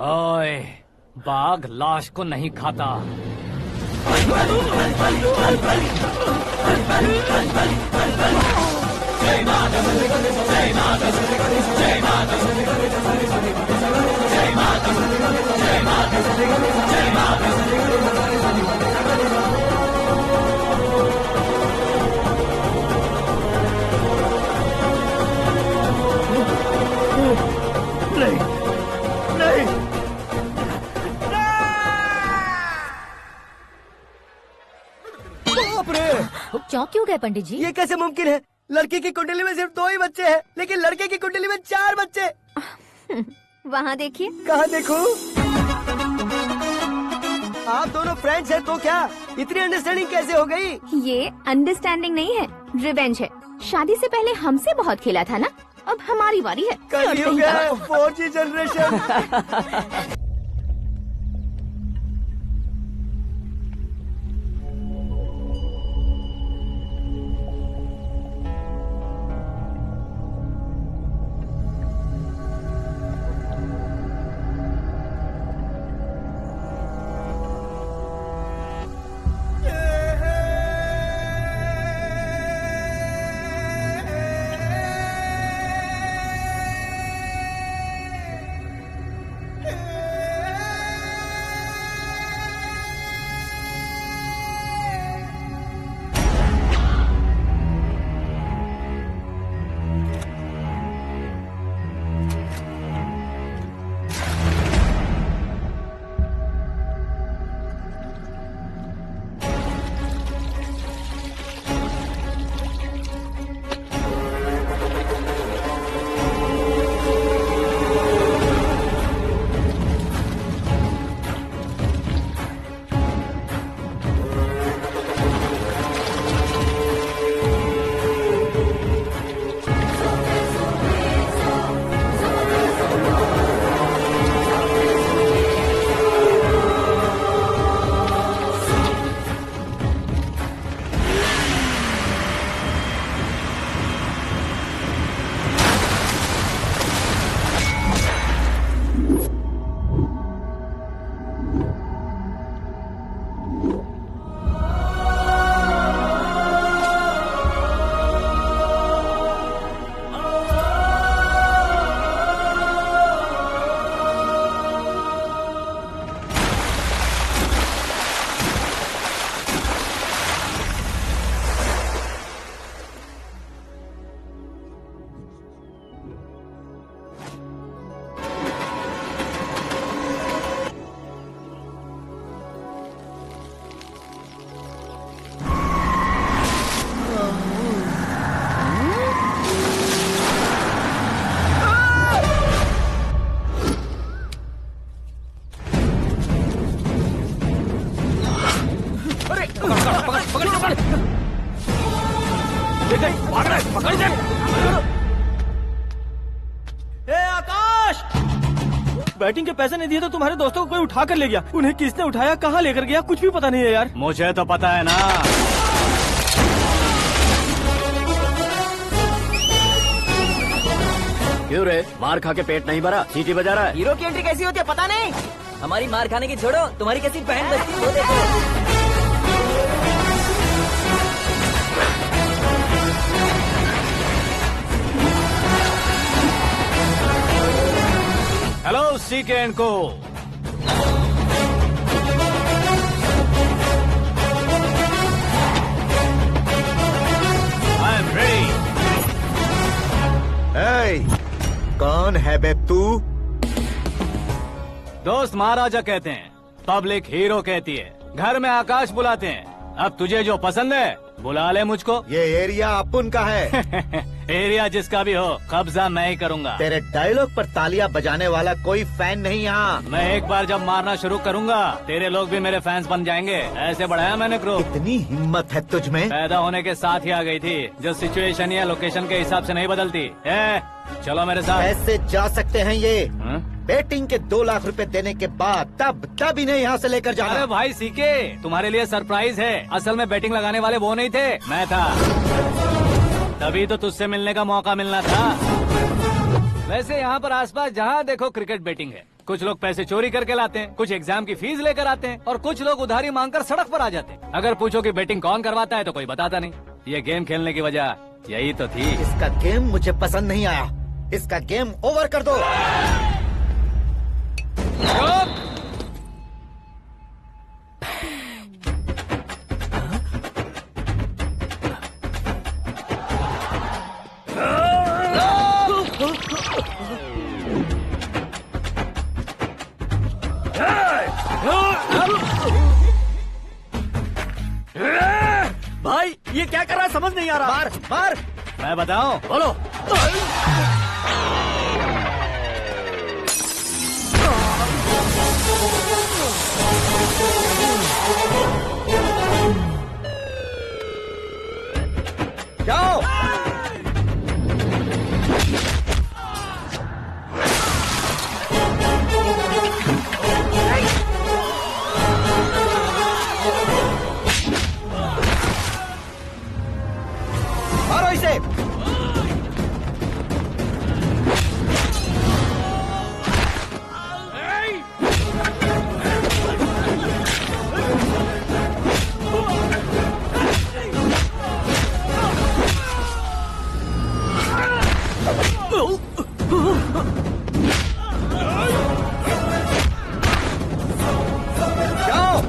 ओए, बाघ लाश को नहीं खाता। नहीं नहीं, बाप रे! चौंक क्यों गए पंडित जी? ये कैसे मुमकिन है? लड़की की कुंडली में सिर्फ 2 ही बच्चे हैं, लेकिन लड़के की कुंडली में 4 बच्चे। वहाँ देखिए। कहाँ देखूं? आप दोनों फ्रेंड्स हैं तो क्या इतनी अंडरस्टैंडिंग कैसे हो गई? ये अंडरस्टैंडिंग नहीं है, रिवेंज है। शादी से पहले हमसे बहुत खेला था ना, अब हमारी बारी है। कलयुग है, 4G जनरेशन। बैटिंग के पैसे नहीं दिए तो तुम्हारे दोस्तों को कोई उठा कर ले गया। उन्हें किसने उठाया, कहाँ लेकर गया, कुछ भी पता नहीं है यार। मुझे तो पता है ना। क्यों रे, मार खा के पेट नहीं भरा, सीटी बजा रहा है? हीरो की एंट्री कैसी होती है पता नहीं। हमारी मार खाने की छोड़ो, तुम्हारी कैसी बहन बचती है वो देखो। हेलो सीके एंड को। I am ready. कौन है बे तू? दोस्त महाराजा कहते हैं, पब्लिक हीरो कहती है, घर में आकाश बुलाते हैं। अब तुझे जो पसंद है बुला ले मुझको। ये एरिया अपुन का है। एरिया जिसका भी हो, कब्जा मैं ही करूंगा। तेरे डायलॉग पर तालियां बजाने वाला कोई फैन नहीं यहाँ। मैं एक बार जब मारना शुरू करूंगा, तेरे लोग भी मेरे फैंस बन जाएंगे। ऐसे बढ़ाया मैंने ग्रुप। इतनी हिम्मत है तुझ में? पैदा होने के साथ ही आ गई थी, जो सिचुएशन या लोकेशन के हिसाब से नहीं बदलती। चलो मेरे साथ। कैसे जा सकते हैं ये? हाँ? बेटिंग के 2 लाख रुपए देने के बाद तब इन्हें यहाँ से लेकर जाना। अरे भाई सीके, तुम्हारे लिए सरप्राइज है। असल में बैटिंग लगाने वाले वो नहीं थे, मैं था। तभी तो तुझसे मिलने का मौका मिलना था। वैसे यहाँ पर आसपास जहाँ देखो क्रिकेट बैटिंग है। कुछ लोग पैसे चोरी करके लाते हैं, कुछ एग्जाम की फीस लेकर आते हैं और कुछ लोग उधारी मांगकर सड़क पर आ जाते हैं। अगर पूछो कि बैटिंग कौन करवाता है तो कोई बताता नहीं। ये गेम खेलने की वजह यही तो थी। इसका गेम मुझे पसंद नहीं आया। इसका गेम ओवर कर दो। भाई ये क्या कर रहा है समझ नहीं आ रहा। मार मार। मैं बताऊं? बोलो। जाओ। मारो इसे। जाओ।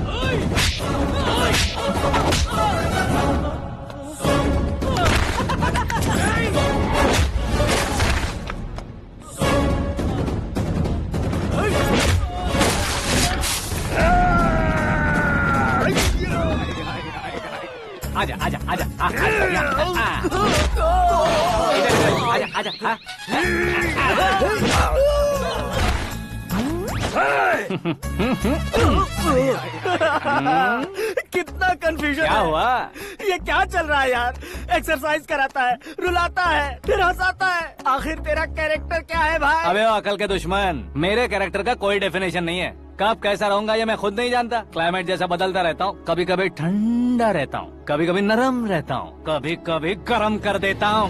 आजा आजा आजा आजा आजा आजा। कितना कंफ्यूजन क्या है। हुआ? ये क्या चल रहा है यार? एक्सरसाइज कराता है, रुलाता है, फिर हंसाता है। आखिर तेरा कैरेक्टर क्या है भाई? अबे ओ अकल के दुश्मन, मेरे कैरेक्टर का कोई डेफिनेशन नहीं है। कब कैसा रहूंगा ये मैं खुद नहीं जानता। क्लाइमेट जैसा बदलता रहता हूँ। कभी कभी ठंडा रहता हूँ, कभी कभी नरम रहता हूँ, कभी कभी गर्म कर देता हूँ।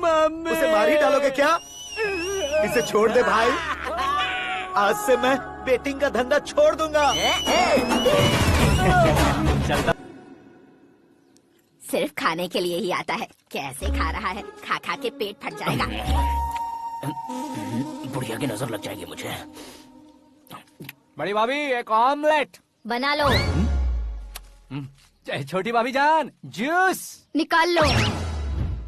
मम्मी। उसे मार ही डालोगे क्या? इसे छोड़ दे भाई। आज से मैं बेटिंग का धंधा छोड़ दूंगा। चलता। सिर्फ खाने के लिए ही आता है। कैसे खा रहा है? खा खा के पेट फट जाएगा। बुढ़िया की नजर लग जाएगी मुझे। बड़ी भाभी एक ऑमलेट। बना लो। छोटी भाभी जान जूस। निकाल लो।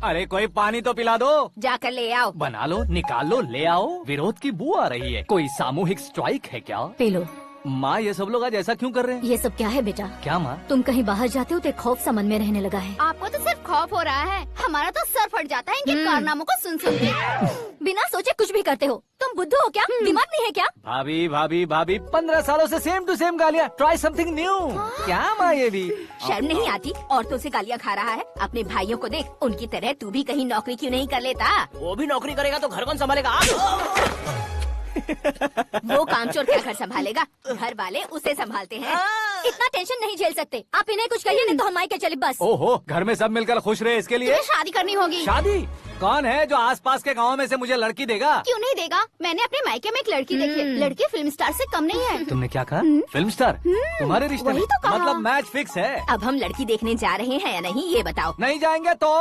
अरे कोई पानी तो पिला दो। जाकर ले आओ। बना लो, निकाल लो, ले आओ। विरोध की बू आ रही है। कोई सामूहिक स्ट्राइक है क्या? P low. माँ ये सब लोग आज ऐसा क्यों कर रहे हैं? ये सब क्या है बेटा? क्या माँ? तुम कहीं बाहर जाते हो तो एक खौफ सा मन में रहने लगा है। आपको तो सिर्फ खौफ हो रहा है, हमारा तो सर फट जाता है इनके कारनामों को सुन सुन के। बिना सोचे कुछ भी करते हो। तुम बुद्धू हो क्या? दिमाग नहीं है क्या? भाभी भाभी भाभी 15 सालों से सेम टू सेम गालियाँ। Try something new. क्या माँ ये भी? शर्म नहीं आती? औरतों से गालियाँ खा रहा है। अपने भाइयों को देख, उनकी तरह तू भी कहीं नौकरी क्यों नहीं कर लेता? वो भी नौकरी करेगा तो घर कौन संभालेगा? वो कामचोर क्या घर संभालेगा? घर वाले उसे संभालते हैं। इतना टेंशन नहीं झेल सकते। आप इन्हें कुछ कहिए नहीं तो हम मायके चले बस। ओहो, घर में सब मिलकर खुश रहे इसके लिए। तुम्हें शादी करनी होगी। शादी? कौन है जो आसपास के गाँव में से मुझे लड़की देगा? क्यों नहीं देगा? मैंने अपने मायके में एक लड़की देखी है। लड़की फिल्म स्टार से कम नहीं है। तुमने क्या कहा? Film star? तुम्हारे रिश्ते वही में? तो कहा। मतलब मैच फिक्स है? अब हम लड़की देखने जा रहे हैं या नहीं ये बताओ। नहीं जाएंगे तो?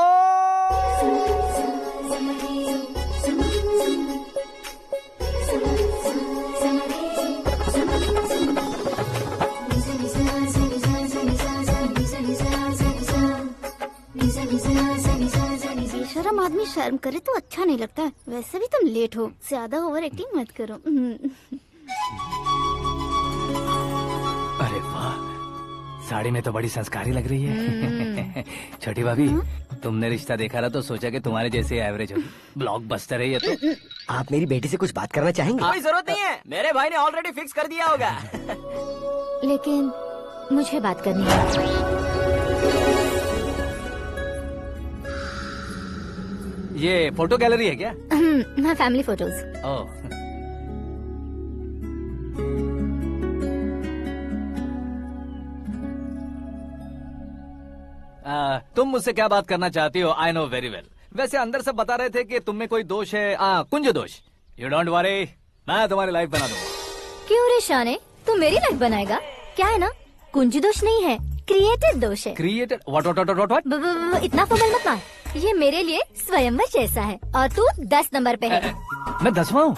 बेशरम आदमी शर्म करे तो अच्छा नहीं लगता है। वैसे भी तुम लेट हो, ज्यादा ओवर एक्टिंग मत करो। अरे वाह, साड़ी में तो बड़ी संस्कारी लग रही है। छोटी भाभी, तुमने रिश्ता देखा था तो सोचा कि तुम्हारे जैसे एवरेज होगी। ब्लॉकबस्टर है ये तो। आप मेरी बेटी से कुछ बात करना चाहेंगे? कोई जरूरत नहीं है, मेरे भाई ने ऑलरेडी फिक्स कर दिया होगा। लेकिन मुझे बात करनी है। ये फोटो गैलरी है क्या? मैं फैमिली फोटोज। ओह, तुम मुझसे क्या बात करना चाहती हो? I know very well. वैसे अंदर से बता रहे थे कि तुम में कोई दोष है, कुंज दोष। यू डोंट वरी, मैं तुम्हारी लाइफ बना दूंगा। क्यों रे शाने, तू मेरी लाइफ बनाएगा? क्या है ना, कुंज दोष नहीं है, क्रिएटेड दोष है। Created what? इतना फॉर्मल मत मार, ये मेरे लिए स्वयंवर जैसा है और तू 10 नंबर पे है। मैं 10वां हूँ?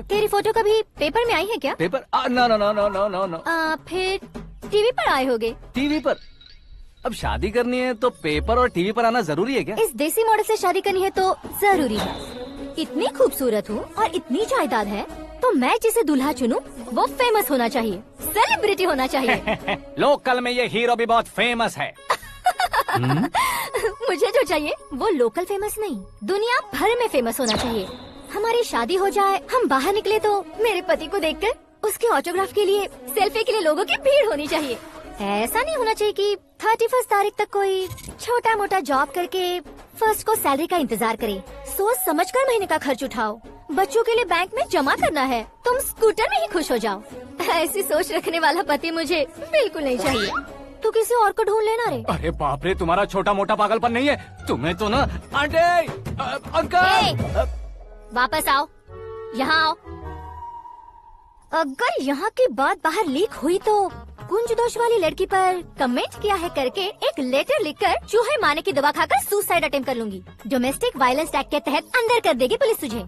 तेरी फोटो कभी पेपर में आई है क्या? Paper? No no no no no no no. फिर टीवी पर आए होगे। टीवी पर? अब शादी करनी है तो पेपर और टीवी पर आना जरूरी है क्या? इस देसी मॉडल से शादी करनी है तो जरूरी है। इतनी खूबसूरत हूँ और इतनी जायदाद है तो मैं जिसे दूल्हा चुनूं वो फेमस होना चाहिए, सेलिब्रिटी होना चाहिए। लोकल में ये हीरो भी बहुत फेमस है। मुझे जो चाहिए वो लोकल फेमस नहीं, दुनिया भर में फेमस होना चाहिए। हमारी शादी हो जाए, हम बाहर निकले तो मेरे पति को देखकर उसके ऑटोग्राफ के लिए, सेल्फी के लिए लोगों की भीड़ होनी चाहिए। ऐसा नहीं होना चाहिए कि 31 तारीख तक कोई छोटा मोटा जॉब करके फर्स्ट को सैलरी का इंतजार करे। सोच समझकर महीने का खर्च उठाओ, बच्चों के लिए बैंक में जमा करना है, तुम स्कूटर में ही खुश हो जाओ। ऐसी सोच रखने वाला पति मुझे बिल्कुल नहीं चाहिए। तू किसी और को ढूंढ लेना रे। अरे बाप रे, तुम्हारा छोटा मोटा पागलपन नहीं है, तुम्हें तो ना। आंटी, अंकल, वापस आओ, यहाँ आओ। अगर यहाँ की बात बाहर लीक हुई तो कुंज दोष वाली लड़की पर कमेंट किया है करके एक लेटर लिखकर चूहे मारने की दवा खाकर सुसाइड अटेम्प्ट कर लूंगी। डोमेस्टिक वायलेंस एक्ट के तहत अंदर कर देगी पुलिस तुझे।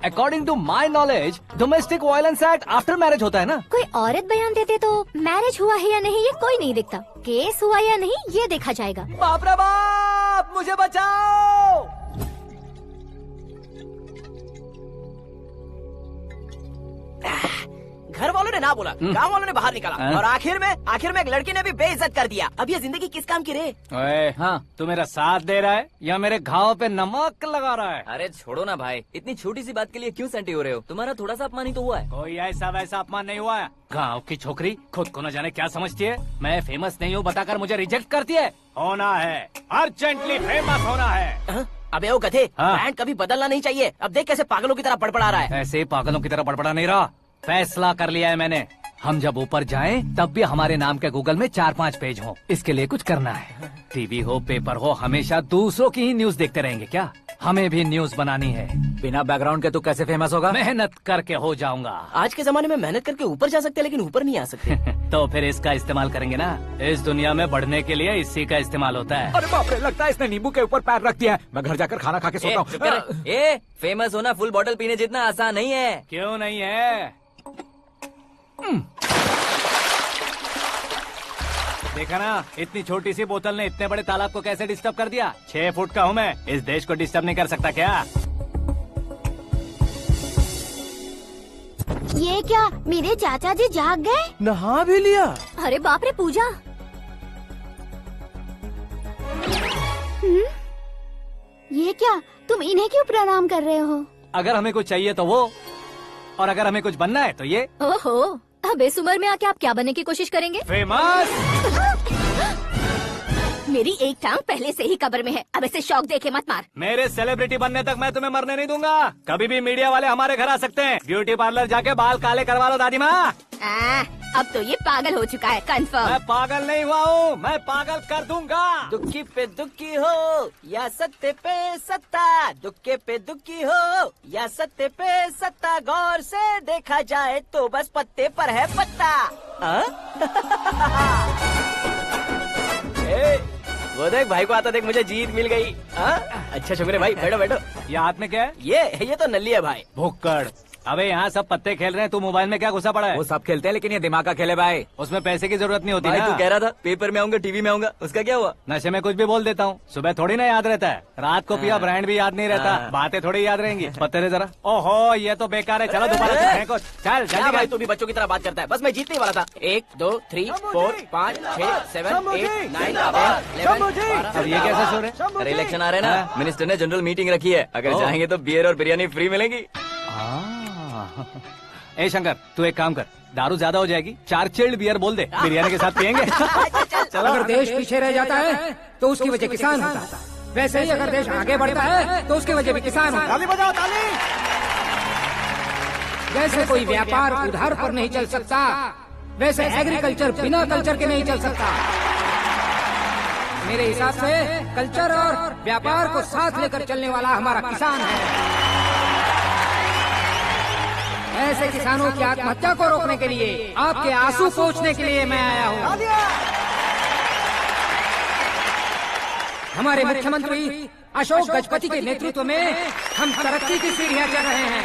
According to my knowledge domestic violence act after marriage होता है ना? कोई औरत बयान देते तो मैरिज हुआ है या नहीं ये कोई नहीं देखता, केस हुआ या नहीं ये देखा जाएगा। बाप रे बाप, मुझे बचाओ। घर वालों ने ना बोला, गांव वालों ने बाहर निकाला और आखिर में एक लड़की ने भी बेइज्जत कर दिया। अब ये जिंदगी किस काम की रे? ओए, हाँ, तू मेरा साथ दे रहा है या मेरे घाव पे नमक लगा रहा है? अरे छोड़ो ना भाई, इतनी छोटी सी बात के लिए क्यों सेंटी हो रहे हो? तुम्हारा थोड़ा सा अपमान ही तो हुआ है। कोई ऐसा वैसा अपमान नहीं हुआ है। गाँव की छोकरी खुद को न जाने क्या समझती है, मैं फेमस नहीं हूँ बताकर मुझे रिजेक्ट करती है। होना है, अर्जेंटली फेमस होना है। अबे ओ गधे, हाँ। ब्रांड कभी बदलना नहीं चाहिए। अब देख कैसे पागलों की तरह बड़बड़ा रहा है। ऐसे पागलों की तरह बड़बड़ा नहीं रहा, फैसला कर लिया है मैंने। हम जब ऊपर जाएं तब भी हमारे नाम के गूगल में 4-5 पेज हो। इसके लिए कुछ करना है। टीवी हो, पेपर हो, हमेशा दूसरों की ही न्यूज देखते रहेंगे क्या? हमें भी न्यूज बनानी है। बिना बैकग्राउंड के तू कैसे फेमस होगा? मेहनत करके हो जाऊंगा। आज के जमाने में मेहनत करके ऊपर जा सकते हैं लेकिन ऊपर नहीं आ सकते। तो फिर इसका इस्तेमाल करेंगे ना। इस दुनिया में बढ़ने के लिए इसी का इस्तेमाल होता है। अरे बाप रे, लगता है इसने नींबू के ऊपर पैर रख दिया है। मैं घर जाकर खाना खा के सोता हूँ। ए, फेमस होना फुल बॉटल पीने जितना आसान नहीं है। क्यों नहीं है? देखा ना, इतनी छोटी सी बोतल ने इतने बड़े तालाब को कैसे डिस्टर्ब कर दिया। 6 फुट का हूँ मैं, इस देश को डिस्टर्ब नहीं कर सकता क्या? ये क्या, मेरे चाचा जी जाग गए? नहा भी लिया? अरे बाप रे पूजा, ये क्या, तुम इन्हें क्यों प्रणाम कर रहे हो? अगर हमें कुछ चाहिए तो वो, और अगर हमें कुछ बनना है तो ये। ओहो, अब इस उम्र में आके आप क्या बनने की कोशिश करेंगे? फेमस। मेरी एक टांग पहले से ही कब्र में है, अब इसे शौक देके मत मार। मेरे सेलिब्रिटी बनने तक मैं तुम्हें मरने नहीं दूंगा। कभी भी मीडिया वाले हमारे घर आ सकते हैं। ब्यूटी पार्लर जाके बाल काले करवा लो दादी माँ। अब तो ये पागल हो चुका है, कंफर्म। मैं पागल नहीं हुआ हूँ, मैं पागल कर दूंगा। दुखी पे दुखी हो या सत्ते पे सत्ता, दुखे पे दुखी हो या सत्ते पे सत्ता, गौर से देखा जाए तो बस पत्ते पर है पत्ता। वो देख भाई को आता देख, मुझे जीत मिल गई। अच्छा शुक्र है भाई, बैठो बैठो। ये हाथ में क्या है? ये तो नल्ली है भाई। भुक्कड़। अबे यहाँ सब पत्ते खेल रहे हैं, तू मोबाइल में क्या घुसा पड़ा है? वो सब खेलते हैं लेकिन ये दिमाग का खेल है भाई। उसमें पैसे की जरूरत नहीं होती भाई ना। तू कह रहा था पेपर में आऊंगा, टीवी में आऊंगा, उसका क्या हुआ? नशे में कुछ भी बोल देता हूँ, सुबह थोड़ी ना याद रहता है। रात को पिया ब्रांड भी याद नहीं रहता, बातें थोड़ी याद रहेंगी। पत्ते दे जरा। ओहो, ये तो बेकार है, चलो दोबारा फेंको। चल क्या भाई जल्दी। तू भी बच्चों की तरह बात करता है? बस मैं जीतने वाला था। 1 2 3 4 5 6 7 8 9 10 अब ये कैसा शोर है? अरे इलेक्शन आ रहे हैं ना, मिनिस्टर ने जनरल मीटिंग रखी है। अगर जाएंगे तो बियर और बिरयानी फ्री मिलेगी। ए शंकर, तू एक काम कर, दारू ज्यादा हो जाएगी, 4 चिल्ड बियर बोल दे, बिरयानी के साथ पियेंगे। अगर देश पीछे रह जाता है तो उसकी वजह किसान होता है, वैसे ही अगर देश आगे बढ़ता है तो उसकी वजह भी किसान होता है। ताली बजाओ, ताली। जैसे कोई व्यापार उधार पर नहीं चल सकता, वैसे एग्रीकल्चर बिना कल्चर के नहीं चल सकता। मेरे हिसाब से कल्चर और व्यापार को साथ लेकर चलने वाला हमारा किसान है। ऐसे किसानों की आत्महत्या को रोकने के लिए, आपके आंसू पोंछने के लिए मैं आया हूँ। हमारे मुख्यमंत्री अशोक गजपति के नेतृत्व में हम तरक्की की सीढ़ियाँ चढ़ रहे हैं।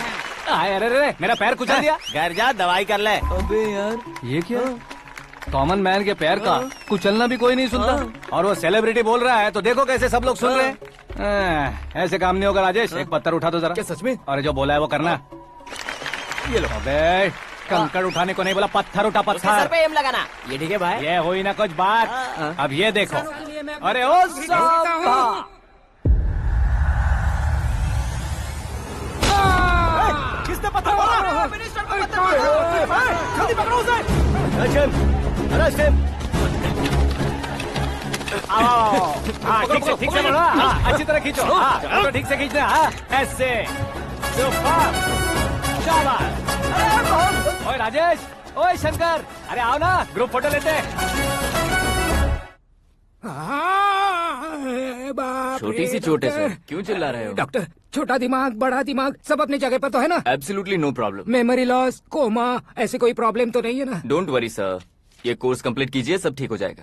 अरे अरे मेरा पैर कुचल दिया। घर जा दवाई कर ले। अबे यार ये क्या? कॉमन मैन के पैर का कुचलना भी कोई नहीं सुनता, और वो सेलिब्रिटी बोल रहा है तो देखो कैसे सब लोग सुन रहे हैं। ऐसे काम नहीं होगा राजेश, एक पत्थर उठा दो जरा। क्या सच में? और जो बोला है वो करना। ये लो। अबे कंकड़ उठाने को नहीं बोला, पत्थर उठा, उसके सर पत्थर। पे एम लगाना। ये ठीक है भाई। ये हुई ना कुछ बात। अब ये देखो। अरे ओ साहब, किसने पत्थर मारा? जल्दी पकड़ो उसे। हाँ ठीक से बढ़ो। हाँ, अच्छी तरह खींचो। हाँ तो ठीक से खींचना। हाँ ऐसे। सुपर, शाबाश। ओए राजेश, ओए शंकर, अरे आओ ना, ग्रुप फोटो लेते हैं। छोटी सी चोट है सर, क्यों चिल्ला रहे हो? डॉक्टर, छोटा दिमाग बड़ा दिमाग सब अपनी जगह पर तो है ना? Absolutely no problem. Memory loss, coma, ऐसी कोई प्रॉब्लम तो नहीं है ना? डोंट वरी सर, ये कोर्स कंप्लीट कीजिए, सब ठीक हो जाएगा।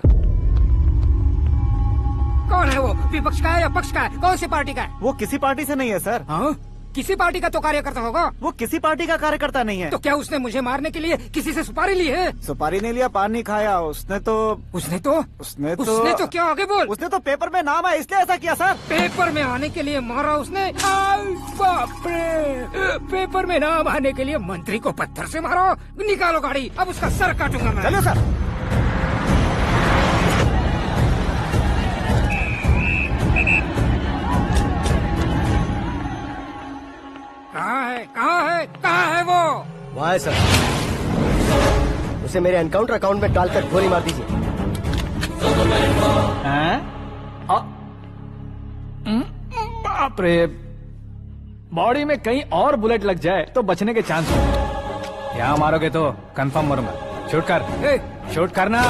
कौन है वो? विपक्ष का है या पक्ष का है? कौन सी पार्टी का है? वो किसी पार्टी से नहीं है सर। हाँ? किसी पार्टी का तो कार्यकर्ता होगा। वो किसी पार्टी का कार्यकर्ता नहीं है। तो क्या उसने मुझे मारने के लिए किसी से सुपारी ली है? सुपारी नहीं लिया, पान नहीं खाया। उसने तो क्या आगे बोल? उसने तो पेपर में नाम है इसलिए ऐसा किया सर। पेपर में आने के लिए मारा उसने? बाप रे! पेपर में नाम आने के लिए मंत्री को पत्थर से मारो? निकालो गाड़ी, अब उसका सर काटूंगा मैं। चलो सर। कहाँ है वो? वहाँ है सर। उसे मेरे एनकाउंटर अकाउंट में डालकर गोली मार दीजिए। बाप रे, बॉडी में कहीं और बुलेट लग जाए तो बचने के चांस हो। यहाँ मारोगे तो कंफर्म मरूंगा। शूट कर, शूट करना।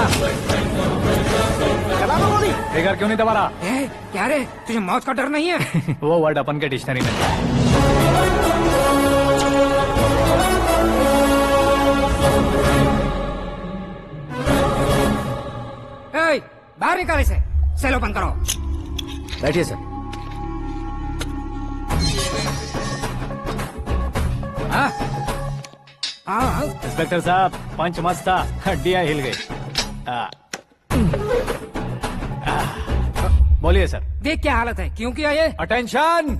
चला लो गोली। ट्रिगर क्यों नहीं दबा रहा? क्या रे, तुझे मौत का डर नहीं है? वो वर्ड अपन के डिक्शनरी में है। बाहर निकाल इसे। सेल ओपन करो। बैठिए सर। इंस्पेक्टर साहब, पंच मस्त था, हड्डियां हिल गई। बोलिए सर। देख क्या हालत है, क्यों किया ये? अटेंशन,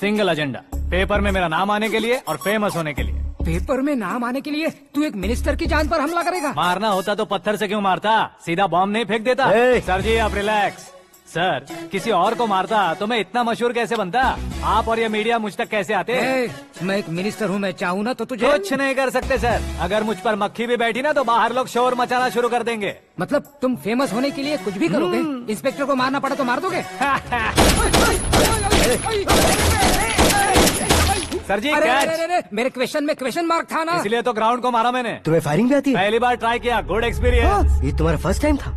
सिंगल एजेंडा, पेपर में मेरा नाम आने के लिए और फेमस होने के लिए। पेपर में नाम आने के लिए तू एक मिनिस्टर की जान पर हमला करेगा? मारना होता तो पत्थर से क्यों मारता, सीधा बॉम्ब नहीं फेंक देता। सर जी आप रिलैक्स। सर, किसी और को मारता तो मैं इतना मशहूर कैसे बनता? आप और ये मीडिया मुझ तक कैसे आते? मैं एक मिनिस्टर हूँ, मैं चाहूँ ना तो तुझे कुछ नहीं कर सकते सर। अगर मुझ पर मक्खी भी बैठी ना तो बाहर लोग शोर मचाना शुरू कर देंगे। मतलब तुम फेमस होने के लिए कुछ भी करोगे? इंस्पेक्टर को मारना पड़ा तो मार दोगे? सर जी अरे, मेरे क्वेश्चन में क्वेश्चन मार्क था ना, इसलिए तो ग्राउंड को मारा मैंने। तुम्हें फायरिंग भी आती है? पहली बार ट्राई किया, गुड एक्सपीरियंस। ये तुम्हारा फर्स्ट टाइम था?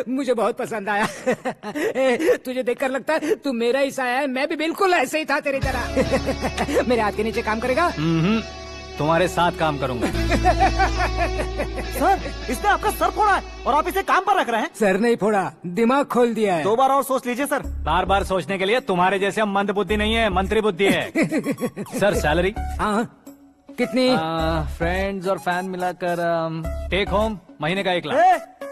मुझे बहुत पसंद आया। तुझे देखकर लगता है तू मेरा ही साया है। मैं भी बिल्कुल ऐसे ही था तेरी तरह। मेरे हाथ के नीचे काम करेगा? तुम्हारे साथ काम करूंगा। सर, इसने आपका सर फोड़ा है और आप इसे काम पर रख रहे हैं। सर नहीं फोड़ा, दिमाग खोल दिया है। 2 बार और सोच लीजिए सर। बार बार सोचने के लिए तुम्हारे जैसे मंद बुद्धि नहीं है, मंत्री बुद्धि है। Sir salary? हाँ, कितनी? फ्रेंड्स और फैन मिलाकर टेक होम महीने का 1 लाख।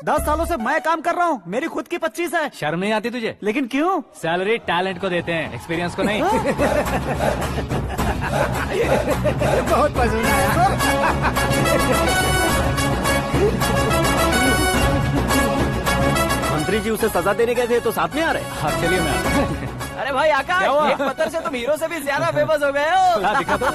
10 सालों से मैं काम कर रहा हूँ, मेरी खुद की 25 है। शर्म नहीं आती तुझे? लेकिन क्यों? सैलरी टैलेंट को देते हैं, एक्सपीरियंस को नहीं। बहुत पसंद आया। मंत्री जी उसे सजा देने गए थे तो साथ में आ रहे। हाँ चलिए मैं आता हूं। अरे भाई आकाश, एक पत्थर से तुम हीरो से भी ज्यादा फेमस हो गए हो। ला दिखा दो।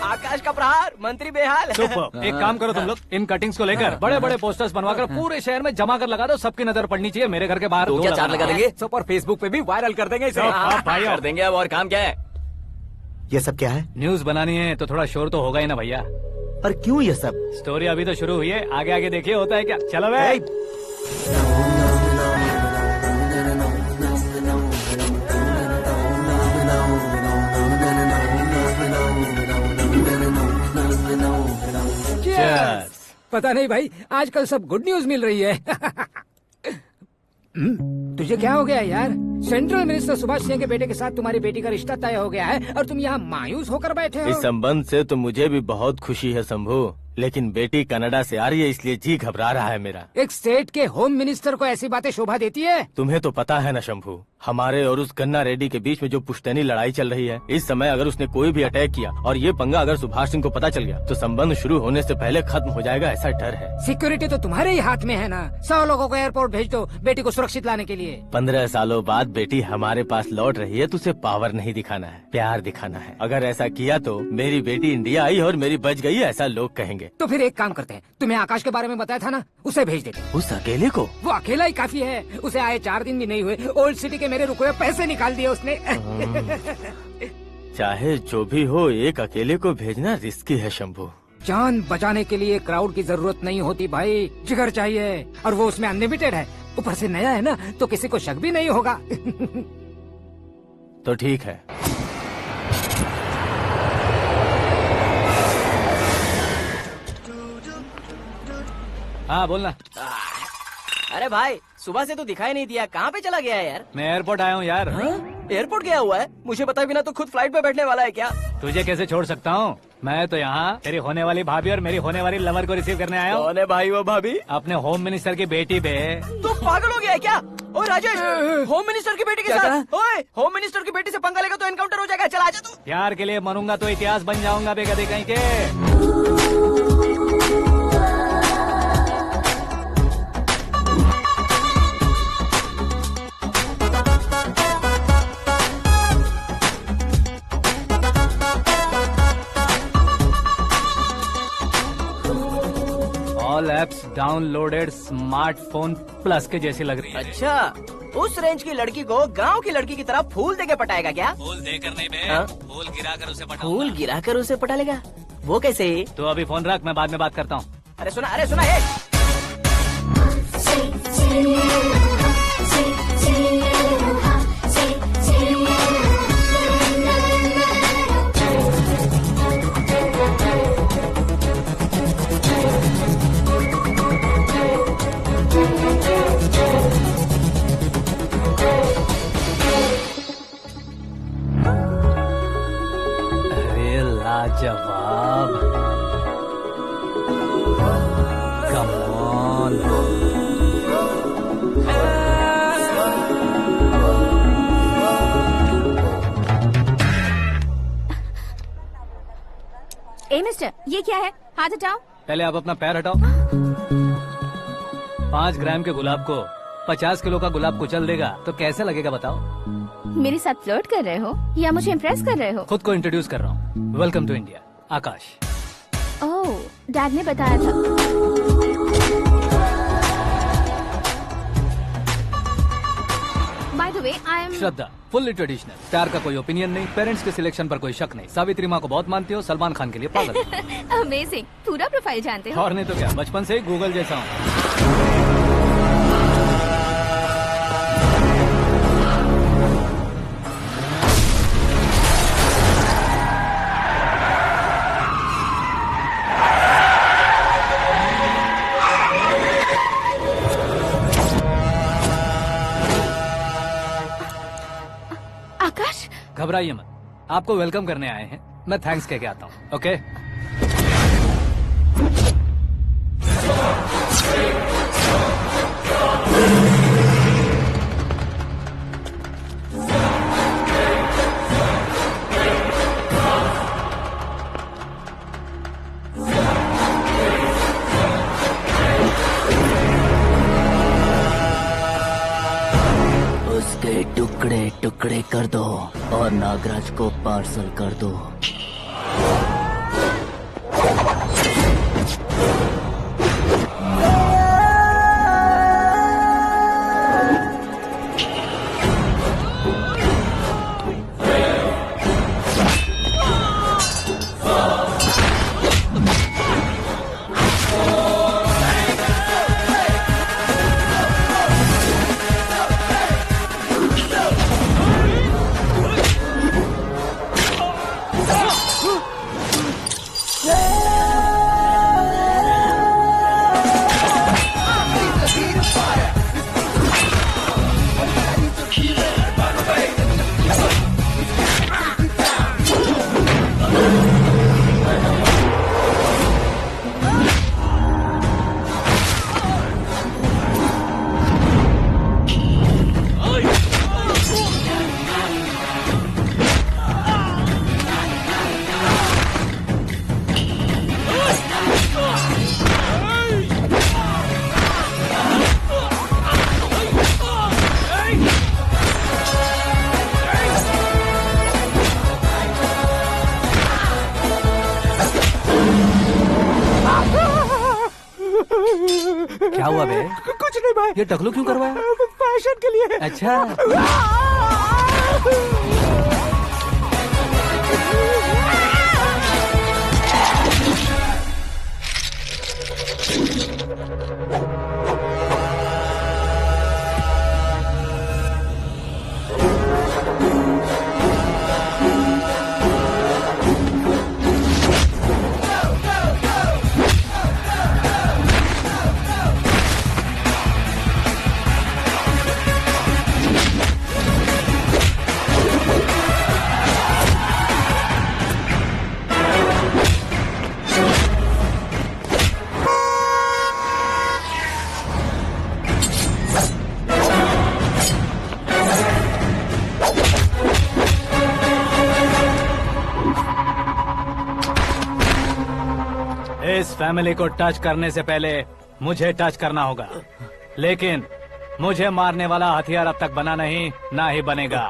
आकाश का प्रहार, मंत्री बेहाल। सुपर। एक काम करो तुम लोग, इन कटिंग्स को लेकर बड़े बड़े पोस्टर्स बनवाकर पूरे शहर में जमा कर लगा दो। सबकी नजर पड़नी चाहिए मेरे घर के बाहर। तो क्या 4 लगा देंगे? सब और फेसबुक पे भी वायरल कर देंगे इसे। भाई कर देंगे अब, और काम क्या है? ये सब क्या है? न्यूज बनानी है तो थोड़ा शोर तो होगा ही ना भैया। पर क्यों ये सब? स्टोरी अभी तो शुरू हुई है, आगे आगे देखिए होता है क्या। चलो भाई। Cheers। पता नहीं भाई, आजकल सब गुड न्यूज मिल रही है। तुझे क्या हो गया यार? सेंट्रल मिनिस्टर सुभाष सिंह के बेटे के साथ तुम्हारी बेटी का रिश्ता तय हो गया है और तुम यहाँ मायूस होकर बैठे हो। इस संबंध से तो मुझे भी बहुत खुशी है शंभू, लेकिन बेटी कनाडा से आ रही है इसलिए जी घबरा रहा है मेरा। एक स्टेट के होम मिनिस्टर को ऐसी बातें शोभा देती है? तुम्हें तो पता है ना शंभू, हमारे और उस गन्ना रेड्डी के बीच में जो पुश्तैनी लड़ाई चल रही है, इस समय अगर उसने कोई भी अटैक किया और ये पंगा अगर सुभाष सिंह को पता चल गया तो संबंध शुरू होने से पहले खत्म हो जाएगा, ऐसा डर है। सिक्योरिटी तो तुम्हारे ही हाथ में है ना। 100 लोगों को एयरपोर्ट भेज दो बेटी को सुरक्षित लाने के लिए। 15 सालों बाद बेटी हमारे पास लौट रही है तो उसे पावर नहीं दिखाना है, प्यार दिखाना है। अगर ऐसा किया तो मेरी बेटी इंडिया आई और मेरी बच गई, ऐसा लोग कहेंगे। तो फिर एक काम करते हैं, तुम्हें आकाश के बारे में बताया था ना, उसे भेज देते। उस अकेले को? वो अकेला ही काफी है, उसे आए 4 दिन भी नहीं हुए, ओल्ड सिटी के मेरे रुके हुए पैसे निकाल दिए उसने। चाहे जो भी हो, एक अकेले को भेजना रिस्की है शंभू। जान बचाने के लिए क्राउड की जरूरत नहीं होती भाई, जिगर चाहिए, और वो उसमें अनलिमिटेड है। ऊपर से नया है ना, तो किसी को शक भी नहीं होगा। तो ठीक है। हाँ बोलना। अरे भाई, सुबह से तो दिखाई नहीं दिया, कहाँ पे चला गया है यार? मैं एयरपोर्ट आया हूँ यार। एयरपोर्ट गया हुआ है? मुझे बताए बिना तो खुद फ्लाइट पे बैठने वाला है क्या? तुझे कैसे छोड़ सकता हूँ? मैं तो यहाँ तेरी होने वाली भाभी और मेरी होने वाली लवर को रिसीव करने आया हूँ। कौन है भाई वो भाभी? अपने होम मिनिस्टर की बेटी पे। तू पागल हो गया है क्या? ओ राजेश, होम मिनिस्टर की बेटी के साथ? ओए, होम मिनिस्टर की बेटी से पंगा लेगा तो एनकाउंटर हो जाएगा, चला आजा तू। प्यार के लिए मरूंगा तो इतिहास बन जाऊंगा बेगदे कहीं के। All apps downloaded smartphone plus के जैसी लग रही है। अच्छा, उस रेंज की लड़की को गांव की लड़की की तरह फूल देके पटाएगा क्या? फूल देकर नहीं बे, हाँ? फूल गिराकर उसे पटा। फूल गिराकर उसे पटा लेगा? वो कैसे? तो अभी फोन रख, मैं बाद में बात करता हूँ। अरे सुना है। लाजवाब, कम ऑन। ए मिस्टर, ये क्या है? हाथ हटाओ। पहले आप अपना पैर हटाओ। 5 ग्राम के गुलाब को 50 किलो का गुलाब कुचल देगा तो कैसे लगेगा बताओ? मेरे साथ फ्लर्ट कर रहे हो या मुझे इम्प्रेस कर रहे हो? खुद को इंट्रोड्यूस कर रहा हूँ। Welcome to India, Akash. Oh, dad ने बताया था। By the way, I am Shraddha, fully traditional. प्यार का कोई ओपिनियन नहीं, पेरेंट्स के सिलेक्शन पर कोई शक नहीं। सावित्री माँ को बहुत मानती हो, सलमान खान के लिए पागल। अमेजिंग, पूरा प्रोफाइल जानते हो। और नहीं तो क्या, बचपन से ही गूगल जैसा हूँ। आकाश, घबराइए मत, आपको वेलकम करने आए हैं। मैं थैंक्स कह के आता हूँ। ओके? उसके टुकड़े टुकड़े कर दो और नागराज को पार्सल कर दो। क्या हुआ बे? कुछ नहीं भाई। ये टकलू क्यों करवाया? फैशन के लिए। अच्छा। इस फैमिली को टच करने से पहले मुझे टच करना होगा, लेकिन मुझे मारने वाला हथियार अब तक बना नहीं, ना ही बनेगा।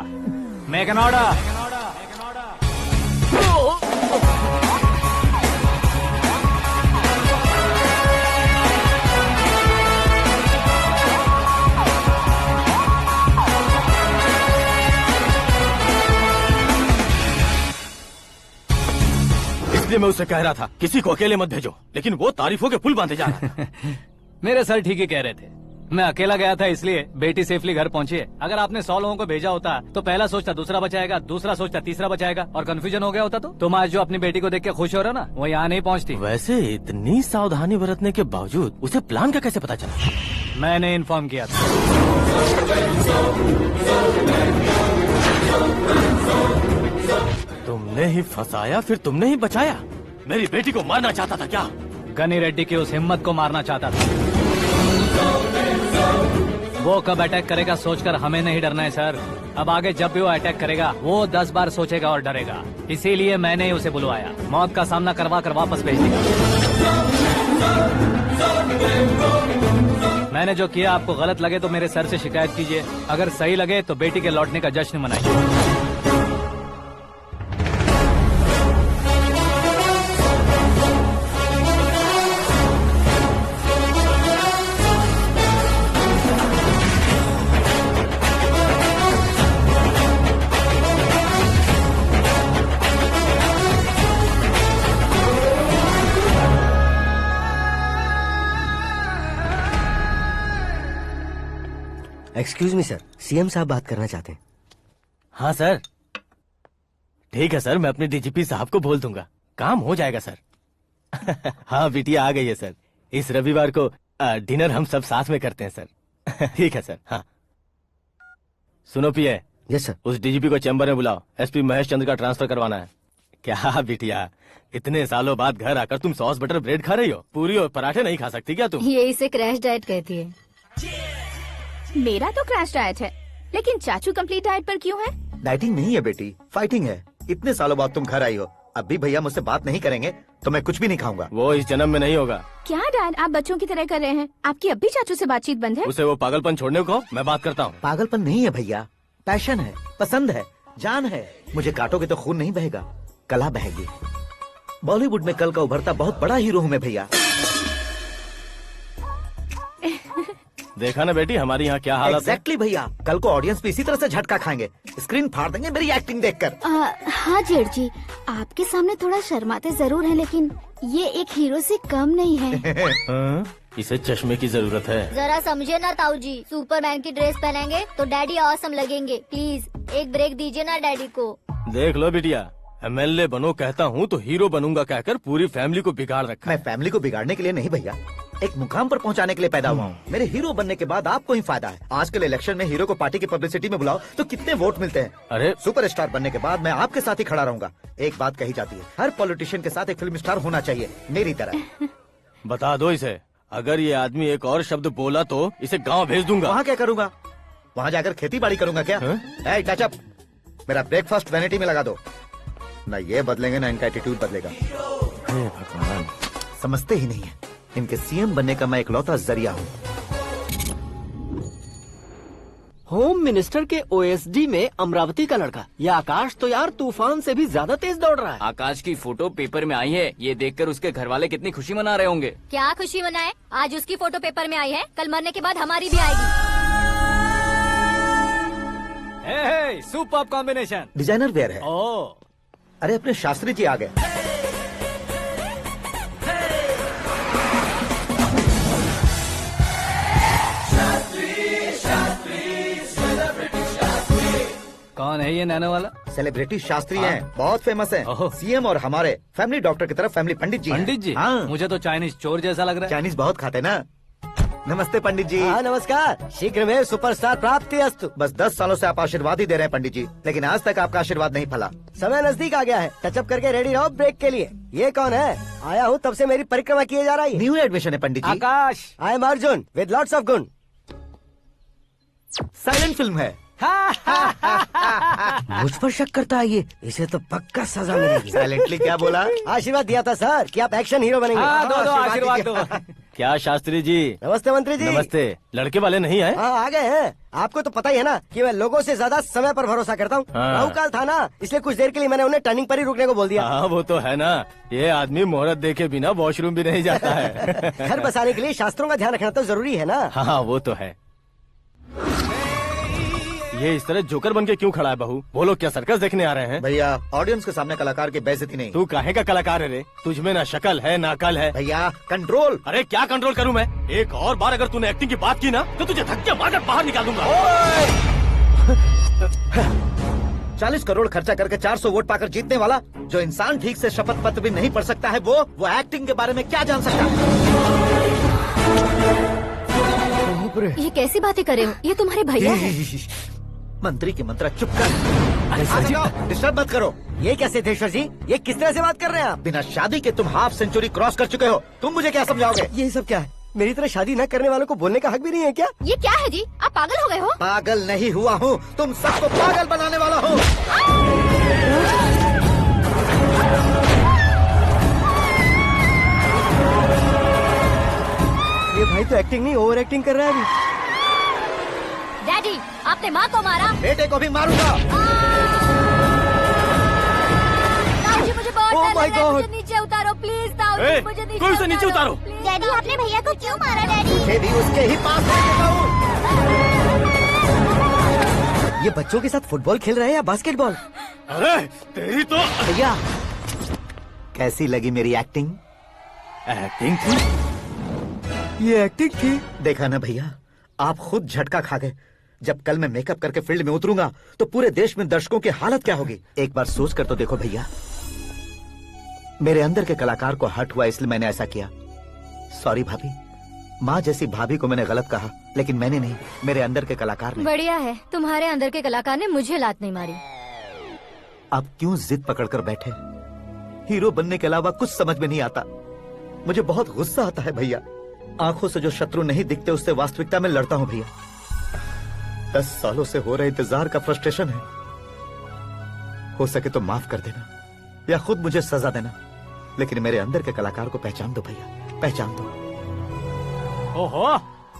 Make an order. इसलिए मैं उससे कह रहा था किसी को अकेले मत भेजो, लेकिन वो तारीफों के पुल बांधे जा रहा है। मेरे सर ठीक ही कह रहे थे। मैं अकेला गया था इसलिए बेटी सेफली घर पहुंची है। अगर आपने 100 लोगों को भेजा होता तो पहला सोचता दूसरा बचाएगा, दूसरा सोचता तीसरा बचाएगा, और कंफ्यूजन हो गया होता तो तुम आज जो अपनी बेटी को देख के खुश हो रहे हो ना, वो यहाँ नहीं पहुँचती। वैसे इतनी सावधानी बरतने के बावजूद उसे प्लान का कैसे पता चला? मैंने इन्फॉर्म किया था। तुमने ही फंसाया, फिर तुमने ही बचाया। मेरी बेटी को मारना चाहता था क्या? गनी रेड्डी की उस हिम्मत को मारना चाहता था। वो कब अटैक करेगा सोचकर हमें नहीं डरना है सर। अब आगे जब भी वो अटैक करेगा वो 10 बार सोचेगा और डरेगा। इसीलिए मैंने ही उसे बुलवाया। मौत का सामना करवा कर वापस भेज दिया। मैंने जो किया आपको गलत लगे तो मेरे सर से शिकायत कीजिए, अगर सही लगे तो बेटी के लौटने का जश्न मनाइए। एक्सक्यूज मी सर, सीएम साहब बात करना चाहते हैं। हाँ सर, ठीक है सर, मैं अपने डीजीपी साहब को बोल दूंगा, काम हो जाएगा सर। हाँ बिटिया आ गई है सर। इस रविवार को डिनर हम सब साथ में करते हैं सर। ठीक है सर। हाँ सुनो पिए। Yes sir. उस डीजीपी को चैम्बर में बुलाओ, एसपी महेश चंद्र का ट्रांसफर करवाना है। क्या बिटिया, इतने सालों बाद घर आकर तुम सॉस बटर ब्रेड खा रही हो? पूरी और पराठे नहीं खा सकती क्या तुम? ये इसे क्रैश डाइट कहती है। मेरा तो क्रैश डाइट है, लेकिन चाचू कंप्लीट डाइट पर क्यों है? डाइटिंग नहीं है बेटी, फाइटिंग है। इतने सालों बाद तुम घर आई हो, अब भी भैया मुझसे बात नहीं करेंगे तो मैं कुछ भी नहीं खाऊंगा। वो इस जन्म में नहीं होगा। क्या डैड, आप बच्चों की तरह कर रहे हैं? आपकी अब भी चाचू से बातचीत बंद है? उसे वो पागलपन छोड़ने को मैं बात करता हूँ। पागलपन नहीं है भैया, पैशन है, पसंद है, जान है। मुझे काटोगे तो खून नहीं बहेगा, कला बहेगी। बॉलीवुड में कल का उभरता बहुत बड़ा हीरो हूँ मैं भैया। देखा ना बेटी हमारी यहाँ क्या हालत है। एग्जैक्टली भैया, कल को ऑडियंस भी इसी तरह से झटका खाएंगे, स्क्रीन फाड़ देंगे मेरी एक्टिंग देखकर। हाँ जेठ जी, आपके सामने थोड़ा शर्माते जरूर हैं, लेकिन ये एक हीरो से कम नहीं है। इसे चश्मे की जरूरत है। जरा समझे ना ताऊ जी, सुपरमैन की ड्रेस पहनेंगे तो डैडी ऑसम लगेंगे। प्लीज एक ब्रेक दीजिए ना डैडी को। देख लो बिटिया, एमएलए बनो कहता हूँ तो हीरो बनूंगा कहकर पूरी फैमिली को बिगाड़ रखा। मैं फैमिली को बिगाड़ने के लिए नहीं भैया, एक मुकाम पर पहुंचाने के लिए पैदा हुआ हूँ। मेरे हीरो बनने के बाद आपको ही फायदा है। आजकल इलेक्शन में हीरो को पार्टी की पब्लिसिटी में बुलाओ तो कितने वोट मिलते हैं। अरे सुपरस्टार बनने के बाद मैं आपके साथ ही खड़ा रहूंगा। एक बात कही जाती है, हर पॉलिटिशियन के साथ एक फिल्म स्टार होना चाहिए, मेरी तरह। बता दो इसे, अगर ये आदमी एक और शब्द बोला तो इसे गाँव भेज दूंगा। वहाँ क्या करूँगा? वहाँ जाकर खेती बाड़ी करूँगा क्या? टच अप, मेरा ब्रेकफास्ट वैनिटी में लगा दो। न ये बदलेंगे न इनका एटीट्यूड बदलेगा। हे भगवान, समझते ही नहीं है, इनके सीएम बनने का मैं इकलौता जरिया हूँ। होम मिनिस्टर के ओएसडी में अमरावती का लड़का। ये आकाश तो यार तूफान से भी ज्यादा तेज दौड़ रहा है। आकाश की फोटो पेपर में आई है, ये देखकर उसके घर वाले कितनी खुशी मना रहे होंगे। क्या खुशी मनाए? आज उसकी फोटो पेपर में आई है, कल मरने के बाद हमारी भी आएगी। Super combination. डिजाइनर वेयर है। ओह, अरे अपने शास्त्री जी आ गए। कौन है ये नैनो वाला? सेलिब्रिटी शास्त्री हैं, बहुत फेमस हैं। ओहो। सीएम और हमारे फैमिली डॉक्टर की तरफ फैमिली पंडित जी हैं। पंडित जी? हाँ। मुझे तो चाइनीज चोर जैसा लग रहा है। चाइनीज बहुत खाते ना। नमस्ते पंडित जी। हाँ नमस्कार, शीघ्र में सुपरस्टार प्राप्ति अस्तु। बस 10 सालों से आप आशीर्वाद ही दे रहे हैं पंडित जी, लेकिन आज तक आपका आशीर्वाद नहीं फला। समय नजदीक आ गया है, टचअप करके रेडी रहो ब्रेक के लिए। ये कौन है? आया हूँ तब से मेरी परिक्रमा किए जा रही है। न्यू एडमिशन है Pandit ji. Akash. I am Arjun with lots of गुण। साइलेंट फिल्म है। मुझ पर शक करता है ये, इसे तो पक्का सजा मिलेगी। साइलेंटली क्या बोला? आशीर्वाद दिया था सर कि आप एक्शन हीरो बनेंगे। हाँ, दो आशीर्वाद दो। क्या शास्त्री जी? नमस्ते मंत्री जी। नमस्ते। लड़के वाले नहीं आए? हाँ आ गए हैं। आपको तो पता ही है ना कि मैं लोगों से ज्यादा समय पर भरोसा करता हूँ। हाँ। राहु काल था ना, इसलिए कुछ देर के लिए मैंने उन्हें टर्निंग पर ही रुकने को बोल दिया। हाँ वो तो है ना, ये आदमी मुहूर्त देखे बिना वॉशरूम भी नहीं जाता है। घर बसाने के लिए शास्त्रों का ध्यान रखना तो जरूरी है ना। हाँ वो तो है। ये इस तरह जोकर बन के क्यों खड़ा है बहू? वो लोग क्या सर्कस देखने आ रहे हैं? भैया ऑडियंस के सामने कलाकार की बेइज्जती नहीं। तू काहे का कलाकार है रे? तुझमें ना शक्ल है ना अकल है। भैया कंट्रोल। अरे क्या कंट्रोल करूं मैं? एक और बार अगर तूने एक्टिंग की बात की ना तो तुझे धक्के मारकर बाहर निकाल दूंगा। 40 करोड़ खर्चा करके 400 वोट पाकर जीतने वाला, जो इंसान ठीक से शपथ पत्र भी नहीं पढ़ सकता है, वो एक्टिंग के बारे में क्या जान सकता है? ये कैसी बातें कर रहे हो? ये तुम्हारे भैया हैं। मंत्री की मंत्रा चुप कर। डिस्टर्ब मत करो। ये क्या सिद्धेश्वर जी, ये किस तरह से बात कर रहे हैं आप? बिना शादी के तुम हाफ सेंचुरी क्रॉस कर चुके हो, तुम मुझे क्या समझाओगे? ये सब क्या है? मेरी तरह शादी न करने वालों को बोलने का हक भी नहीं है क्या? ये क्या है जी? आप पागल हो गए हो? पागल नहीं हुआ हूँ, तुम सबको पागल बनाने वाला हूँ। ये भाई तो एक्टिंग नहीं ओवर एक्टिंग कर रहा है अभी। डैडी, आपने माँ को मारा। बेटे को भी मारूंगा। ताऊ जी मुझे बहुत Oh डर my लग रहा है, God! मुझे नीचे उतारो प्लीज। ताऊ ए, जी मुझे नीचे कोई उसे नीचे उतारो। डैडी आपने भैया को क्यों मारा? डैडी मुझे भी उसके ही पास लेके जाऊं। ये बच्चों के साथ फुटबॉल खेल रहे हैं या बास्केटबॉल? अरे तेरी तो भैया कैसी लगी मेरी एक्टिंग? एक्टिंग थी। ये एक्टिंग थी। देखा ना भैया, आप खुद झटका खा गए। जब कल मैं मेकअप करके फील्ड में उतरूंगा तो पूरे देश में दर्शकों की हालत क्या होगी? एक बार सोच कर तो देखो भैया। मेरे अंदर के कलाकार को हर्ट हुआ इसलिए मैंने ऐसा किया। सॉरी भाभी। माँ जैसी भाभी को मैंने गलत कहा, लेकिन मैंने नहीं, मेरे अंदर के कलाकार ने। बढ़िया है, तुम्हारे अंदर के कलाकार ने मुझे लात नहीं मारी। आप क्यों जिद पकड़कर बैठे? हीरो बनने के अलावा कुछ समझ में नहीं आता। मुझे बहुत गुस्सा आता है भैया। आंखों से जो शत्रु नहीं दिखते उससे वास्तविकता में लड़ता हूँ भैया। 10 सालों से हो रहे इंतजार का फ्रस्ट्रेशन है। हो सके तो माफ कर देना या खुद मुझे सजा देना, लेकिन मेरे अंदर के कलाकार को पहचान दो भैया, पहचान दो। ओहो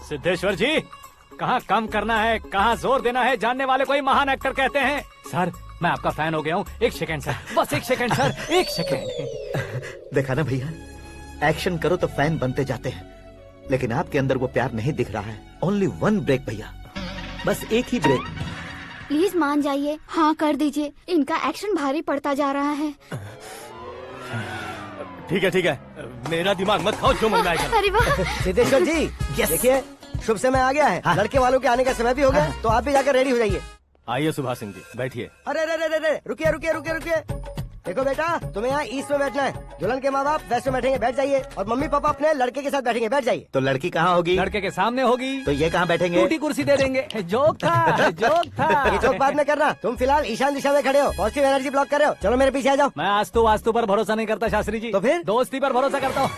सिद्धेश्वर जी, कहाँ कम करना है, कहाँ जोर देना है, जानने वाले को ही महान एक्टर कहते हैं। सर मैं आपका फैन हो गया हूँ। एक सेकंड सर, बस एक सेकंड सर, एक सेकंड। देखा ना भैया, एक्शन करो तो फैन बनते जाते हैं, लेकिन आपके अंदर वो प्यार नहीं दिख रहा है। ओनली 1 ब्रेक भैया, बस एक ही ब्रेक। प्लीज मान जाइए, हाँ कर दीजिए। इनका एक्शन भारी पड़ता जा रहा है। ठीक है, मेरा दिमाग मत खाओ, जो मन में आएगा। अरे वाह! सिद्धेश्वर जी देखिए, शुभ समय आ गया है। हाँ। लड़के वालों के आने का समय भी हो गया, तो आप भी जाकर रेडी हो जाइए। आइए सुभाष सिंह जी, बैठिए। अरे रुकिए। देखो बेटा, तुम्हें यहाँ ईस्ट में बैठना है। दुल्हन के माँ बाप वेस्ट में बैठेंगे, बैठ जाइए। और मम्मी पापा अपने लड़के के साथ बैठेंगे, बैठ जाइए। तो लड़की कहाँ होगी? लड़के के सामने होगी। तो ये कहाँ बैठेंगे? टूटी कुर्सी दे देंगे। जोक था, जोक था। ये जोक बाद में करना। तुम फिलहाल ईशान दिशा में खड़े हो, पॉजिटिव एनर्जी ब्लॉक कर रहे हो। चलो मेरे पीछे आ जाओ। मैं आस्तु वास्तु पर भरोसा नहीं करता शास्त्री जी। तो फिर? दोस्ती पर भरोसा करता हूँ।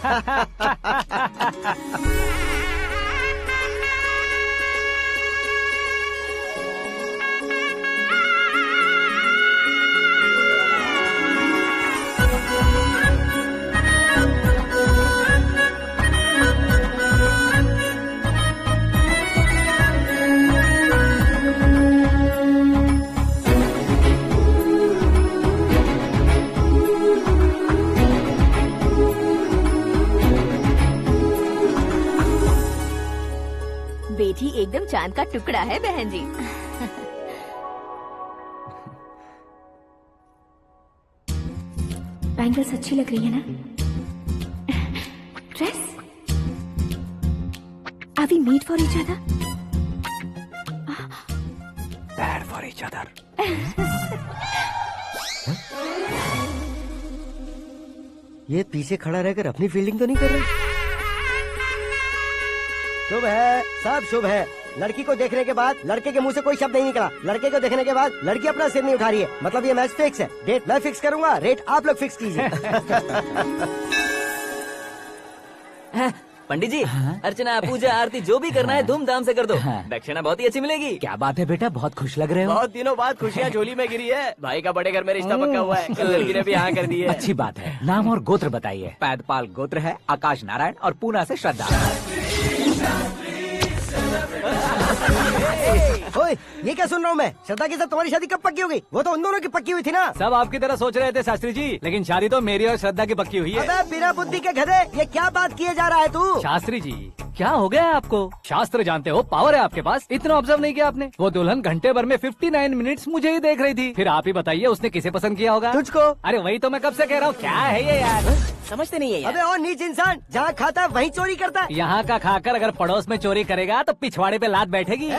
अंगूठी एकदम चांद का टुकड़ा है बहन जी। बैंगल्स अच्छी लग रही है ना? Dress? Are we made for each other? Bad for each other. ये पीछे खड़ा रहकर अपनी फील्डिंग तो नहीं कर रहा? शुभ है, सब शुभ है। लड़की को देखने के बाद लड़के के मुंह से कोई शब्द नहीं निकला। लड़के को देखने के बाद लड़की अपना सिर नहीं उठा रही है। मतलब ये मैच फिक्स है। डेट मैं फिक्स करूंगा, रेट आप लोग फिक्स कीजिए। पंडित जी, अर्चना, पूजा, आरती जो भी करना है धूमधाम से कर दो। दक्षिणा बहुत ही अच्छी मिलेगी। क्या बात है बेटा, बहुत खुश लग रहे हो। बहुत दिनों बाद खुशियाँ झोली में गिरी है। भाई का बड़े घर में रिश्ता पक्का हुआ है। कल लड़की ने भी हाँ कर दी है। अच्छी बात है। नाम और गोत्र बताइए। पैदपाल गोत्र है, आकाश नारायण और पूना से श्रद्धा। ओए, ये क्या सुन रहा हूँ मैं? श्रद्धा के साथ तुम्हारी शादी कब पक्की हो गई? वो तो उन दोनों की पक्की हुई थी ना। सब आपकी तरह सोच रहे थे शास्त्री जी, लेकिन शादी तो मेरी और श्रद्धा की पक्की हुई है। अबे बिना बुद्धि के गधे, ये क्या बात किए जा रहा है तू? शास्त्री जी, क्या हो गया है आपको? शास्त्र जानते हो, पावर है आपके पास। इतना ऑब्जर्व नहीं किया आपने? वो दुल्हन घंटे भर में 59 मिनट्स मुझे ही देख रही थी। फिर आप ही बताइए उसने किसे पसंद किया होगा? तुझको। अरे वही तो मैं कब से कह रहा हूँ, क्या है ये यार? समझते नहीं है यार। अबे और नीच इंसान, जहाँ खाता है वहीं चोरी करता है। यहाँ का खाकर अगर पड़ोस में चोरी करेगा तो पिछवाड़े पे लात बैठेगी।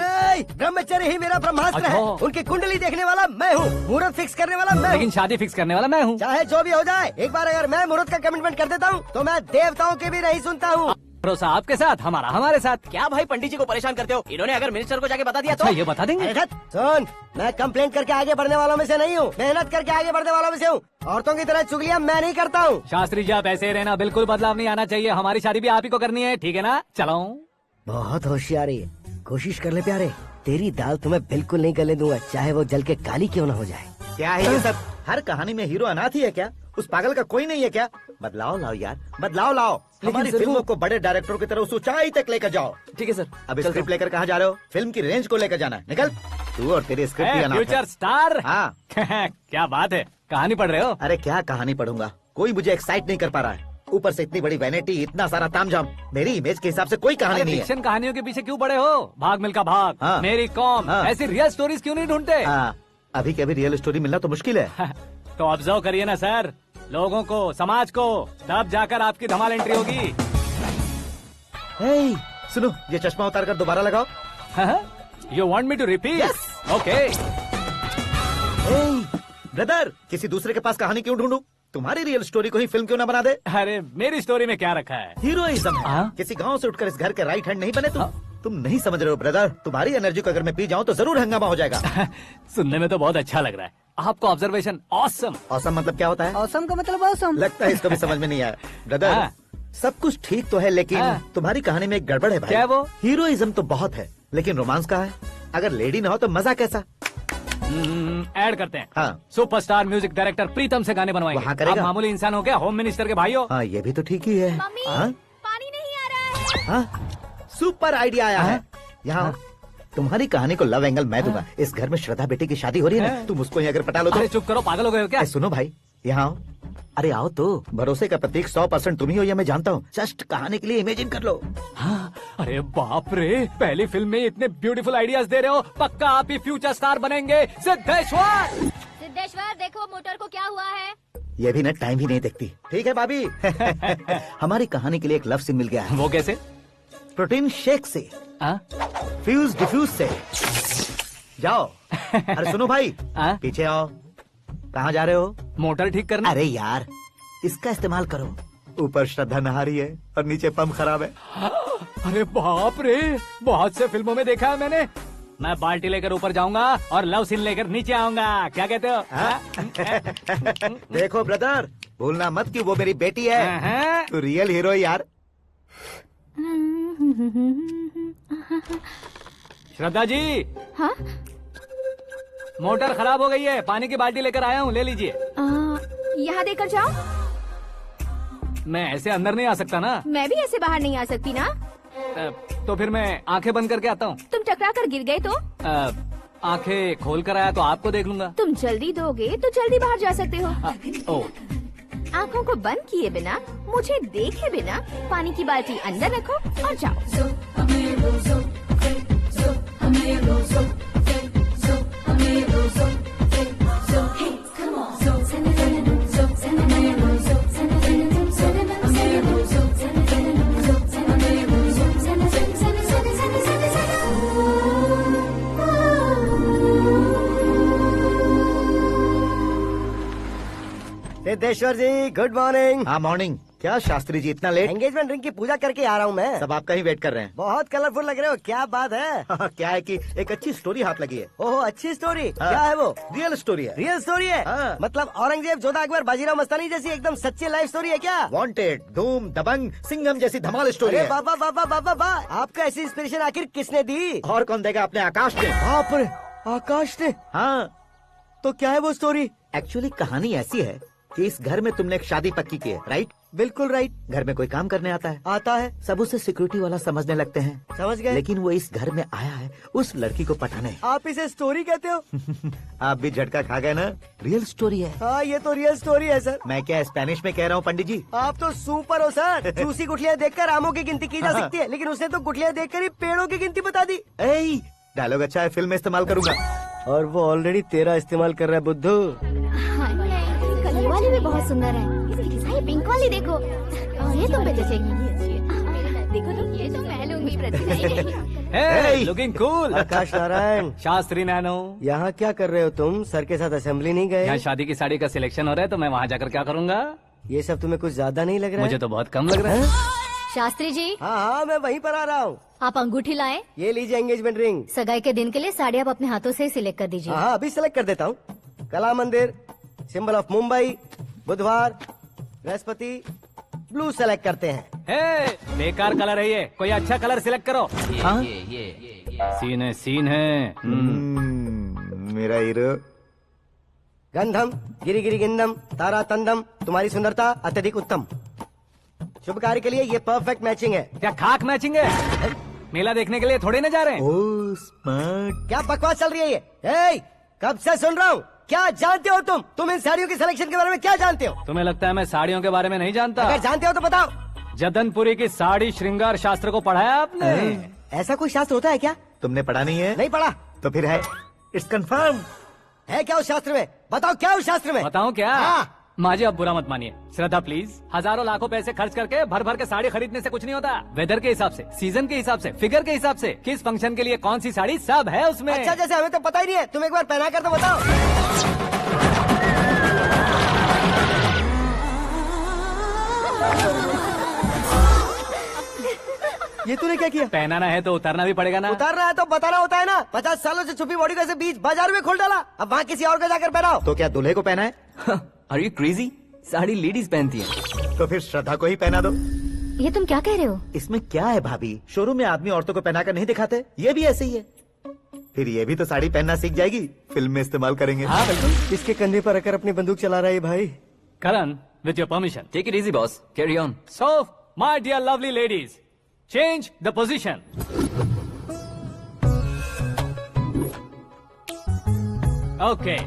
ब्रह्मचर्य ही मेरा ब्रह्मास्त्र है। अच्छा। उनकी कुंडली देखने वाला मैं हूँ, मुहूर्त फिक्स करने वाला मैं हूँ। लेकिन शादी फिक्स करने वाला मैं हूँ। चाहे जो भी हो जाए, एक बार अगर मैं मुहूर्त का कमिटमेंट कर देता हूँ तो मैं देवताओं के भी नहीं सुनता हूँ। भरोसा आपके साथ, हमारा हमारे साथ। क्या भाई पंडित जी को परेशान करते हो? इन्होंने अगर मिनिस्टर को जाके बता दिया अच्छा, तो ये बता देंगे। अरे धत, सुन, मैं कंप्लेंट करके आगे बढ़ने वालों में से नहीं हूँ, मेहनत करके आगे बढ़ने वालों में से हूँ। औरतों की तरह चुगलियाँ मैं नहीं करता हूँ। शास्त्री जी, आप ऐसे ही रहना, बिल्कुल बदलाव नहीं आना चाहिए। हमारी शादी भी आप ही को करनी है, ठीक है ना? चलो। बहुत होशियारी है, कोशिश कर ले प्यारे। तेरी दाल तुम्हें बिल्कुल नहीं गले दूंगा, चाहे वो जल के काली क्यों न हो जाए। क्या है ये सब? हर कहानी में हीरो अनाथ ही है क्या? उस पागल का कोई नहीं है क्या? बदलाव लाओ यार, बदलाव लाओ। हमारी फिल्मों को बड़े डायरेक्टरों की तरह उस ऊंचाई तक लेकर जाओ। ठीक है सर। अब स्क्रिप्ट लेकर कहाँ जा रहे हो? फिल्म की रेंज को लेकर जाना है। निकल तू और तेरी स्क्रिप्ट ही अनाथ है। Future star. हाँ। क्या बात है, कहानी पढ़ रहे हो? अरे क्या कहानी पढ़ूंगा, कोई मुझे एक्साइट नहीं कर पा रहा है। ऊपर से इतनी बड़ी वैनिटी, इतना सारा तामझाम। मेरी इमेज के हिसाब से कोई कहानी नहीं है। फिक्शन कहानियों के पीछे क्यों पड़े हो? भाग मिल्खा भाग, हाँ। मेरी कॉम, हाँ। ऐसी रियल स्टोरीज क्यों नहीं ढूंढते? हाँ, अभी के अभी रियल स्टोरी मिलना तो मुश्किल है। तो ऑब्जर्व करिए ना सर, लोगों को, समाज को, तब जाकर आपकी धमाल एंट्री होगी। सुनो, ये चश्मा उतार कर दोबारा लगाओ। You want me to repeat? Okay. Brother, किसी दूसरे के पास कहानी क्यों ढूंढूं? तुम्हारी रियल स्टोरी को ही फिल्म क्यों ना बना दे? अरे मेरी स्टोरी में क्या रखा है? हीरोइज्म है। किसी गांव से उठकर इस घर के राइट हैंड नहीं बने तुम नहीं समझ रहे हो ब्रदर। तुम्हारी एनर्जी को अगर मैं पी जाऊं तो जरूर हंगामा हो जाएगा। सुनने में तो बहुत अच्छा लग रहा है। आपका ऑब्जर्वेशन ऑसम। ऑसम मतलब क्या होता है? औसम का मतलब औसम। लगता है इसको भी समझ में नहीं आया। ब्रदर, सब कुछ ठीक तो है, लेकिन तुम्हारी कहानी में एक गड़बड़ है भाई। क्या वो? हीरोइज्म तो बहुत है, लेकिन रोमांस कहाँ है? अगर लेडी ना हो तो मजा कैसा? ऐड करते हैं। हाँ। सुपरस्टार म्यूजिक डायरेक्टर प्रीतम से गाने बनवाएंगे। वहाँ करेगा? आप मामूली इंसान हो क्या, होम मिनिस्टर के भाई हो? हाँ, ये भी तो ठीक ही है। मम्मी, हाँ? पानी नहीं आ रहा है। हाँ? सुपर आइडिया आया है। यहाँ तुम्हारी कहानी को लव एंगल मैं दूंगा। इस घर में श्रद्धा बेटी की शादी हो रही है ना, तुम उसको ही अगर पटा लो तो। अरे चुप करो, पागल हो गए हो क्या? सुनो भाई, यहाँ आओ। अरे आओ तो, भरोसे का प्रतीक 100% तुम ही हो, ये मैं जानता हूँ। जस्ट कहानी के लिए इमेजिन कर लो। हाँ, अरे बाप रे, पहली फिल्म में इतने ब्यूटीफुल आइडियाज दे रहे हो, पक्का आप ही फ्यूचर स्टार बनेंगे। सिद्धेश्वर, सिद्धेश्वर देखो मोटर को क्या हुआ है। ये भी ना टाइम ही नहीं देखती। ठीक है भाभी। हमारी कहानी के लिए एक लव सीन मिल गया है। वो कैसे? प्रोटीन शेक से, फ्यूज डिफ्यूज से। जाओ। अरे सुनो भाई, पीछे आओ। कहाँ जा रहे हो? मोटर ठीक करना। अरे यार, इसका इस्तेमाल करो। ऊपर श्रद्धा नहा रही है और नीचे पंप खराब है। अरे बाप रे, बहुत से फिल्मों में देखा है मैंने। मैं बाल्टी लेकर ऊपर जाऊंगा और लव सीन लेकर नीचे आऊंगा, क्या कहते हो? देखो ब्रदर, भूलना मत कि वो मेरी बेटी है। तू रियल हीरो यार। श्रद्धा जी। हाँ? मोटर खराब हो गई है, पानी की बाल्टी लेकर आया हूँ, ले लीजिए। यहाँ देकर जाओ। मैं ऐसे अंदर नहीं आ सकता ना। मैं भी ऐसे बाहर नहीं आ सकती ना। तो फिर मैं आंखें बंद करके आता हूँ। तुम टकरा कर गिर गए तो? आंखें खोल कर आया तो आपको देख लूंगा। तुम जल्दी दोगे तो जल्दी बाहर जा सकते हो। आँखों को बंद किए बिना, मुझे देखे बिना पानी की बाल्टी अंदर रखो और जाओ। सिद्धेश्वर जी गुड मॉर्निंग। हाँ मॉर्निंग। क्या शास्त्री जी इतना लेट? एंगेजमेंट रिंग की पूजा करके आ रहा हूँ मैं। सब आपका ही वेट कर रहे हैं। बहुत कलरफुल लग रहे हो, क्या बात है? क्या है कि एक अच्छी स्टोरी हाथ लगी है। ओह अच्छी स्टोरी। हाँ। क्या है वो? रियल स्टोरी है। रियल स्टोरी है? हाँ। मतलब औरंगजेब, जोधा अकबर, बाजीराव मस्तानी जैसी एकदम सच्ची लाइफ स्टोरी है क्या? वांटेड, धूम, दबंग, सिंघम जैसी धमाल स्टोरी अरे है। बाबा बाबा बाबा बा, आपका ऐसी इंस्पिरेशन आखिर किसने दी? और कौन देगा? अपने आकाश ने। बाप रे, आकाश ने? हाँ। तो क्या है वो स्टोरी? एक्चुअली कहानी ऐसी है कि इस घर में तुमने एक शादी पक्की की है, राइट? बिल्कुल राइट। घर में कोई काम करने आता है? आता है। सब उसे सिक्योरिटी वाला समझने लगते हैं। समझ गए। लेकिन वो इस घर में आया है उस लड़की को पटाने। आप इसे स्टोरी कहते हो? आप भी झटका खा गए ना? रियल स्टोरी है। हाँ ये तो रियल स्टोरी है सर। मैं क्या स्पेनिश में कह रहा हूँ पंडित जी? आप तो सुपर हो सर। चूसी गुठलियाँ देखकर आमों की गिनती की जा सकती है, लेकिन उसने तो गुठलियाँ देखकर ही पेड़ों की गिनती बता दी। डायलॉग अच्छा है, फिल्म में इस्तेमाल करूंगा। और वो ऑलरेडी तेरा इस्तेमाल कर रहा है बुद्धू। ये वाली भी बहुत सुंदर है। इसकी डिजाइन पिंक वाली देखो, ये तुम पे जचेगी। देखो तो ये तो मैं लूंगी Hey, looking cool. आकाश नारायण। शास्त्री नैनो। यहाँ क्या कर रहे हो तुम? सर के साथ असेंबली नहीं गए? यहाँ शादी की साड़ी का सिलेक्शन हो रहा है तो मैं वहाँ जाकर क्या करूँगा? ये सब तुम्हें कुछ ज्यादा नहीं लग रहा है? मुझे तो बहुत कम लग रहा है। शास्त्री जी। हाँ मैं वहीं पर आ रहा हूँ। आप अंगूठी लाएं। ये लीजिए एंगेजमेंट रिंग। सगाई के दिन के लिए साड़ी आप अपने हाथों से ही सिलेक्ट कर दीजिए। हाँ अभी सिलेक्ट कर देता हूँ। कला मंदिर, सिंबल ऑफ मुंबई, बुधवार, बृहस्पति, ब्लू सेलेक्ट करते हैं। बेकार कलर है ये, कोई अच्छा कलर सिलेक्ट करो। हाँ? सीन है। मेरा हीरो। गंधम गिरी गिरी गिंदम तारा तंदम, तुम्हारी सुंदरता अत्यधिक उत्तम। शुभ कार्य के लिए ये परफेक्ट मैचिंग है। क्या खाक मैचिंग है? मेला देखने के लिए थोड़े न जा रहे हैं। Oh smart. क्या बकवास चल रही है ये? ए, कब से सुन रहा हूँ। क्या जानते हो तुम इन साड़ियों की सिलेक्शन के बारे में क्या जानते हो? तुम्हें लगता है मैं साड़ियों के बारे में नहीं जानता? अगर जानते हो तो बताओ। जदनपुरी की साड़ी श्रृंगार शास्त्र को पढ़ाया आपने? ऐसा कोई शास्त्र होता है क्या? तुमने पढ़ा नहीं है? नहीं पढ़ा। तो फिर है, इट्स कंफर्म। है क्या उस शास्त्र में? बताओ क्या उस शास्त्र में? बताऊं क्या? हाँ। माजी अब बुरा मत मानिए, श्रद्धा प्लीज। हजारों लाखों पैसे खर्च करके भर भर के साड़ी खरीदने से कुछ नहीं होता। वेदर के हिसाब से, सीजन के हिसाब से, फिगर के हिसाब से, किस फंक्शन के लिए कौन सी साड़ी, सब है उसमें। अच्छा जैसे हमें तो पता ही नहीं है, तुम एक बार पहना कर तो बताओ। ये तूने क्या किया? पहनाना है तो उतारना भी पड़ेगा ना। उतारना है तो बताना होता है ना। 50 सालों से छुपी बॉडी को ऐसे बीच बाजार में खोल डाला, अब वहाँ किसी और को जाकर पहनाओ। तो क्या दूल्हे को पहना है? Are you crazy? Sari ladies पहनती है। तो फिर श्रद्धा को ही पहना दो। ये तुम क्या कह रहे हो? इसमें क्या है भाभी? शोरूम में आदमी औरतों को पहनाकर नहीं दिखाते? ये भी ऐसे ही है। फिर ये भी तो साड़ी पहनना सीख जाएगी, फिल्म में इस्तेमाल करेंगे। हाँ बिल्कुल। इसके कंधे पर रखकर अपनी बंदूक चला रहा है भाई। करण, with your permission. Take it easy, boss. Carry on. So, my dear lovely ladies, change the position. Okay.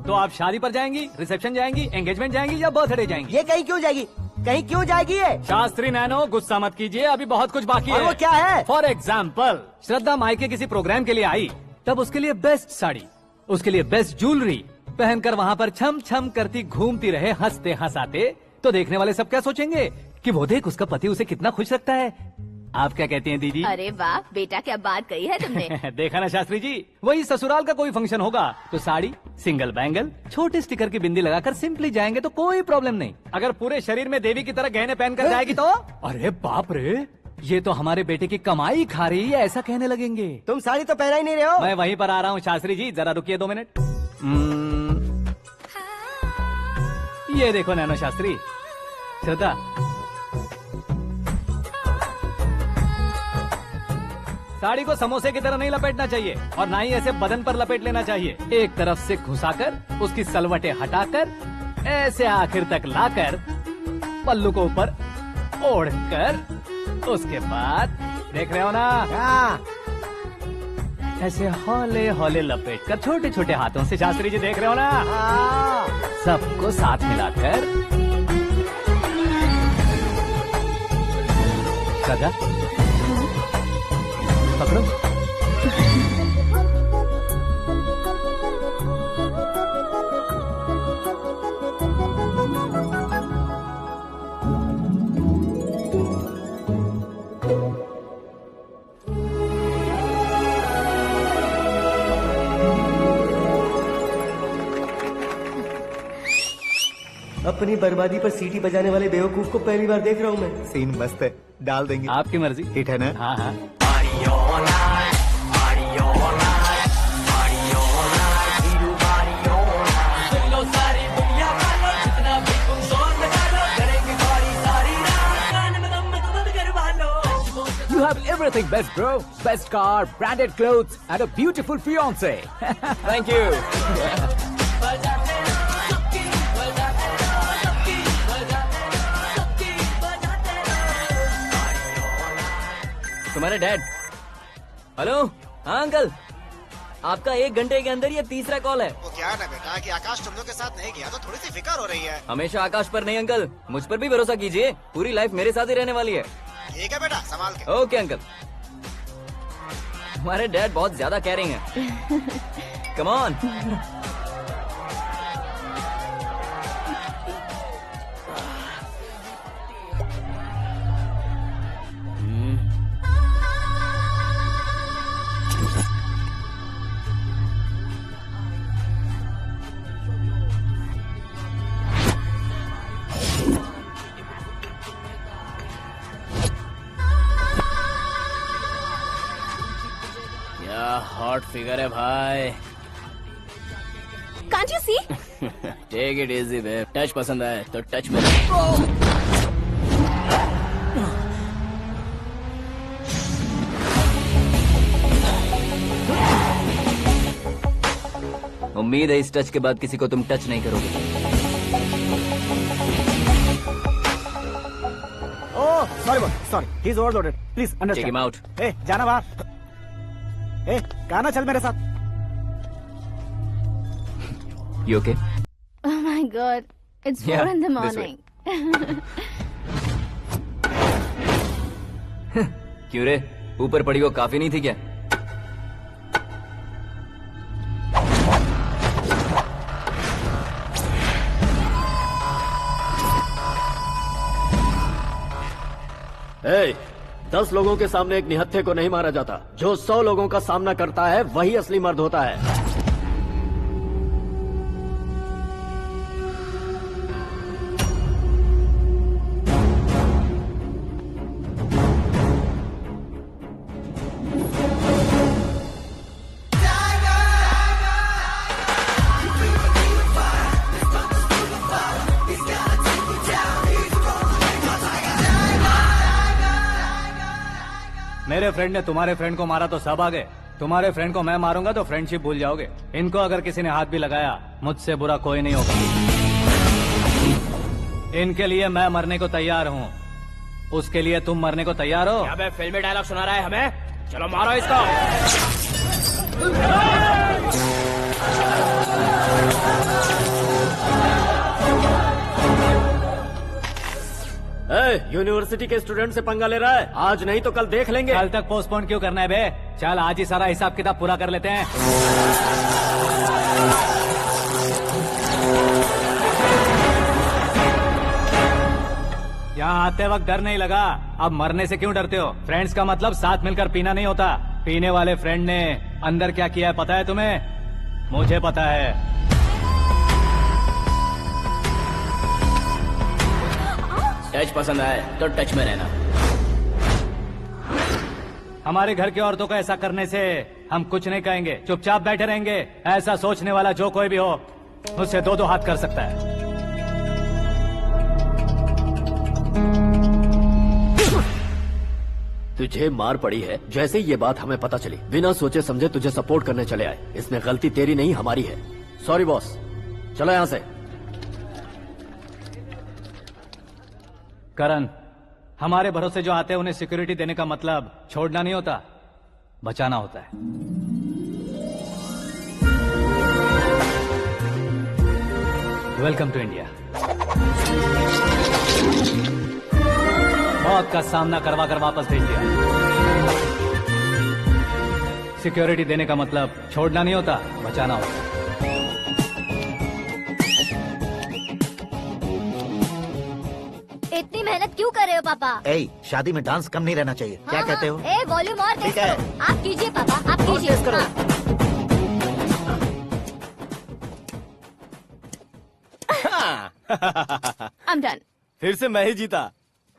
तो आप शादी पर जाएंगी, रिसेप्शन जाएंगी, एंगेजमेंट जाएंगी या बर्थडे जाएंगी? ये कहीं क्यों जाएगी? कहीं क्यों जाएगी ये? शास्त्री नैनो गुस्सा मत कीजिए, अभी बहुत कुछ बाकी और है। वो क्या है? फॉर एग्जाम्पल, श्रद्धा मायके किसी प्रोग्राम के लिए आई, तब उसके लिए बेस्ट साड़ी, उसके लिए बेस्ट ज्वेलरी पहनकर वहाँ पर छम छम करती घूमती रहे हंसते हंसाते, तो देखने वाले सब क्या सोचेंगे कि वो देख उसका पति उसे कितना खुश रखता है। आप क्या कहती हैं दीदी? अरे वाह बेटा, क्या बात कही है तुमने। देखा ना शास्त्री जी, वही ससुराल का कोई फंक्शन होगा तो साड़ी, सिंगल बैंगल, छोटे स्टिकर की बिंदी लगाकर सिंपली जाएंगे तो कोई प्रॉब्लम नहीं। अगर पूरे शरीर में देवी की तरह गहने पहनकर जाएगी तो अरे बाप रे, ये तो हमारे बेटे की कमाई खा रही है, ऐसा कहने लगेंगे। तुम साड़ी तो पहना ही नहीं रहे हो। मैं वहीं पर आ रहा हूँ शास्त्री जी, जरा रुकिए 2 मिनट। ये देखो नैनो शास्त्री, श्रद्धा, साड़ी को समोसे की तरह नहीं लपेटना चाहिए और ना ही ऐसे बदन पर लपेट लेना चाहिए। एक तरफ से घुसाकर उसकी सलवटें हटाकर ऐसे आखिर तक लाकर पल्लू को ऊपर ओढ़कर, उसके बाद देख रहे हो ना, ऐसे हौले हौले लपेट कर छोटे छोटे हाथों से, शास्त्री जी देख रहे हो ना, सबको साथ मिलाकर, सदा पकड़ो। अपनी बर्बादी पर सीटी बजाने वाले बेवकूफ को पहली बार देख रहा हूँ मैं। सीन मस्त है, डाल देंगे। आपकी मर्जी। हिट है ना? हाँ हाँ। You have everything best, bro. Best car, branded clothes, and a beautiful fiance. Thank you. तुम्हारे डैड। हेलो, हाँ अंकल, आपका 1 घंटे के अंदर ये तीसरा कॉल है। वो क्या है ना बेटा कि आकाश तुम लोग के साथ नहीं गया तो थोड़ी सी फिक्र हो रही है। हमेशा आकाश पर नहीं अंकल, मुझ पर भी भरोसा कीजिए, पूरी लाइफ मेरे साथ ही रहने वाली है। ठीक है बेटा, संभाल के। Okay uncle. हमारे डैड बहुत ज्यादा केयरिंग है। Come on. हॉट फिगर है भाई। Can't you see? Take it easy babe. Touch पसंद आए तो टच में। उम्मीद है इस टच के बाद किसी को तुम टच नहीं करोगे। Oh sorry boss, sorry, he is overloaded, please Check understand. him out. ए जाना बाहर। ए गाना चल मेरे साथ। You okay? Oh my god, it's 4 Yeah, in the this way. morning. क्यों रे, ऊपर पड़ी वो काफी नहीं थी क्या? ए, 10 लोगों के सामने एक निहत्थे को नहीं मारा जाता। जो 100 लोगों का सामना करता है वही असली मर्द होता है। मेरे फ्रेंड ने तुम्हारे फ्रेंड को मारा तो सब आ गए। तुम्हारे फ्रेंड को मैं मारूंगा तो फ्रेंडशिप भूल जाओगे। इनको अगर किसी ने हाथ भी लगाया, मुझसे बुरा कोई नहीं होगा। इनके लिए मैं मरने को तैयार हूँ, उसके लिए तुम मरने को तैयार हो? क्या बे फिल्मी डायलॉग सुना रहा है हमें? चलो मारो इसको। यूनिवर्सिटी के स्टूडेंट से पंगा ले रहा है। आज नहीं तो कल देख लेंगे। कल तक पोस्टपोन क्यों करना है बे? चल आज ही सारा हिसाब किताब पूरा कर लेते हैं। यहाँ आते वक्त डर नहीं लगा, अब मरने से क्यों डरते हो? फ्रेंड्स का मतलब साथ मिलकर पीना नहीं होता। पीने वाले फ्रेंड ने अंदर क्या किया है पता है तुम्हें? मुझे पता है। टच पसंद आए तो टच में रहना। हमारे घर की औरतों को ऐसा करने से हम कुछ नहीं कहेंगे, चुपचाप बैठे रहेंगे। ऐसा सोचने वाला जो कोई भी हो, उससे 2-2 हाथ कर सकता है। तुझे मार पड़ी है, जैसे ये बात हमें पता चली बिना सोचे समझे तुझे सपोर्ट करने चले आए। इसमें गलती तेरी नहीं हमारी है। सॉरी बॉस, चलो यहाँ से। करण, हमारे भरोसे जो आते हैं उन्हें सिक्योरिटी देने का मतलब छोड़ना नहीं होता, बचाना होता है। Welcome to India. मौत का सामना करवा कर वापस भेज दिया। सिक्योरिटी देने का मतलब छोड़ना नहीं होता, बचाना होता है। इतनी मेहनत क्यों कर रहे हो पापा? ए, शादी में डांस कम नहीं रहना चाहिए। क्या कहते हो? ए वॉल्यूम और तेज ठीक है। करो। आप कीजिए पापा, आप और कीजिए। तेज करो। हाँ। I'm done. फिर से मैं ही जीता।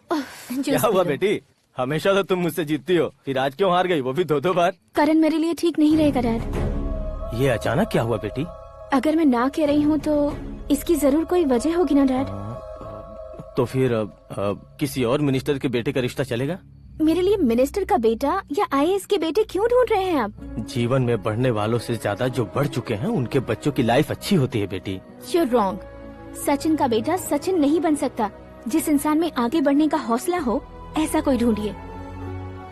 क्या हुआ बेटी? हमेशा तो तुम मुझसे जीतती हो, फिर आज क्यों हार गई, वो भी 2-2 बार? करण मेरे लिए ठीक नहीं रहेगा डैड। ये अचानक क्या हुआ बेटी? अगर मैं ना कह रही हूँ तो इसकी जरूर कोई वजह होगी ना डैड। तो फिर किसी और मिनिस्टर के बेटे का रिश्ता चलेगा? मेरे लिए मिनिस्टर का बेटा या IAS के बेटे क्यों ढूंढ रहे हैं आप? जीवन में बढ़ने वालों से ज्यादा जो बढ़ चुके हैं उनके बच्चों की लाइफ अच्छी होती है बेटी। You're wrong. सचिन का बेटा सचिन नहीं बन सकता। जिस इंसान में आगे बढ़ने का हौसला हो ऐसा कोई ढूंढिए।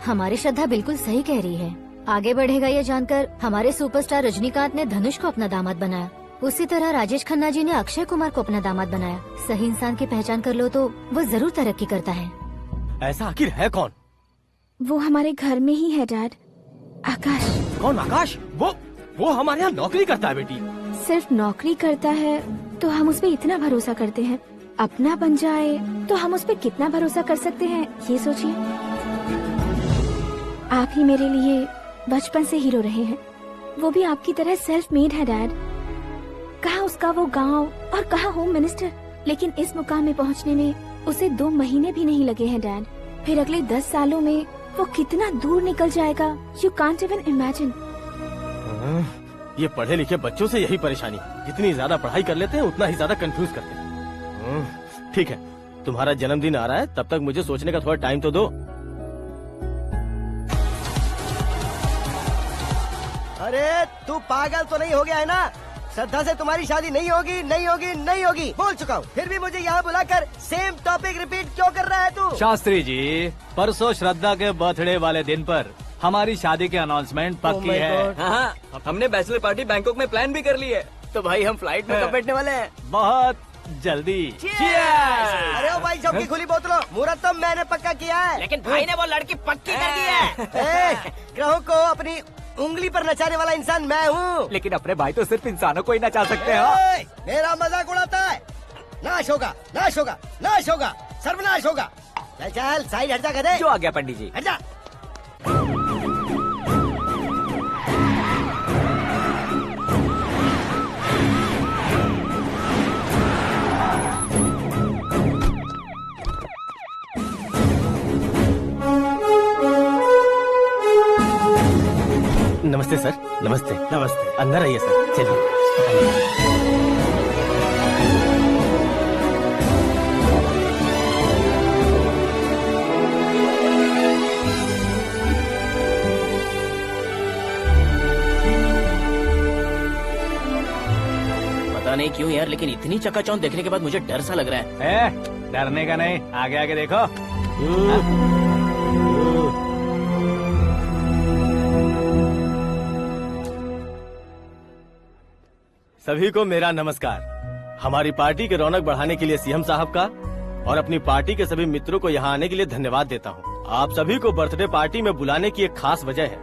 हमारी श्रद्धा बिल्कुल सही कह रही है। आगे बढ़ेगा ये जानकर हमारे सुपरस्टार रजनीकांत ने धनुष को अपना दामाद बनाया। उसी तरह राजेश खन्ना जी ने अक्षय कुमार को अपना दामाद बनाया। सही इंसान की पहचान कर लो तो वो जरूर तरक्की करता है। ऐसा आखिर है कौन? वो हमारे घर में ही है डैड। आकाश। कौन आकाश? वो हमारे यहाँ नौकरी करता है बेटी। सिर्फ नौकरी करता है तो हम उस पर इतना भरोसा करते हैं। अपना बन जाए तो हम उस पर कितना भरोसा कर सकते हैं ये सोचिए। आप ही मेरे लिए बचपन से हीरो रहे हैं। वो भी आपकी तरह सेल्फ मेड है डैड। कहाँ उसका वो गांव और कहाँ होम मिनिस्टर, लेकिन इस मुकाम में पहुँचने में उसे 2 महीने भी नहीं लगे हैं डैड। फिर अगले 10 सालों में वो कितना दूर निकल जाएगा, यू कांट इवन इमेजिन। ये पढ़े लिखे बच्चों से यही परेशानी, जितनी ज्यादा पढ़ाई कर लेते हैं उतना ही ज्यादा कंफ्यूज करते हैं। ठीक है, तुम्हारा जन्मदिन आ रहा है, तब तक मुझे सोचने का थोड़ा टाइम तो दो। अरे तू पागल तो नहीं हो गया है ना? श्रद्धा से तुम्हारी शादी नहीं होगी, नहीं होगी, नहीं होगी, बोल चुका हूँ। फिर भी मुझे यहाँ बुलाकर सेम टॉपिक रिपीट क्यों कर रहा है तू? शास्त्री जी, परसों श्रद्धा के बर्थडे वाले दिन पर हमारी शादी की अनाउंसमेंट पक्की है। हाँ, हमने बैचलर पार्टी बैंकॉक में प्लान भी कर ली है। तो भाई हम फ्लाइट में कब बैठने वाले हैं? बहुत जल्दी। अरे ओ भाई, सबकी खुली बोतलों, मुहूर्त तो मैंने पक्का किया है। लेकिन भाई ने वो लड़की पक्की कर दी है। ग्रहों को अपनी उंगली पर नचाने वाला इंसान मैं हूँ। लेकिन अपने भाई तो सिर्फ इंसानों को ही नचा सकते हैं। मेरा मजाक उड़ाता है। नाश होगा, नाश होगा, नाश होगा, सर्वनाश होगा। चल चल साइड हट जा गधे। जो आ गया पंडित जी। हट जा। नमस्ते सर। नमस्ते। नमस्ते। अंदर आइए सर, चलिए। पता नहीं क्यों यार, लेकिन इतनी चकाचौंध देखने के बाद मुझे डर सा लग रहा है। डरने का नहीं, आगे आगे देखो। सभी को मेरा नमस्कार। हमारी पार्टी के रौनक बढ़ाने के लिए सीएम साहब का और अपनी पार्टी के सभी मित्रों को यहाँ आने के लिए धन्यवाद देता हूँ। आप सभी को बर्थडे पार्टी में बुलाने की एक खास वजह है।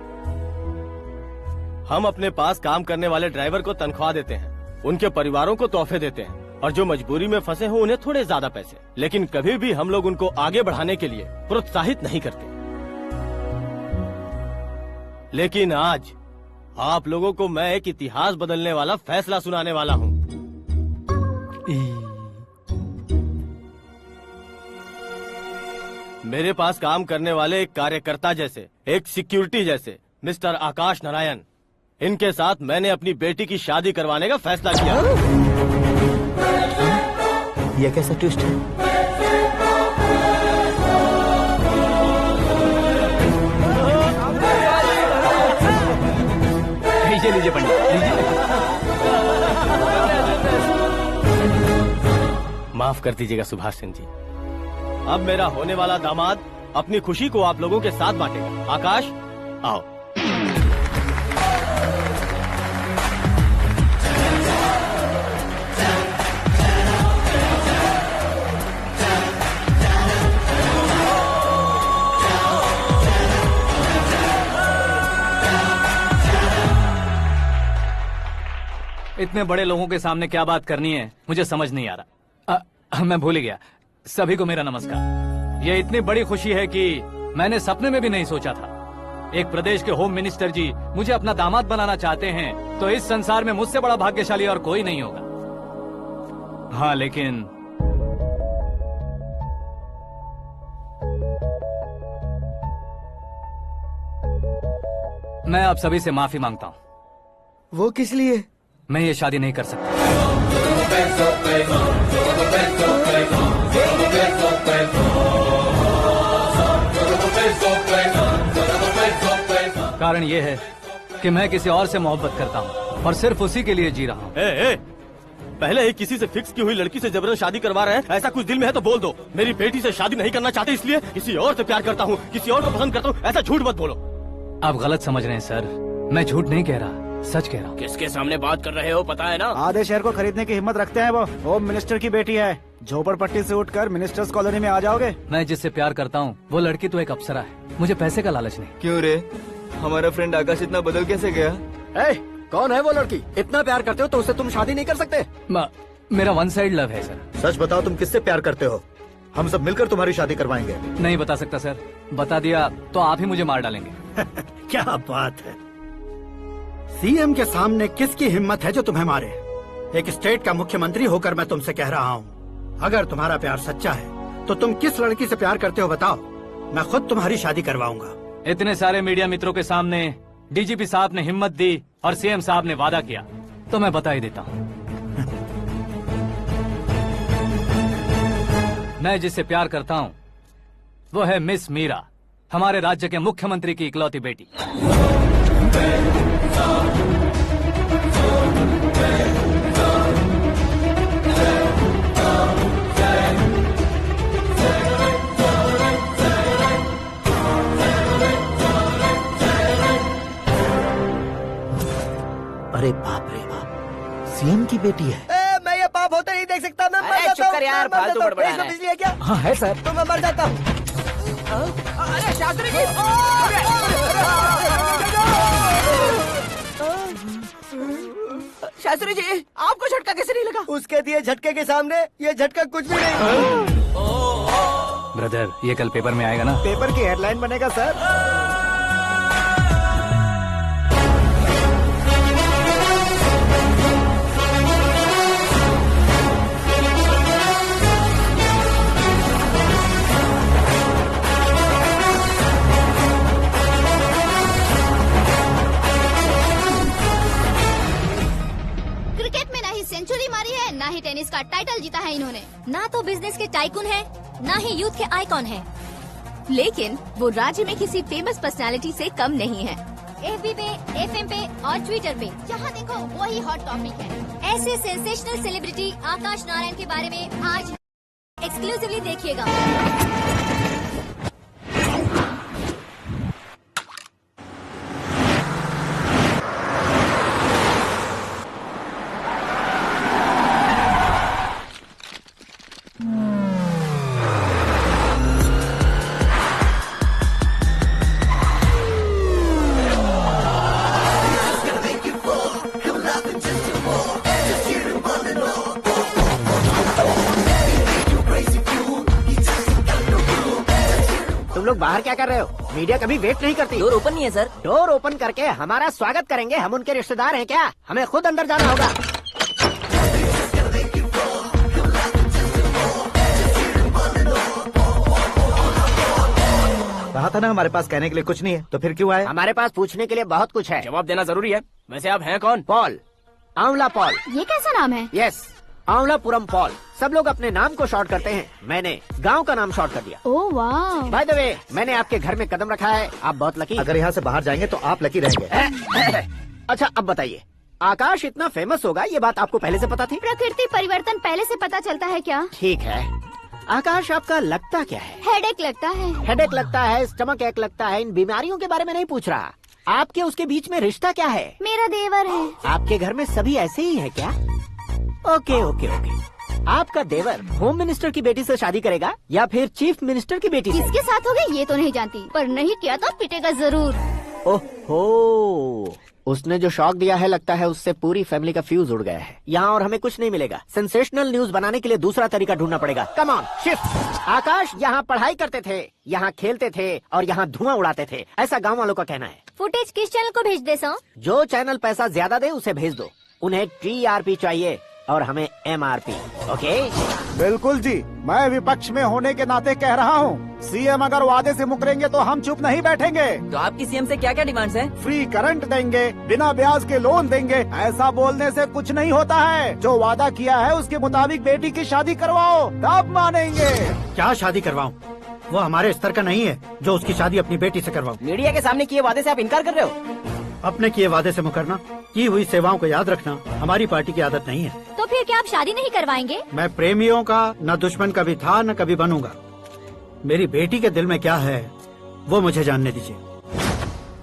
हम अपने पास काम करने वाले ड्राइवर को तनख्वाह देते हैं, उनके परिवारों को तोहफे देते हैं और जो मजबूरी में फंसे हो उन्हें थोड़े ज्यादा पैसे। लेकिन कभी भी हम लोग उनको आगे बढ़ाने के लिए प्रोत्साहित नहीं करते। लेकिन आज आप लोगों को मैं एक इतिहास बदलने वाला फैसला सुनाने वाला हूँ। मेरे पास काम करने वाले एक कार्यकर्ता जैसे, एक सिक्योरिटी जैसे मिस्टर आकाश नारायण, इनके साथ मैंने अपनी बेटी की शादी करवाने का फैसला किया। यह कैसा ट्विस्ट है? लीजिए पंडित, माफ कर दीजिएगा सुभाष सिंह जी। अब मेरा होने वाला दामाद अपनी खुशी को आप लोगों के साथ बांटेगा। आकाश, आओ। इतने बड़े लोगों के सामने क्या बात करनी है मुझे समझ नहीं आ रहा। मैं भूल गया। सभी को मेरा नमस्कार। ये इतनी बड़ी खुशी है कि मैंने सपने में भी नहीं सोचा था। एक प्रदेश के होम मिनिस्टर जी मुझे अपना दामाद बनाना चाहते हैं तो इस संसार में मुझसे बड़ा भाग्यशाली और कोई नहीं होगा। हाँ, लेकिन मैं आप सभी से माफी मांगता हूँ। वो किस लिए? मैं ये शादी नहीं कर सकता। कारण ये है कि मैं किसी और से मोहब्बत करता हूँ और सिर्फ उसी के लिए जी रहा हूँ। पहले ही किसी से फिक्स की हुई लड़की से जबरन शादी करवा रहे हैं। ऐसा कुछ दिल में है तो बोल दो। मेरी बेटी से शादी नहीं करना चाहते इसलिए किसी और से प्यार करता हूँ, किसी और को पसंद करता हूँ, ऐसा झूठ मत बोलो। आप गलत समझ रहे हैं सर, मैं झूठ नहीं कह रहा, सच कह रहा हूँ। किसके सामने बात कर रहे हो पता है ना? आधे शहर को खरीदने की हिम्मत रखते हैं वो। होम मिनिस्टर की बेटी है। झोपड़पट्टी से उठकर मिनिस्टर्स कॉलोनी में आ जाओगे। मैं जिससे प्यार करता हूँ वो लड़की तो एक अप्सरा है, मुझे पैसे का लालच नहीं। क्यों रे, हमारा फ्रेंड आकाश इतना बदल कैसे गया? कौन है वो लड़की? इतना प्यार करते हो तो उससे तुम शादी नहीं कर सकते? मेरा वन साइड लव है सर। सच बताओ, तुम किससे प्यार करते हो? हम सब मिलकर तुम्हारी शादी करवाएंगे। नहीं बता सकता सर, बता दिया तो आप ही मुझे मार डालेंगे। क्या बात है, सीएम के सामने किसकी हिम्मत है जो तुम्हें मारे? एक स्टेट का मुख्यमंत्री होकर मैं तुमसे कह रहा हूँ, अगर तुम्हारा प्यार सच्चा है तो तुम किस लड़की से प्यार करते हो बताओ, मैं खुद तुम्हारी शादी करवाऊंगा। इतने सारे मीडिया मित्रों के सामने डीजीपी साहब ने हिम्मत दी और सीएम साहब ने वादा किया तो मैं बता ही देता हूँ। मैं जिससे प्यार करता हूँ वो है मिस मीरा, हमारे राज्य के मुख्यमंत्री की इकलौती बेटी। अरे बाप रे बाप, सीएम की बेटी है। मैं ये पाप होते नहीं देख सकता। मैं मर जाता हूँ। यार, फालतू बड़बड़ा रहा है। बिजली है क्या? हाँ है सर। तो मैं मर जाता हूँ। अरे शास्त्री जी, शास्त्री जी, आपको झटका कैसे नहीं लगा? उसके दिए झटके के सामने ये झटका कुछ भी नहीं। ब्रदर, ये कल पेपर में आएगा ना? पेपर की हेडलाइन बनेगा सर। सेंचुरी मारी है, ना ही टेनिस का टाइटल जीता है इन्होंने। ना तो बिजनेस के टाइकून है, ना ही यूथ के आइकॉन है। लेकिन वो राज्य में किसी फेमस पर्सनालिटी से कम नहीं है। एफबी पे, एफएम पे और ट्विटर पे जहाँ देखो वही हॉट टॉपिक है। ऐसे सेंसेशनल सेलिब्रिटी आकाश नारायण के बारे में आज एक्सक्लूसिवली देखिएगा। तुम लोग बाहर क्या कर रहे हो? मीडिया कभी वेट नहीं करती। डोर ओपन नहीं है सर। डोर ओपन करके हमारा स्वागत करेंगे? हम उनके रिश्तेदार हैं क्या? हमें खुद अंदर जाना होगा। कहा था ना हमारे पास कहने के लिए कुछ नहीं है, तो फिर क्यों आए? हमारे पास पूछने के लिए बहुत कुछ है। जवाब देना जरूरी है। वैसे आप हैं कौन? पॉल, आंवला पॉल। ये कैसा नाम है? Yes, Aanwalapuram Paul. सब लोग अपने नाम को शॉर्ट करते हैं, मैंने गांव का नाम शॉर्ट कर दिया। ओह वाह। बाय द वे, मैंने आपके घर में कदम रखा है, आप बहुत लकी। अगर यहाँ से बाहर जाएंगे तो आप लकी रहेंगे। अच्छा अब बताइए, आकाश इतना फेमस होगा ये बात आपको पहले से पता थी? प्रकृति परिवर्तन पहले से पता चलता है क्या? ठीक है, आकाश आपका लगता क्या है? हेडेक लगता है। हेडेक लगता है, स्टमक एक लगता है, इन बीमारियों के बारे में नहीं पूछ रहा। आपके उसके बीच में रिश्ता क्या है? मेरा देवर है। आपके घर में सभी ऐसे ही है क्या? Okay okay okay. आपका देवर होम मिनिस्टर की बेटी से शादी करेगा या फिर चीफ मिनिस्टर की बेटी से? किसके साथ होगा ये तो नहीं जानती, पर नहीं किया तो पिटेगा जरूर। ओहो, उसने जो शॉक दिया है लगता है उससे पूरी फैमिली का फ्यूज उड़ गया है। यहाँ और हमें कुछ नहीं मिलेगा। सेंसेशनल न्यूज बनाने के लिए दूसरा तरीका ढूंढना पड़ेगा। Come on shift. आकाश यहाँ पढ़ाई करते थे, यहाँ खेलते थे और यहाँ धुआं उड़ाते थे, ऐसा गाँव वालों का कहना है। फुटेज किस चैनल को भेज दे सो? जो चैनल पैसा ज्यादा दे उसे भेज दो। उन्हें TRP चाहिए और हमें MRP। ओके बिल्कुल जी, मैं विपक्ष में होने के नाते कह रहा हूँ, सीएम अगर वादे से मुकरेंगे तो हम चुप नहीं बैठेंगे। तो आपकी सीएम से क्या क्या डिमांड्स हैं? फ्री करंट देंगे, बिना ब्याज के लोन देंगे। ऐसा बोलने से कुछ नहीं होता है। जो वादा किया है उसके मुताबिक बेटी की शादी करवाओ, तब मानेंगे। क्या शादी करवाऊं? वो हमारे स्तर का नहीं है जो उसकी शादी अपनी बेटी से करवाऊं। मीडिया के सामने किए वादे से आप इनकार कर रहे हो? अपने किए वादे से मुकरना, की हुई सेवाओं को याद रखना हमारी पार्टी की आदत नहीं है। तो फिर क्या आप शादी नहीं करवाएंगे? मैं प्रेमियों का न दुश्मन कभी था न कभी बनूंगा। मेरी बेटी के दिल में क्या है वो मुझे जानने दीजिए।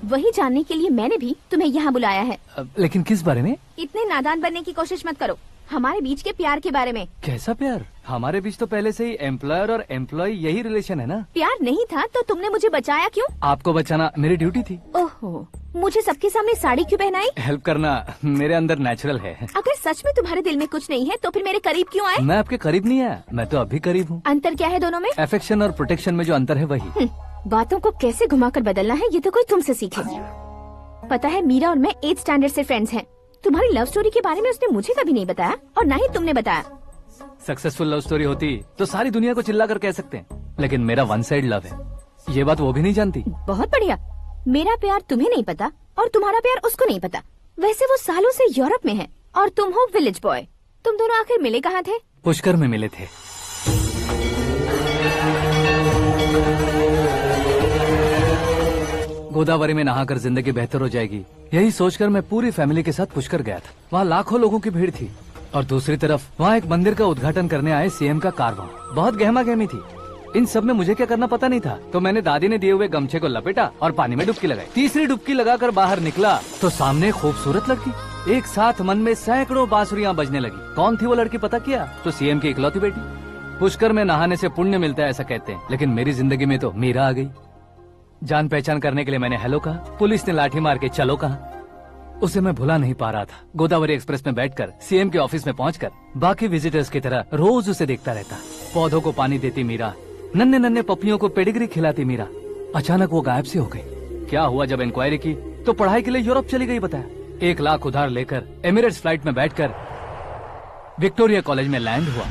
वही जानने के लिए मैंने भी तुम्हें यहाँ बुलाया है। लेकिन किस बारे में? इतने नादान बनने की कोशिश मत करो। हमारे बीच के प्यार के बारे में। कैसा प्यार? हमारे बीच तो पहले से ही एम्प्लॉयर और एम्प्लॉय यही रिलेशन है ना। प्यार नहीं था तो तुमने मुझे बचाया क्यों? आपको बचाना मेरी ड्यूटी थी। ओहो, मुझे सबके सामने साड़ी क्यों पहनाई? हेल्प करना मेरे अंदर नेचुरल है। अगर सच में तुम्हारे दिल में कुछ नहीं है तो फिर मेरे करीब क्यों आए? मैं आपके करीब नहीं आया, मैं तो अभी करीब हूँ। अंतर क्या है दोनों में? अफेक्शन और प्रोटेक्शन में जो अंतर है वही। बातों को कैसे घुमाकर बदलना है ये तो कोई तुमसे सीखे। पता है मीरा और मैं 8th स्टैंडर्ड से फ्रेंड्स हैं। तुम्हारी लव स्टोरी के बारे में उसने मुझे कभी नहीं बताया और न ही तुमने बताया। सक्सेसफुल लव स्टोरी होती तो सारी दुनिया को चिल्ला कर कह सकते हैं, लेकिन मेरा वन साइड लव है, ये बात वो भी नहीं जानती। बहुत बढ़िया। मेरा प्यार तुम्हें नहीं पता और तुम्हारा प्यार उसको नहीं पता। वैसे वो सालों से यूरोप में है और तुम हो विलेज बॉय। तुम दोनों आखिर मिले कहाँ थे? पुष्कर में मिले थे। गोदावरी में नहाकर जिंदगी बेहतर हो जाएगी, यही सोचकर मैं पूरी फैमिली के साथ पुष्कर गया था। वहाँ लाखों लोगों की भीड़ थी और दूसरी तरफ वहाँ एक मंदिर का उद्घाटन करने आए सीएम का कारवां। बहुत गहमा गहमी थी। इन सब में मुझे क्या करना पता नहीं था, तो मैंने दादी ने दिए हुए गमछे को लपेटा और पानी में डुबकी लगाई। तीसरी डुबकी लगाकर बाहर निकला तो सामने खूबसूरत लड़की। एक साथ मन में सैकड़ों बांसुरियां बजने लगी। कौन थी वो लड़की पता किया? तो सीएम की इकलौती बेटी। पुष्कर में नहाने से पुण्य मिलता है ऐसा कहते हैं, लेकिन मेरी जिंदगी में तो मीरा आ गई। जान पहचान करने के लिए मैंने हेलो कहा, पुलिस ने लाठी मार के चलो कहा। उसे मैं भुला नहीं पा रहा था। गोदावरी एक्सप्रेस में बैठकर सीएम के ऑफिस में पहुंचकर बाकी विजिटर्स की तरह रोज उसे देखता रहता। पौधों को पानी देती मीरा, नन्हे नन्हे पपियों को पेडिग्री खिलाती मीरा। अचानक वो गायब सी हो गई। क्या हुआ? जब इंक्वायरी की तो पढ़ाई के लिए यूरोप चली गई बताया। 1 लाख उधार लेकर एमिरेट्स फ्लाइट में बैठकर विक्टोरिया कॉलेज में लैंड हुआ।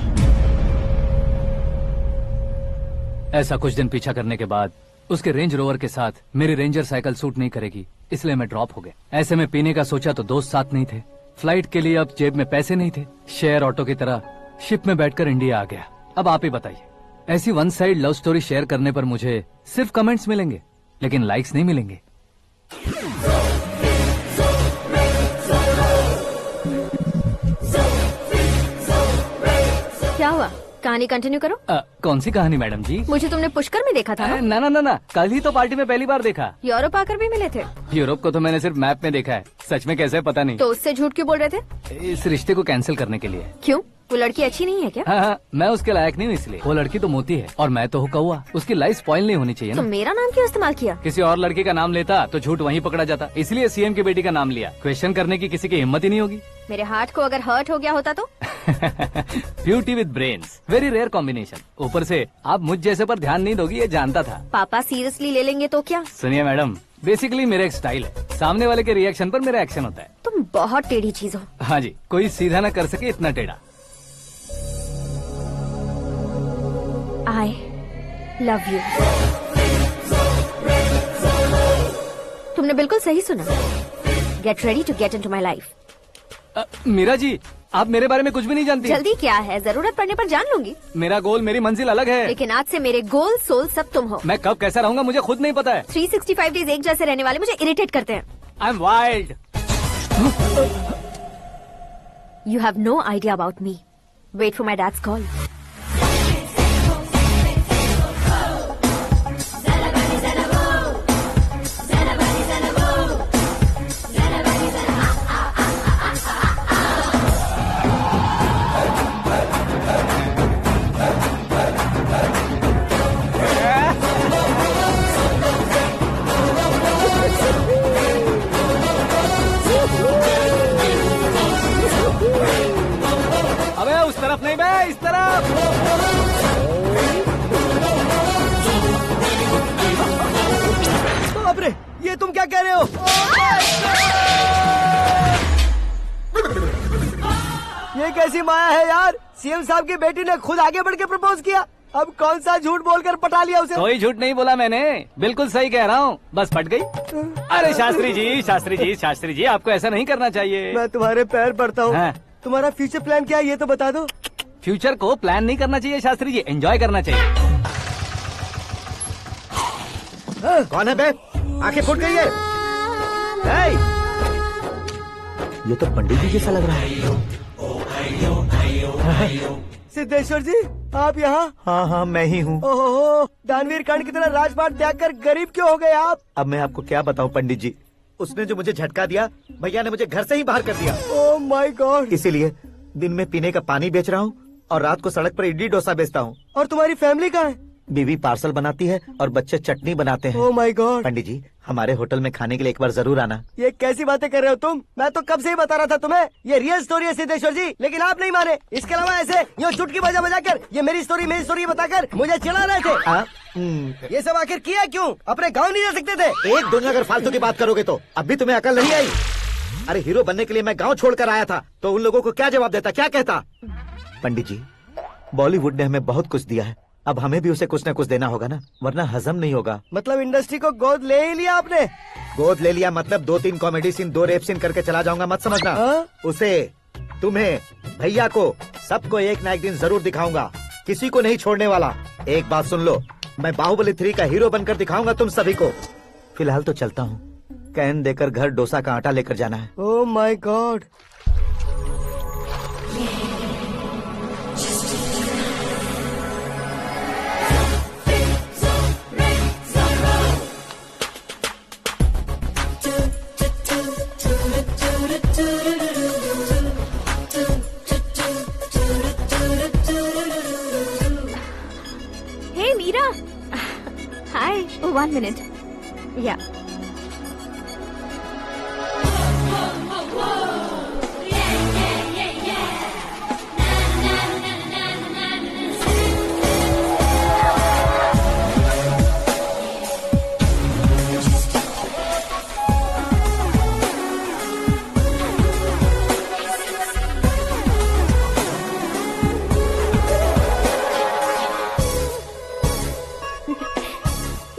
ऐसा कुछ दिन पीछा करने के बाद उसके रेंज रोवर के साथ मेरी रेंजर साइकिल सूट नहीं करेगी, इसलिए मैं ड्रॉप हो गया। ऐसे में पीने का सोचा तो दोस्त साथ नहीं थे। फ्लाइट के लिए अब जेब में पैसे नहीं थे। शेयर ऑटो की तरह शिप में बैठकर इंडिया आ गया। अब आप ही बताइए, ऐसी one side love story share करने पर मुझे सिर्फ कमेंट्स मिलेंगे, लेकिन लाइक्स नहीं मिलेंगे। क्या हुआ? कहानी कंटिन्यू करो। कौन सी कहानी मैडम जी? मुझे तुमने पुष्कर में देखा था ना? ना, कल ही तो पार्टी में पहली बार देखा। यूरोप आकर भी मिले थे? यूरोप को तो मैंने सिर्फ मैप में देखा है, सच में कैसे पता नहीं। तो उससे झूठ क्यों बोल रहे थे? इस रिश्ते को कैंसिल करने के लिए। क्यों? वो लड़की अच्छी नहीं है क्या? हाँ, मैं उसके लायक नहीं हूँ इसलिए। वो लड़की तो मोती है और मैं तो हूँ कौवा। उसकी लाइफ स्पॉइल नहीं होनी चाहिए ना। तो मेरा नाम क्यों इस्तेमाल किया? किसी और लड़की का नाम लेता तो झूठ वहीं पकड़ा जाता, इसलिए सीएम की बेटी का नाम लिया। क्वेश्चन करने की किसी की हिम्मत ही नहीं होगी। मेरे हार्ट को अगर हर्ट हो गया होता तो? Beauty with brains, very rare combination. ऊपर से आप मुझ जैसे पर ध्यान नहीं दोगी ये जानता था। पापा सीरियसली ले लेंगे तो क्या? सुनिए मैडम, बेसिकली मेरा एक स्टाइल है, सामने वाले के रिएक्शन पर मेरा एक्शन होता है। तुम बहुत टेढ़ी चीज हो। हाँ जी, कोई सीधा न कर सके इतना टेढ़ा। I love you। तुमने बिल्कुल सही सुना। Get ready to get into my life। Meera ji, आप मेरे बारे में कुछ भी नहीं जानती। जल्दी क्या है, जरूरत पड़ने पर जान लूंगी। मेरा गोल, मेरी मंजिल अलग है। लेकिन आज से मेरे गोल सोल सब तुम हो। मैं कब कैसा रहूंगा मुझे खुद नहीं पता है। 365 डेज एक जैसे रहने वाले मुझे इरिटेट करते हैं। I am wild. You have no idea about me। Wait for my dad's call। नहीं बे, इस तरफ। बाप रे, ये तुम क्या कह रहे हो? ये कैसी माया है यार, सीएम साहब की बेटी ने खुद आगे बढ़ के प्रपोज किया, अब कौन सा झूठ बोलकर पटा लिया उसे। कोई झूठ नहीं बोला मैंने, बिल्कुल सही कह रहा हूँ, बस पट गई। अरे शास्त्री जी, शास्त्री जी, शास्त्री जी, आपको ऐसा नहीं करना चाहिए। मैं तुम्हारे पैर पड़ता हूँ। हाँ। तुम्हारा फ्यूचर प्लान क्या है ये तो बता दो। फ्यूचर को प्लान नहीं करना चाहिए शास्त्री जी, एंजॉय करना चाहिए। कौन है बे? आंखें फूट गई है। hey! ये तो पंडित जी जैसा लग रहा है। सिद्धेश्वर जी आप यहाँ? हाँ मैं ही हूँ। ओहो, दानवीर कांड की तरह राजपाट त्याग कर गरीब क्यों हो गए आप? अब मैं आपको क्या बताऊँ पंडित जी, उसने जो मुझे झटका दिया, भैया ने मुझे घर से ही बाहर कर दिया। ओह माय गॉड। इसीलिए दिन में पीने का पानी बेच रहा हूँ और रात को सड़क पर इडली डोसा बेचता हूँ। और तुम्हारी फैमिली कहाँ है? बीवी पार्सल बनाती है और बच्चे चटनी बनाते हैं। ओह माय गॉड। पंडित जी हमारे होटल में खाने के लिए एक बार जरूर आना। ये कैसी बातें कर रहे हो तुम? मैं तो कब से ही बता रहा था तुम्हें, ये रियल स्टोरी है सिद्धेश्वर जी, लेकिन आप नहीं माने। इसके अलावा ऐसे यूँ चुटकी बजा बजा कर ये मेरी स्टोरी बताकर मुझे चिढ़ा रहे थे। ये सब आखिर किया क्यों? अपने गाँव नहीं जा सकते थे? एक दिन अगर फालतू की बात करोगे तो अब भी तुम्हें अकल नहीं आई। अरे हीरो बनने के लिए मैं गाँव छोड़कर आया था तो उन लोगों को क्या जवाब देता, क्या कहता? पंडित जी बॉलीवुड ने हमें बहुत कुछ दिया है, अब हमें भी उसे कुछ न कुछ देना होगा ना, वरना हजम नहीं होगा। मतलब इंडस्ट्री को गोद ले ही लिया आपने? गोद ले लिया मतलब 2-3 कॉमेडी सीन 2 रेप सीन करके चला जाऊंगा मत समझना। उसे, तुम्हें, भैया को, सबको एक ना एक दिन जरूर दिखाऊंगा, किसी को नहीं छोड़ने वाला। एक बात सुन लो, मैं बाहुबली 3 का हीरो बनकर दिखाऊंगा तुम सभी को। फिलहाल तो चलता हूँ, कैन देकर घर डोसा का आटा लेकर जाना है। Oh my god. Hey Meera, hi. 1 minute. या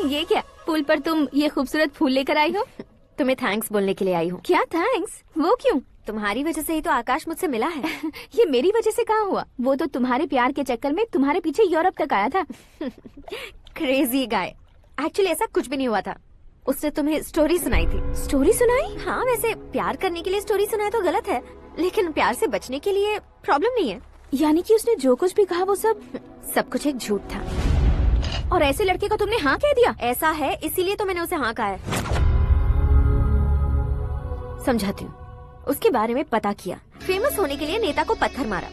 ये क्या, पुल पर तुम ये खूबसूरत फूल लेकर आई हो? तुम्हें थैंक्स बोलने के लिए आई हूँ। क्या थैंक्स? वो क्यों? तुम्हारी वजह से ही तो आकाश मुझसे मिला है। ये मेरी वजह से कहाँ हुआ? वो तो तुम्हारे प्यार के चक्कर में तुम्हारे पीछे यूरोप तक आया था। Crazy guy. एक्चुअली ऐसा कुछ भी नहीं हुआ था, उसने तुम्हें स्टोरी सुनाई थी। स्टोरी सुनाई? हाँ, वैसे प्यार करने के लिए स्टोरी सुनाए तो गलत है, लेकिन प्यार से बचने के लिए प्रॉब्लम नहीं है। यानी कि उसने जो कुछ भी कहा वो सब कुछ एक झूठ था। और ऐसे लड़के को तुमने हाँ कह दिया? ऐसा है, इसीलिए तो मैंने उसे हाँ कहा है। समझाती हूँ। उसके बारे में पता किया, फेमस होने के लिए नेता को पत्थर मारा,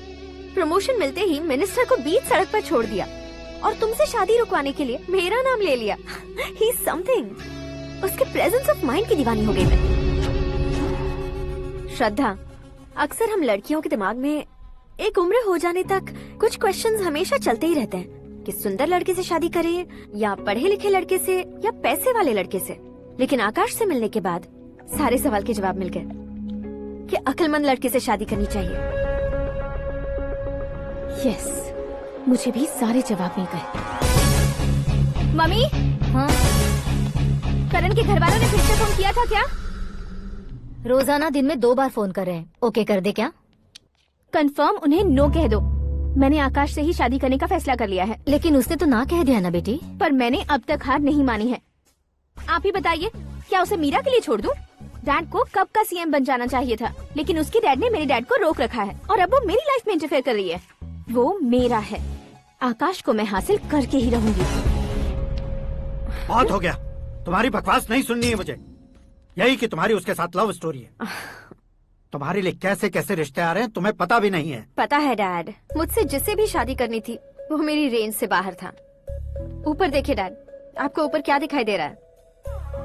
प्रमोशन मिलते ही मिनिस्टर को बीच सड़क पर छोड़ दिया और तुमसे शादी रुकवाने के लिए मेरा नाम ले लिया। He is something. उसके प्रेजेंस ऑफ माइंड की दीवानी हो गई मैं। श्रद्धा, अक्सर हम लड़कियों के दिमाग में एक उम्र हो जाने तक कुछ क्वेश्चंस हमेशा चलते ही रहते हैं कि सुंदर लड़के से शादी करें या पढ़े लिखे लड़के से या पैसे वाले लड़के से। लेकिन आकाश से मिलने के बाद सारे सवाल के जवाब मिल गए कि अक्लमंद लड़के से शादी करनी चाहिए। यस, मुझे भी सारे जवाब मिल गए। मम्मी, हाँ? करण के घर वालों ने फिर से फोन किया था क्या? रोजाना दिन में 2 बार फोन कर रहे हैं। ओके कर दे क्या? कंफर्म उन्हें नो कह दो। मैंने आकाश से ही शादी करने का फैसला कर लिया है। लेकिन उसने तो ना कह दिया ना बेटी। पर मैंने अब तक हार नहीं मानी है। आप ही बताइए, क्या उसे मीरा के लिए छोड़ दूं? डैड को कब का सीएम बन जाना चाहिए था, लेकिन उसके डैड ने मेरे डैड को रोक रखा है और अब वो मेरी लाइफ में इंटरफेयर कर रही है। वो मेरा है, आकाश को मैं हासिल करके ही रहूंगी। बहुत हो गया, तुम्हारी बकवास नहीं सुननी है मुझे। यही कि तुम्हारी उसके साथ लव स्टोरी है। तुम्हारे लिए कैसे कैसे रिश्ते आ रहे हैं तुम्हें पता भी नहीं है। पता है डैड, मुझसे जिससे भी शादी करनी थी वो मेरी रेंज से बाहर था। ऊपर देखिए डैड, आपको ऊपर क्या दिखाई दे रहा है?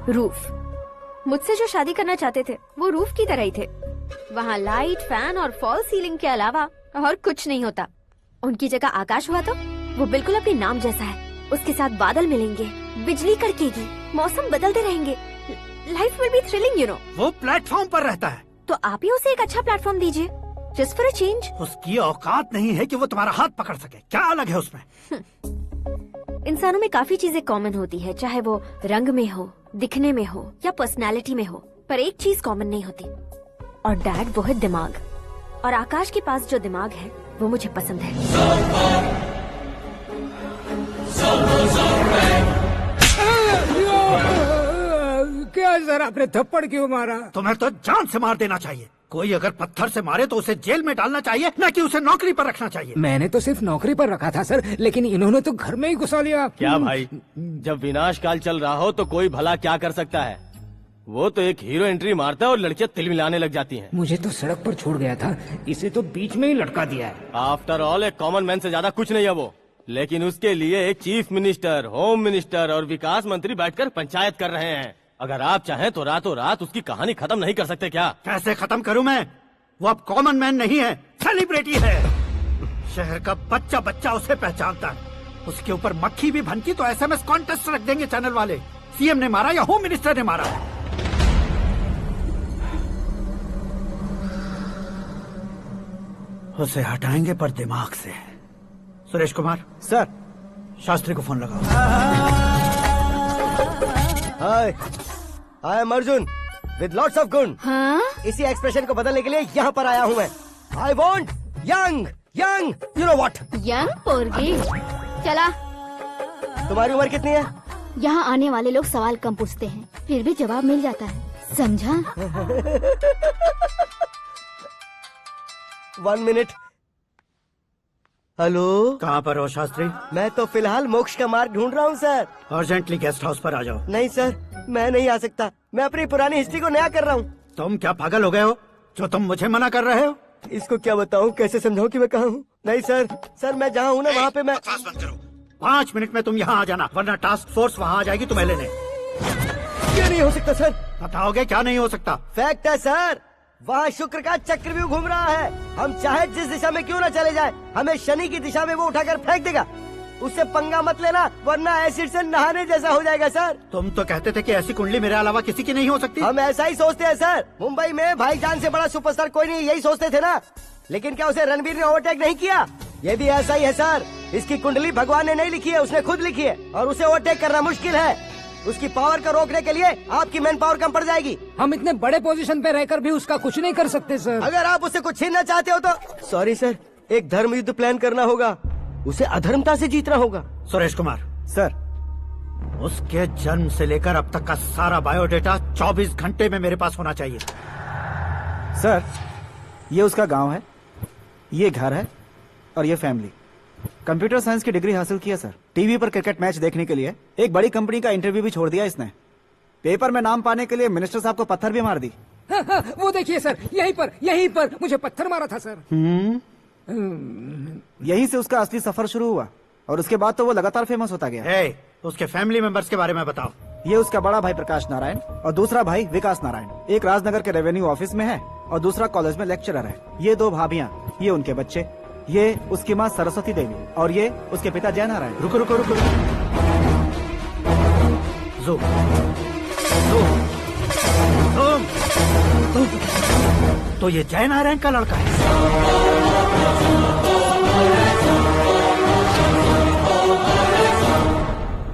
रूफ। मुझसे जो शादी करना चाहते थे वो रूफ की तरह ही थे। वहाँ लाइट, फैन और फॉल सीलिंग के अलावा और कुछ नहीं होता। उनकी जगह आकाश हुआ तो वो बिल्कुल अपने नाम जैसा है। उसके साथ बादल मिलेंगे, बिजली कड़केगी, मौसम बदलते रहेंगे, life will be thrilling, you know. वो प्लेटफॉर्म पर रहता है तो आप ही उसे एक अच्छा प्लेटफॉर्म दीजिए। Just for a change. उसकी औकात नहीं है कि वो तुम्हारा हाथ पकड़ सके। क्या अलग है उसमें? इंसानों में काफी चीजें कॉमन होती है, चाहे वो रंग में हो, दिखने में हो या पर्सनालिटी में हो, पर एक चीज कॉमन नहीं होती, और डैड वो है दिमाग। और आकाश के पास जो दिमाग है वो मुझे पसंद है। क्या सर, आपने थप्पड़ क्यों मारा? तुम्हें तो जान से मार देना चाहिए। कोई अगर पत्थर से मारे तो उसे जेल में डालना चाहिए, न कि उसे नौकरी पर रखना चाहिए। मैंने तो सिर्फ नौकरी पर रखा था सर, लेकिन इन्होंने तो घर में ही घुसा लिया। क्या भाई, जब विनाश काल चल रहा हो तो कोई भला क्या कर सकता है? वो तो एक हीरो एंट्री मारता है और लड़कियां तिल मिलाने लग जाती हैं। मुझे तो सड़क पर छोड़ गया था, इसे तो बीच में ही लटका दिया है। आफ्टर ऑल एक कॉमन मैन से ज्यादा कुछ नहीं है वो, लेकिन उसके लिए एक चीफ मिनिस्टर, होम मिनिस्टर और विकास मंत्री बैठकर पंचायत कर रहे हैं। अगर आप चाहें तो रातों रात उसकी कहानी खत्म नहीं कर सकते क्या? कैसे खत्म करूं मैं? वो अब कॉमन मैन नहीं है, सेलिब्रिटी है। शहर का बच्चा बच्चा उसे पहचानता है। उसके ऊपर मक्खी भी भनकी तो SMS कॉन्टेस्ट रख देंगे चैनल वाले। सीएम ने मारा या होम मिनिस्टर ने मारा? उसे हटाएंगे पर दिमाग से। सुरेश कुमार सर, शास्त्री को फोन लगाओ। Hi, I am Arjun with lots of गुण। हाँ? इसी एक्सप्रेशन को बदलने के लिए यहाँ पर आया हूँ मैं। I want young young, you know what? Young पोरगी। चला। तुम्हारी उम्र कितनी है? यहाँ आने वाले लोग सवाल कम पूछते हैं, फिर भी जवाब मिल जाता है, समझा? 1 मिनट। हेलो, कहाँ पर हो शास्त्री? मैं तो फिलहाल मोक्ष का मार्ग ढूंढ रहा हूँ सर। अर्जेंटली गेस्ट हाउस पर आ जाओ। नहीं सर, मैं नहीं आ सकता। मैं अपनी पुरानी हिस्ट्री को नया कर रहा हूँ। तुम क्या पागल हो गए हो जो तुम मुझे मना कर रहे हो? इसको क्या बताऊँ, कैसे समझाऊँ कि मैं कहाँ हूँ? नहीं सर, सर मैं जहाँ हूँ ना वहाँ पे मैं। 5 मिनट में तुम यहाँ आ जाना, वरना टास्क फोर्स वहाँ आ जाएगी तुम्हें लेने। क्यों नहीं हो सकता सर? बताओगे क्या नहीं हो सकता? फैक्ट है सर, वहाँ शुक्र का चक्रव्यूह घूम रहा है। हम चाहे जिस दिशा में क्यों न चले जाए, हमें शनि की दिशा में वो उठाकर फेंक देगा। उससे पंगा मत लेना, वरना एसिड से नहाने जैसा हो जाएगा सर। तुम तो कहते थे कि ऐसी कुंडली मेरे अलावा किसी की नहीं हो सकती। हम ऐसा ही सोचते हैं सर। मुंबई में भाईजान से बड़ा सुपरस्टार कोई नहीं, यही सोचते थे ना। लेकिन क्या उसे रणबीर ने ओवरटेक नहीं किया? ये भी ऐसा ही है सर। इसकी कुंडली भगवान ने नहीं लिखी है, उसने खुद लिखी है, और उसे ओवरटेक करना मुश्किल है। उसकी पावर को रोकने के लिए आपकी मैन पावर कम पड़ जाएगी। हम इतने बड़े पोजीशन पे रहकर भी उसका कुछ नहीं कर सकते सर। अगर आप उसे कुछ छीनना चाहते हो तो सॉरी सर, एक धर्म युद्ध प्लान करना होगा। उसे अधर्मता से जीतना होगा। सुरेश कुमार सर, उसके जन्म से लेकर अब तक का सारा बायोडेटा 24 घंटे में मेरे पास होना चाहिए। सर ये उसका गांव है, ये घर है और ये फैमिली। कंप्यूटर साइंस की डिग्री हासिल किया सर। टीवी पर क्रिकेट मैच देखने के लिए एक बड़ी कंपनी का इंटरव्यू भी छोड़ दिया इसने। पेपर में नाम पाने के लिए मिनिस्टर साहब को पत्थर भी मार दी। वो देखिए सर, यहीं पर मुझे पत्थर मारा था सर। यहीं से उसका असली सफर शुरू हुआ और उसके बाद तो वो लगातार फेमस होता गया। उसके फैमिली मेंबर्स के बारे में बताओ। ये उसका बड़ा भाई प्रकाश नारायण और दूसरा भाई विकास नारायण। एक राजनगर के रेवेन्यू ऑफिस में है और दूसरा कॉलेज में लेक्चरर है। ये 2 भाभियां, ये उनके बच्चे, ये उसकी माँ सरस्वती देवी और ये उसके पिता जय नारायण। रुको रुको रुको, तो ये जय नारायण का लड़का है।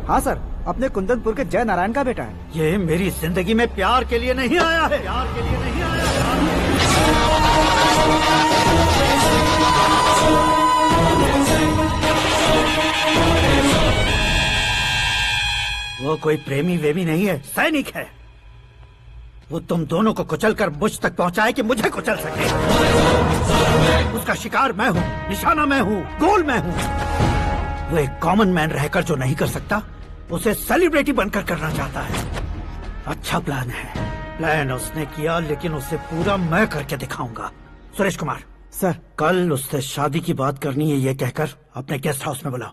हाँ सर, अपने कुंदनपुर के जय नारायण का बेटा है। ये मेरी जिंदगी में प्यार के लिए नहीं आया है। प्यार के लिए नहीं आया वो कोई प्रेमी वेमी नहीं है, सैनिक है। वो तुम दोनों को कुचल कर मुझ तक पहुंचाए कि मुझे कुचल सके। उसका शिकार मैं हूँ, निशाना मैं हूँ, गोल मैं हूँ। वो एक कॉमन मैन रहकर जो नहीं कर सकता, उसे सेलिब्रिटी बनकर करना चाहता है। अच्छा प्लान है। प्लान उसने किया, लेकिन उसे पूरा मैं करके दिखाऊंगा। सुरेश कुमार सर, कल उससे शादी की बात करनी है, ये कहकर अपने गेस्ट हाउस में बुलाओ।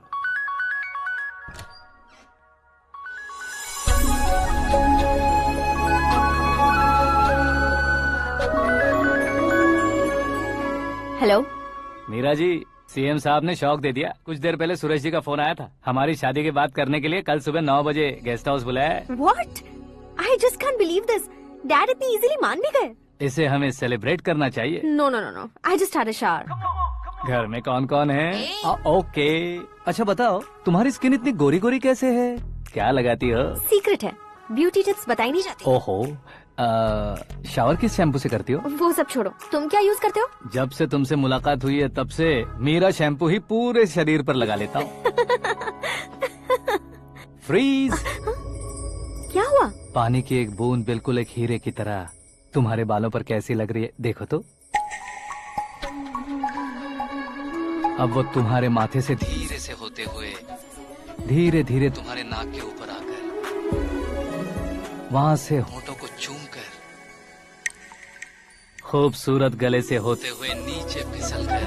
हेलो मीरा जी, सीएम साहब ने शौक दे दिया। कुछ देर पहले सुरेश जी का फोन आया था, हमारी शादी की बात करने के लिए कल सुबह 9 बजे गेस्ट हाउस बुलाया है। What? I just can't believe this. Dad इतनी इजीली मान भी गए। इसे हमें सेलिब्रेट करना चाहिए। No no no no, I just had a shower. घर में कौन कौन है? ओके। अच्छा बताओ, तुम्हारी स्किन इतनी गोरी गोरी कैसे है? क्या लगाती हो? सीक्रेट है, ब्यूटी टिप्स बताई नहीं जाती। ओहो, शावर किस शैम्पू से करती हो? वो सब छोड़ो, तुम क्या यूज करते हो? जब से तुमसे मुलाकात हुई है तब से मेरा शैम्पू ही पूरे शरीर पर लगा लेता हूँ। फ्रीज। क्या हुआ? पानी की एक बूंद बिल्कुल एक हीरे की तरह तुम्हारे बालों पर कैसी लग रही है, देखो तो। अब वो तुम्हारे माथे से धीरे से होते हुए धीरे धीरे तुम्हारे नाक के ऊपर आकर वहां से होठों को चूमकर खूबसूरत गले से होते हुए नीचे फिसलकर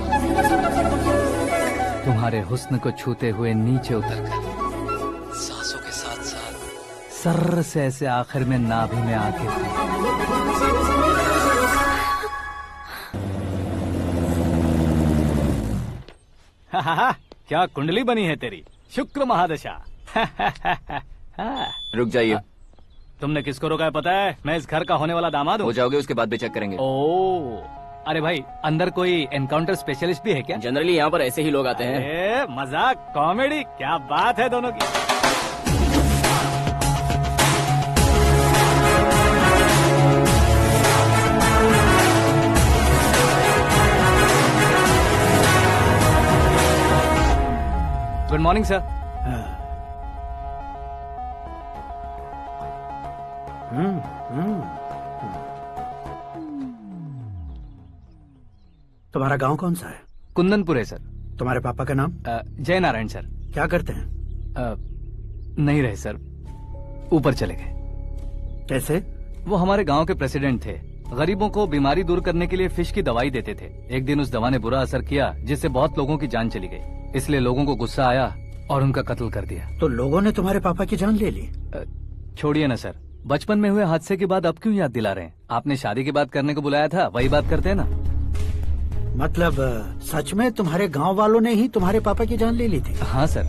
तुम्हारे हुस्न को छूते हुए नीचे उतरकर सांसों के साथ साथ सर्र से ऐसे आखिर में नाभि में आके क्या कुंडली बनी है तेरी, शुक्र महादशा। रुक जाइए। तुमने किसको रोका है पता है? मैं इस घर का होने वाला दामाद हूँ। हो जाओगे उसके बाद भी चेक करेंगे। ओ, अरे भाई अंदर कोई एनकाउंटर स्पेशलिस्ट भी है क्या? जनरली यहाँ पर ऐसे ही लोग आते हैं। मजाक, कॉमेडी, क्या बात है दोनों की। Good morning sir. तुम्हारा गांव कौन सा है? कुंदनपुर है सर। तुम्हारे पापा का नाम? जय नारायण सर। क्या करते हैं? नहीं रहे सर, ऊपर चले गए। कैसे? वो हमारे गांव के प्रेसिडेंट थे। गरीबों को बीमारी दूर करने के लिए फिश की दवाई देते थे। एक दिन उस दवा ने बुरा असर किया जिससे बहुत लोगों की जान चली गई। इसलिए लोगों को गुस्सा आया और उनका कत्ल कर दिया। तो लोगों ने तुम्हारे पापा की जान ले ली? छोड़िए ना सर, बचपन में हुए हादसे की बात अब क्यों याद दिला रहे हैं? आपने शादी की बात करने को बुलाया था, वही बात करते हैं ना। मतलब सच में तुम्हारे गांव वालों ने ही तुम्हारे पापा की जान ले ली थी? हाँ सर।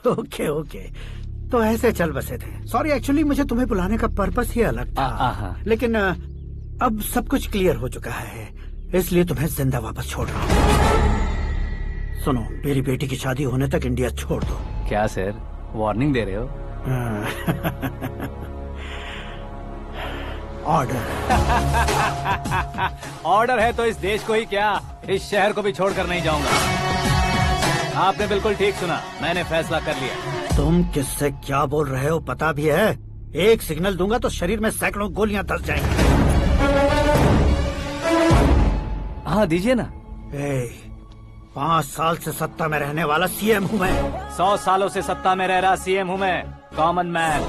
ओके ओके, तो ऐसे चल बसे थे। सॉरी, एक्चुअली मुझे तुम्हें बुलाने का पर्पस ही अलग था। लेकिन अब सब कुछ क्लियर हो चुका है, इसलिए तुम्हें जिंदा वापस छोड़ रहा हूँ। सुनो, मेरी बेटी की शादी होने तक इंडिया छोड़ दो। क्या सर, वार्निंग दे रहे हो? ऑर्डर। ऑर्डर है तो इस देश को ही क्या, इस शहर को भी छोड़कर नहीं जाऊंगा। आपने बिल्कुल ठीक सुना, मैंने फैसला कर लिया। तुम किससे क्या बोल रहे हो पता भी है? एक सिग्नल दूंगा तो शरीर में सैकड़ों गोलियां धस जाएंगी। हाँ दीजिए ना। 5 साल से सत्ता में रहने वाला सीएम हूँ मैं। 100 सालों से सत्ता में रह रहा सीएम हूँ मैं। Common man,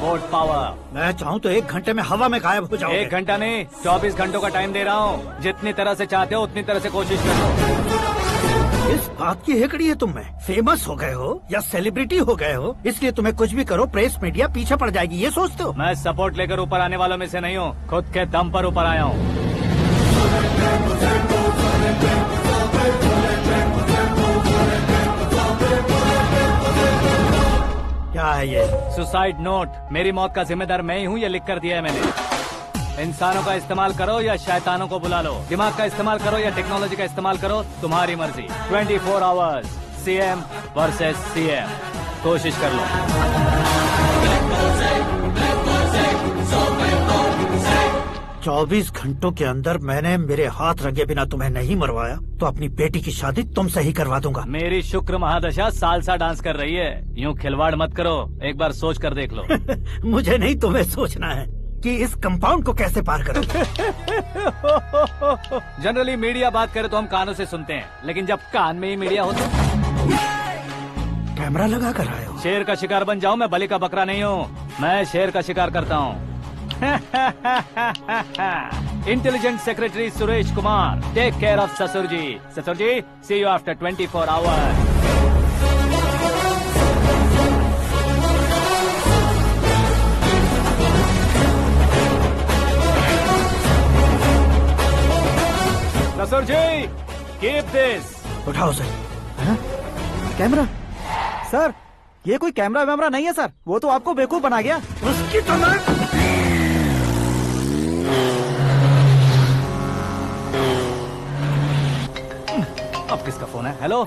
vote power. मैं चाहूँ तो 1 घंटे में हवा में गायब हो जाओ। 1 घंटा नहीं, 24 घंटों का टाइम दे रहा हूँ। जितनी तरह से चाहते हो उतनी तरह से कोशिश करो। इस बात की हेकड़ी है तुम में? फेमस हो गए हो या सेलिब्रिटी हो गए हो, इसलिए तुम्हें कुछ भी करो प्रेस मीडिया पीछे पड़ जाएगी, ये सोचते हो? मैं सपोर्ट लेकर ऊपर आने वालों में से नहीं हूँ, खुद के दम पर ऊपर आया हूँ। क्या है ये? Suicide note. मेरी मौत का जिम्मेदार मैं ही हूँ, ये लिख कर दिया है मैंने। इंसानों का इस्तेमाल करो या शैतानों को बुला लो, दिमाग का इस्तेमाल करो या टेक्नोलॉजी का इस्तेमाल करो, तुम्हारी मर्जी। 24 आवर्स, सीएम वर्सेस सीएम, कोशिश कर लो। 24 घंटों के अंदर मैंने मेरे हाथ रंगे बिना तुम्हें नहीं मरवाया तो अपनी बेटी की शादी तुमसे ही करवा दूंगा। मेरी शुक्र महादशा सालसा डांस कर रही है, यूँ खिलवाड़ मत करो, एक बार सोच कर देख लो। मुझे नहीं, तुम्हें सोचना है कि इस कंपाउंड को कैसे पार करो। जनरली मीडिया बात करे तो हम कानों से सुनते हैं, लेकिन जब कान में ही मीडिया होता है। कैमरा लगा कर आए हो? शेर का शिकार बन जाऊं, मैं बलि का बकरा नहीं हूँ, मैं शेर का शिकार करता हूँ। Intelligent secretary Suresh Kumar, take care of ससुर जी। ससुर जी, सी यू आफ्टर 24 आवर्स। ससुर जी, कीप दिस। उठाओ सर। कैमरा। सर, ये कोई कैमरा वैमरा नहीं है सर, वो तो आपको बेवकूफ बना गया। उसकी तो मैं अब किसका फोन है? हेलो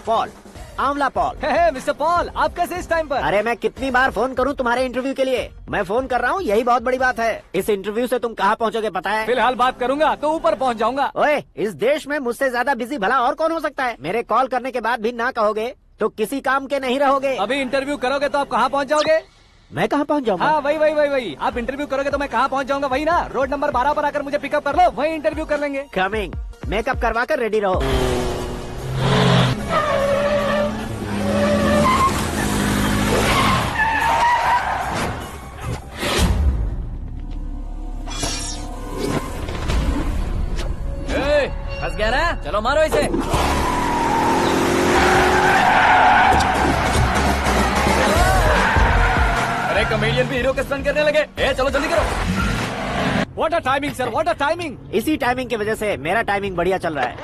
पॉल, आंवला पॉल। मिस्टर पॉल, आप कैसे इस टाइम पर? अरे मैं कितनी बार फोन करूं तुम्हारे इंटरव्यू के लिए? मैं फोन कर रहा हूं, यही बहुत बड़ी बात है। इस इंटरव्यू से तुम कहां पहुंचोगे पता है? फिलहाल बात करूंगा तो ऊपर पहुंच जाऊंगा। ओए, इस देश में मुझसे ज्यादा बिजी भला और कौन हो सकता है? मेरे कॉल करने के बाद भी ना कहोगे तो किसी काम के नहीं रहोगे। अभी इंटरव्यू करोगे तो आप कहाँ पहुँच जाओगे? मैं कहाँ पहुँच जाऊंगा? हाँ वही। आप इंटरव्यू करोगे तो मैं कहाँ पहुँच जाऊंगा? वही ना, रोड नंबर 12 पर आकर मुझे पिकअप कर लो, वही इंटरव्यू कर लेंगे। कमिंग। मेकअप करवा कर रेडी रहो। फंस गया ना, चलो मारो इसे। अरे कॉमेडियन भी हीरो के स्टंट करने लगे। चलो जल्दी करो। What a timing sir, what a timing. इसी टाइमिंग की वजह से मेरा टाइमिंग बढ़िया चल रहा है।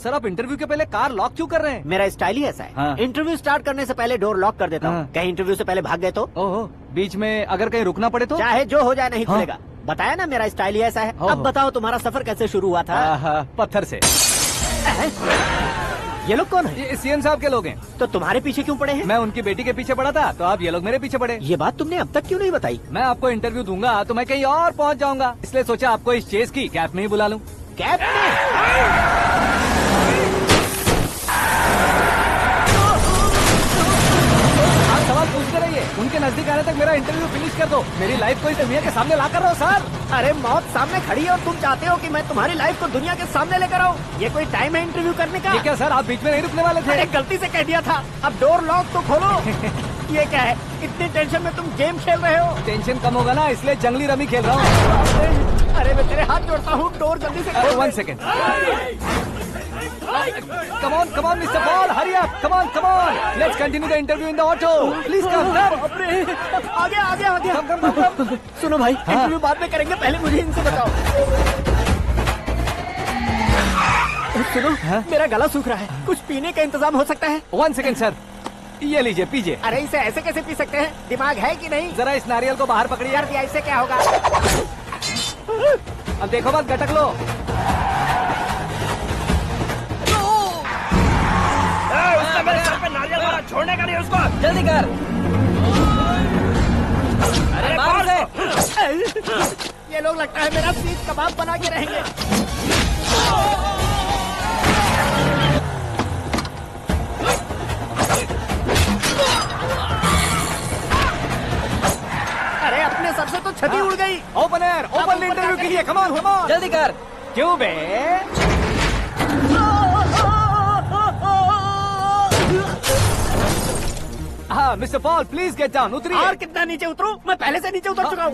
सर आप इंटरव्यू के पहले कार लॉक क्यों कर रहे हैं? मेरा स्टाइल ही ऐसा है। हाँ। इंटरव्यू स्टार्ट करने से पहले डोर लॉक कर देता हूँ। हाँ। कहीं इंटरव्यू से पहले भाग गए तो? ओहो, बीच में अगर कहीं रुकना पड़े तो? चाहे जो हो जाए नहीं हाँ। खुलेगा। बताया ना मेरा स्टाइल ही ऐसा है। अब बताओ तुम्हारा सफर कैसे शुरू हुआ था? पत्थर से। ये लोग कौन है? ये सीएम साहब के लोग हैं। तो तुम्हारे पीछे क्यों पड़े हैं? मैं उनकी बेटी के पीछे पड़ा था तो आप ये लोग मेरे पीछे पड़े। ये बात तुमने अब तक क्यों नहीं बताई? मैं आपको इंटरव्यू दूंगा तो मैं कहीं और पहुंच जाऊंगा, इसलिए सोचा आपको इस चेस की कैब में ही बुला लूं। कैब में? आप सवाल पूछते रहिए, उनके नजदीक आने तक मेरा इंटरव्यू फिनिश कर दो। मेरी लाइफ को इस दुनिया के सामने ला कर रहो सर। अरे मौत सामने खड़ी है और तुम चाहते हो कि मैं तुम्हारी लाइफ को दुनिया के सामने लेकर आऊं? ये कोई टाइम है इंटरव्यू करने का? ये क्या सर, आप बीच में नहीं रुकने वाले थे? अरे गलती से कह दिया था। अब डोर लॉक तो खोलो। ये क्या है? इतनी टेंशन में तुम गेम खेल रहे हो? टेंशन कम होगा ना, इसलिए जंगली रमी खेल रहा हूँ। अरे मैं तेरे हाथ जोड़ता हूँ, डोर जल्दी से खोलो। 1 second. Come on, Mr. Paul, hurry up! Come on! Let's continue the interview in the auto. Please come, sir. आगे। Come. सुनो भाई, इंटरव्यू बाद में करेंगे, पहले मुझे इनसे बताओ। सुनो, मेरा गला सूख रहा है, कुछ पीने का इंतजाम हो सकता है? 1 सेकेंड सर, ये लीजिए पीजिए। अरे इसे ऐसे कैसे पी सकते हैं? दिमाग है कि नहीं? जरा इस नारियल को बाहर पकड़िए। यार दिया, इससे क्या होगा? अब देखो मत, गटक लो। उसने मेरे सर पे नारियल मारा, छोड़ने का नहीं उसको। जल्दी कर। अरे मार उसे। ये लोग लगता है मेरा सीख कबाब बना के रहेंगे। अरे अपने सर से तो छती उड़ गई। ओपन एयर, ओपन इंटरव्यू कीजिए। कम ऑन, जल्दी कर। क्यों बे? हाँ mister Paul, please get down. उतरिए। और कितना नीचे उतरूं? मैं पहले से नीचे उतर चुका हूँ।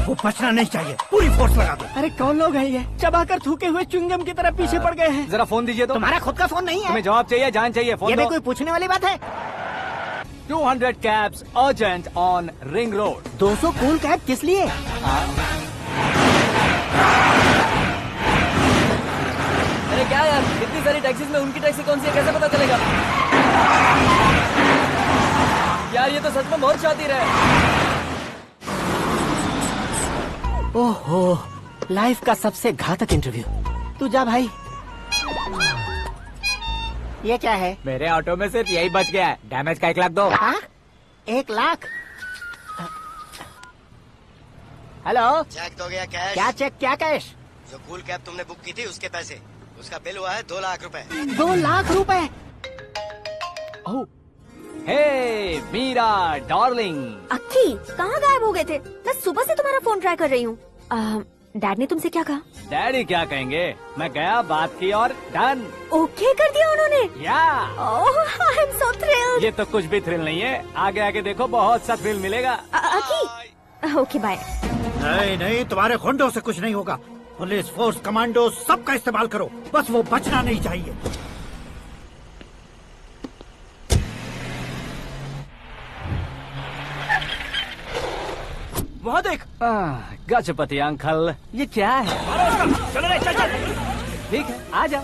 वो बचना नहीं चाहिए, पूरी फोर्स लगा दो। अरे कौन लोग हैं ये? चबाकर थूके हुए च्युइंगम की तरह पीछे पड़ गए हैं। जरा फोन दीजिए तो। तुम्हारा खुद का फोन नहीं है? तुम्हें जवाब चाहिए, जान चाहिए, फोन ये भी दो। कोई पूछने वाली बात है? 200 cabs urgent on Ring Road. 200 cool cab किस लिए? अरे क्या यार, इतनी सारी टैक्सीज में उनकी टैक्सी कौन सी है, कैसे पता चलेगा? यार ये तो सच में बहुत शातिर है। ओहो, लाइफ का सबसे घातक इंटरव्यू। तू जा भाई। ये क्या है? मेरे ऑटो में सिर्फ यही बच गया है, डैमेज का 1 लाख दो। 1 लाख? हेलो, चेक तो गया कैश। क्या चेक, क्या कैश? जो कूल कैब तुमने बुक की थी उसके पैसे, उसका बिल हुआ है 2 लाख रुपए। 2 लाख रुपए? हे मीरा डार्लिंग। अक्की, कहाँ गायब हो गए थे? मैं सुबह से तुम्हारा फोन ट्राई कर रही हूँ। डैड ने तुमसे क्या कहा? डैडी क्या कहेंगे, मैं गया, बात की और डन। ओके कर दिया उन्होंने? या। ओह, आई एम सो थ्रिल्ड। ये तो कुछ भी थ्रिल नहीं है, आगे आगे देखो बहुत सा थ्रिल मिलेगा। अक्की, ओके बाय। नहीं, तुम्हारे गुंडों से कुछ नहीं होगा। पुलिस फोर्स, कमांडो, सबका इस्तेमाल करो, बस वो बचना नहीं चाहिए। वहाँ देख। गजपति अंकल, ये क्या है? चलो चल। ठीक है, आ जाओ।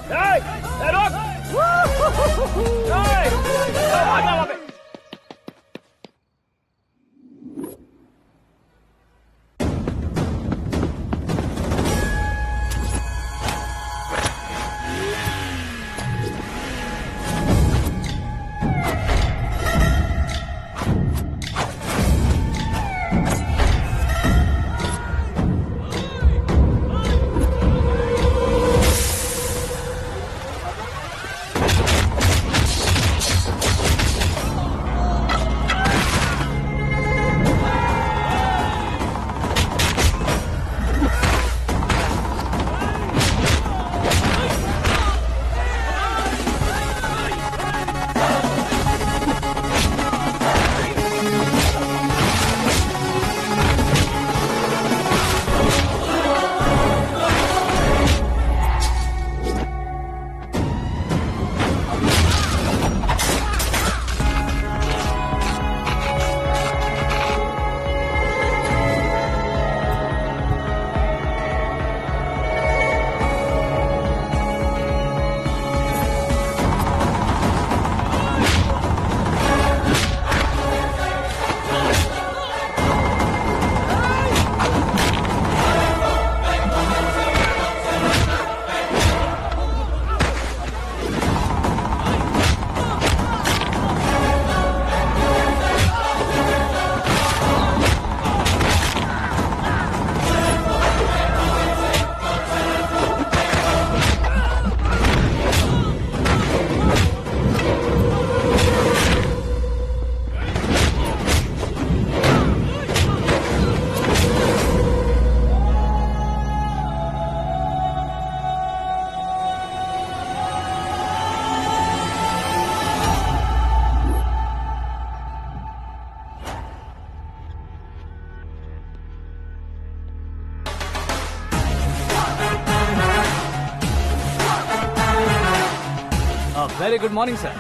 Very good morning sir.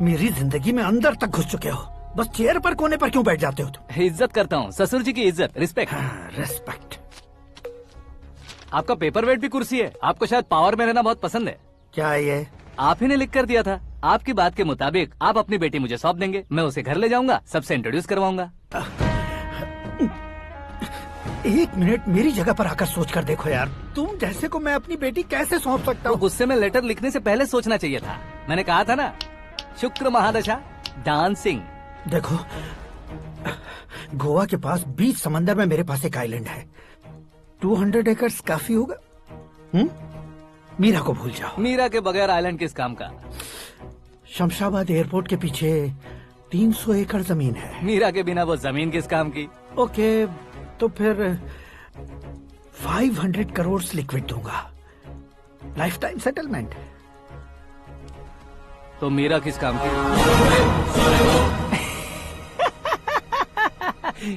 मेरी जिंदगी में अंदर तक घुस चुके हो, बस चेयर पर कोने पर क्यों बैठ जाते हो तुम? इज्जत करता हूँ, ससुर जी की इज्जत, रिस्पेक्ट। रिस्पेक्ट। आपका पेपर वेट भी कुर्सी है। आपको शायद पावर में रहना बहुत पसंद है। क्या है ये? आप ही ने लिख कर दिया था। आपकी बात के मुताबिक आप अपनी बेटी मुझे सौंप देंगे, मैं उसे घर ले जाऊंगा, सबसे इंट्रोड्यूस करवाऊंगा। एक मिनट मेरी जगह पर आकर सोच कर देखो यार, तुम जैसे को मैं अपनी बेटी कैसे सौंप सकता हूँ? गुस्से में लेटर लिखने से पहले सोचना चाहिए था। मैंने कहा था ना, शुक्र महादशा डांसिंग। देखो, गोवा के पास बीच समंदर में मेरे पास एक आइलैंड है। 200 एकर्स काफी होगा। मीरा को भूल जाओ। मीरा के बगैर आइलैंड किस काम का? शमशाबाद एयरपोर्ट के पीछे 300 एकड़ जमीन है। मीरा के बिना वो जमीन किस काम की? ओके, तो फिर 500 करोड़ लिक्विड दूंगा, लाइफ टाइम सेटलमेंट। तो मीरा किस काम की?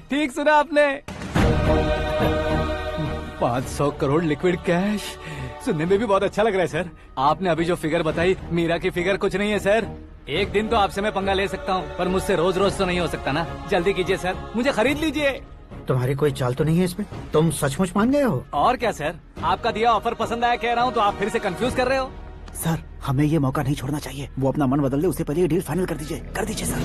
ठीक सुना आपने, 500 करोड़ लिक्विड कैश। सुनने में भी बहुत अच्छा लग रहा है सर। आपने अभी जो फिगर बताई, मीरा की फिगर कुछ नहीं है सर। एक दिन तो आपसे मैं पंगा ले सकता हूँ, पर मुझसे रोज रोज तो नहीं हो सकता ना। जल्दी कीजिए सर, मुझे खरीद लीजिए। तुम्हारी कोई चाल तो नहीं है इसमें? तुम सचमुच मान गए हो? और क्या सर, आपका दिया ऑफर पसंद आया कह रहा हूँ, तो आप फिर से कंफ्यूज कर रहे हो। सर, हमें ये मौका नहीं छोड़ना चाहिए। वो अपना मन बदल दे, उससे पहले ये डील फाइनल कर दीजिए। कर दीजिए सर।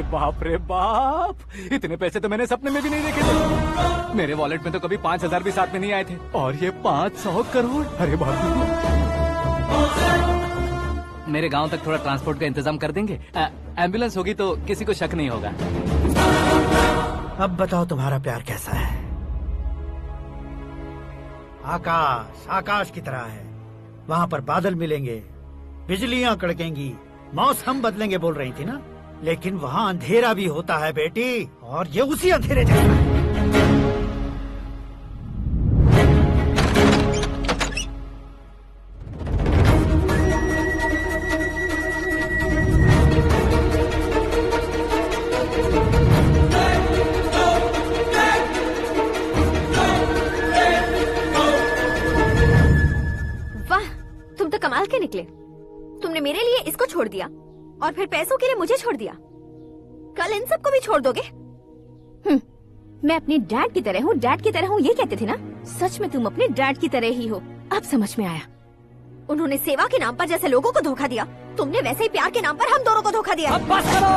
बाप रे बाप, इतने पैसे तो मैंने सपने में भी नहीं देखे थे। मेरे वॉलेट में तो कभी 5000 भी साथ में नहीं आए थे, और ये 500 करोड़। अरे बाप रे। मेरे गांव तक थोड़ा ट्रांसपोर्ट का इंतजाम कर देंगे? एम्बुलेंस होगी तो किसी को शक नहीं होगा। अब बताओ तुम्हारा प्यार कैसा है? आकाश आकाश की तरह है, वहाँ पर बादल मिलेंगे, बिजलियाँ कड़केंगी, मौसम बदलेंगे बोल रही थी ना। लेकिन वहाँ अंधेरा भी होता है बेटी, और ये उसी अंधेरे जैसा है। निकले। तुमने मेरे लिए इसको छोड़ दिया और फिर पैसों के लिए मुझे छोड़ दिया। कल इन सबको भी छोड़ दोगे? मैं अपने डैड की तरह हूँ, डैड की तरह हूँ, ये कहते थे ना? सच में तुम अपने डैड की तरह ही हो। अब समझ में आया। उन्होंने सेवा के नाम पर जैसे लोगों को धोखा दिया, तुमने वैसे ही प्यार के नाम पर हम दोनों को धोखा दिया। अब बस करो।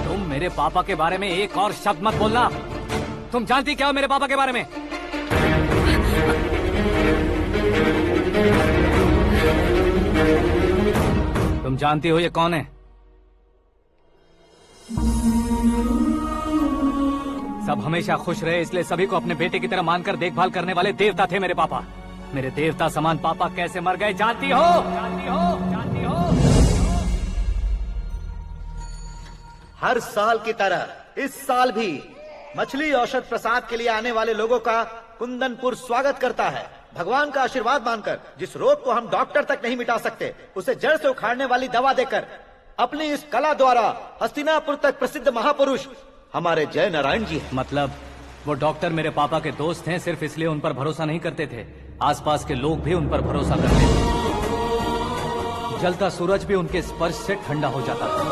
तुम मेरे पापा के बारे में एक और शब्द मत बोलना। तुम जानती क्या हो मेरे पापा के बारे में? तुम जानती हो ये कौन है? सब हमेशा खुश रहे इसलिए सभी को अपने बेटे की तरह मानकर देखभाल करने वाले देवता थे मेरे पापा। मेरे देवता समान पापा कैसे मर गए जानती हो? जानती हो? जानती हो? हर साल की तरह इस साल भी मछली औषध प्रसाद के लिए आने वाले लोगों का कुंदनपुर स्वागत करता है। भगवान का आशीर्वाद मानकर जिस रोग को हम डॉक्टर तक नहीं मिटा सकते, उसे जड़ से उखाड़ने वाली दवा देकर अपनी इस कला द्वारा हस्तिनापुर तक प्रसिद्ध महापुरुष हमारे जय नारायण जी हैं। मतलब वो डॉक्टर मेरे पापा के दोस्त हैं, सिर्फ इसलिए उन पर भरोसा नहीं करते थे, आसपास के लोग भी उन पर भरोसा करते थे। जलता सूरज भी उनके स्पर्श से ठंडा हो जाता था।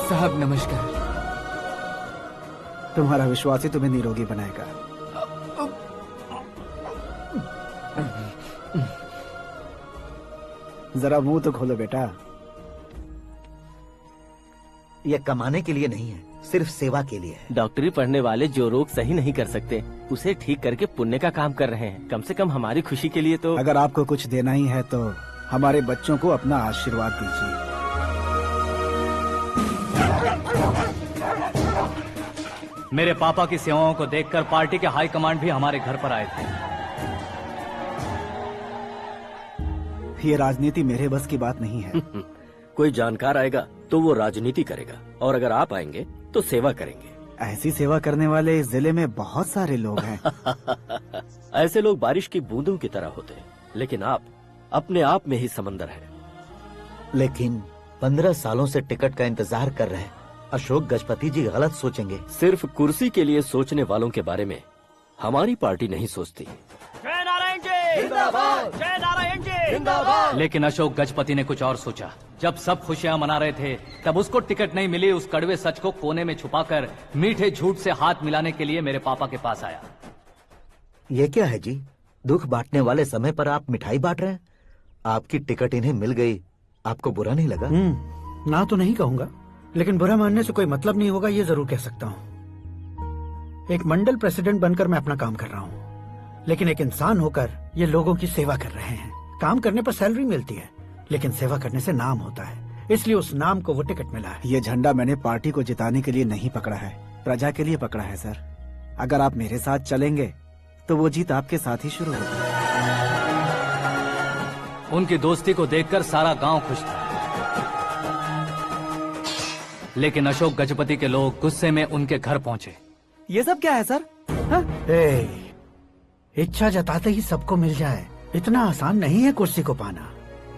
साहब नमस्कार। तुम्हारा विश्वास ही तुम्हें निरोगी बनाएगा। जरा मुंह तो खोलो बेटा। यह कमाने के लिए नहीं है, सिर्फ सेवा के लिए है। डॉक्टरी पढ़ने वाले जो रोग सही नहीं कर सकते उसे ठीक करके पुण्य का काम कर रहे हैं। कम से कम हमारी खुशी के लिए तो। अगर आपको कुछ देना ही है तो हमारे बच्चों को अपना आशीर्वाद दीजिए। मेरे पापा की सेवाओं को देखकर पार्टी के हाई कमांड भी हमारे घर पर आए थे। ये राजनीति मेरे बस की बात नहीं है। कोई जानकार आएगा तो वो राजनीति करेगा, और अगर आप आएंगे तो सेवा करेंगे। ऐसी सेवा करने वाले इस जिले में बहुत सारे लोग हैं। ऐसे लोग बारिश की बूंदों की तरह होते हैं, लेकिन आप अपने आप में ही समंदर हैं। लेकिन 15 सालों से टिकट का इंतजार कर रहे अशोक गजपति जी गलत सोचेंगे। सिर्फ कुर्सी के लिए सोचने वालों के बारे में हमारी पार्टी नहीं सोचती। जय नारायण जी जिंदाबाद, जय नारायण जी जिंदाबाद। लेकिन अशोक गजपति ने कुछ और सोचा। जब सब खुशियां मना रहे थे तब उसको टिकट नहीं मिली। उस कड़वे सच को कोने में छुपाकर मीठे झूठ से हाथ मिलाने के लिए मेरे पापा के पास आया। ये क्या है जी? दुख बांटने वाले समय पर आप मिठाई बांट रहे हैं। आपकी टिकट इन्हें मिल गई, आपको बुरा नहीं लगा? ना तो नहीं कहूंगा, लेकिन बुरा मानने से कोई मतलब नहीं होगा, ये जरूर कह सकता हूँ। एक मंडल प्रेसिडेंट बनकर मैं अपना काम कर रहा हूँ, लेकिन एक इंसान होकर ये लोगों की सेवा कर रहे हैं। काम करने पर सैलरी मिलती है, लेकिन सेवा करने से नाम होता है, इसलिए उस नाम को वो टिकट मिला है। ये झंडा मैंने पार्टी को जिताने के लिए नहीं पकड़ा है, प्रजा के लिए पकड़ा है सर। अगर आप मेरे साथ चलेंगे तो वो जीत आपके साथ ही शुरू होगी। उनकी दोस्ती को देखकर सारा गांव खुश था, लेकिन अशोक गजपति के लोग गुस्से में उनके घर पहुंचे। ये सब क्या है सर? इच्छा जताते ही सबको मिल जाए, इतना आसान नहीं है कुर्सी को पाना।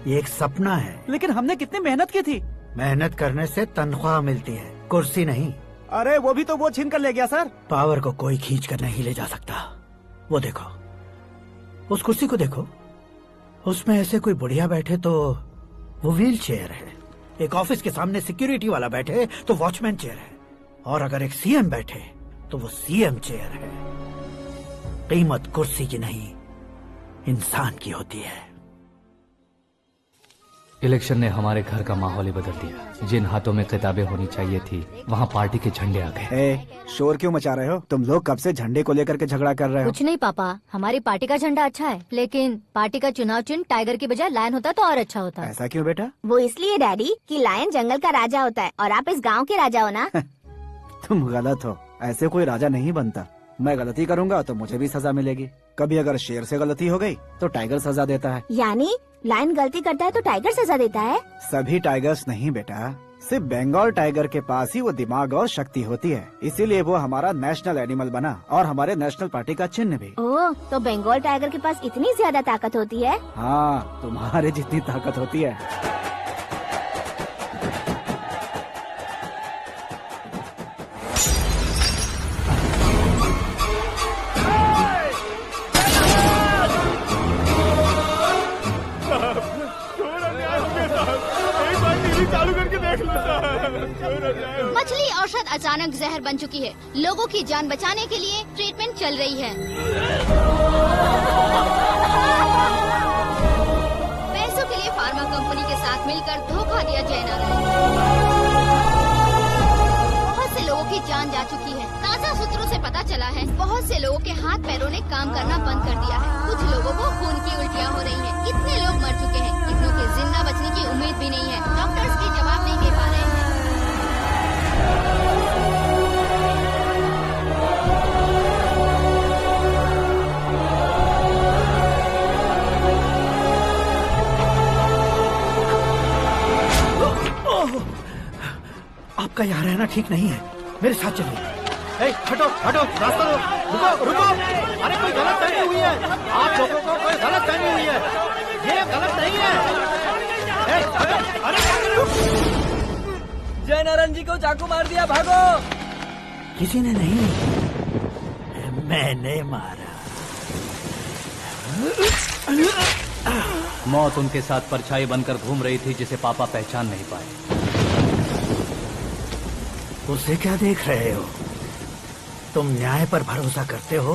ये एक सपना है। लेकिन हमने कितनी मेहनत की थी। मेहनत करने से तनख्वाह मिलती है, कुर्सी नहीं। अरे वो भी तो वो छीन कर ले गया सर। पावर को कोई खींच कर नहीं ले जा सकता। वो देखो, उस कुर्सी को देखो, उसमें ऐसे कोई बुढ़िया बैठे तो वो व्हील चेयर है। एक ऑफिस के सामने सिक्योरिटी वाला बैठे तो वॉचमैन चेयर है, और अगर एक सीएम बैठे तो वो सीएम चेयर है। कीमत कुर्सी की नहीं, इंसान की होती है। इलेक्शन ने हमारे घर का माहौल ही बदल दिया। जिन हाथों में किताबें होनी चाहिए थी वहाँ पार्टी के झंडे आ गए। शोर क्यों मचा रहे हो? तुम लोग कब से झंडे को लेकर के झगड़ा कर रहे हो? कुछ नहीं पापा, हमारी पार्टी का झंडा अच्छा है, लेकिन पार्टी का चुनाव चिन्ह टाइगर की बजाय लायन होता तो और अच्छा होता। ऐसा क्यों बेटा? वो इसलिए डैडी कि लायन जंगल का राजा होता है और आप इस गांव के राजा हो ना। तुम गलत हो, ऐसे कोई राजा नहीं बनता। मैं गलती करूंगा तो मुझे भी सजा मिलेगी। कभी अगर शेर से गलती हो गई तो टाइगर सजा देता है। यानी लायन गलती करता है तो टाइगर सजा देता है? सभी टाइगर्स नहीं बेटा, सिर्फ बंगाल टाइगर के पास ही वो दिमाग और शक्ति होती है, इसीलिए वो हमारा नेशनल एनिमल बना और हमारे नेशनल पार्टी का चिन्ह भी। ओह, तो बंगाल टाइगर के पास इतनी ज्यादा ताकत होती है? हाँ, तुम्हारे जितनी ताकत होती है। औषध अचानक जहर बन चुकी है। लोगों की जान बचाने के लिए ट्रीटमेंट चल रही है। पैसों के लिए फार्मा कंपनी के साथ मिलकर धोखा दिया जयनारायण। बहुत से लोगों की जान जा चुकी है। ताज़ा सूत्रों से पता चला है बहुत से लोगों के हाथ पैरों ने काम करना बंद कर दिया है। कुछ लोगों को खून की उल्टियाँ हो रही हैं। इतने लोग मर चुके हैं, इतनों के जिंदा बचने की उम्मीद भी नहीं है। डॉक्टर्स भी जवाब नहीं दे पा रहे हैं। आपका यहाँ रहना ठीक नहीं है, मेरे साथ चलिए। हटो हटो, रास्ता दो, रुको रुको। अरे कोई गलत फहमी हुई है, आप लोगों को कोई गलत फहमी हुई है, ये गलत नहीं है। जयनारायण जी को चाकू मार दिया, भागो। किसी ने नहीं, मैंने मारा। मौत उनके साथ परछाई बनकर घूम रही थी जिसे पापा पहचान नहीं पाए। उसे क्या देख रहे हो? तुम न्याय पर भरोसा करते हो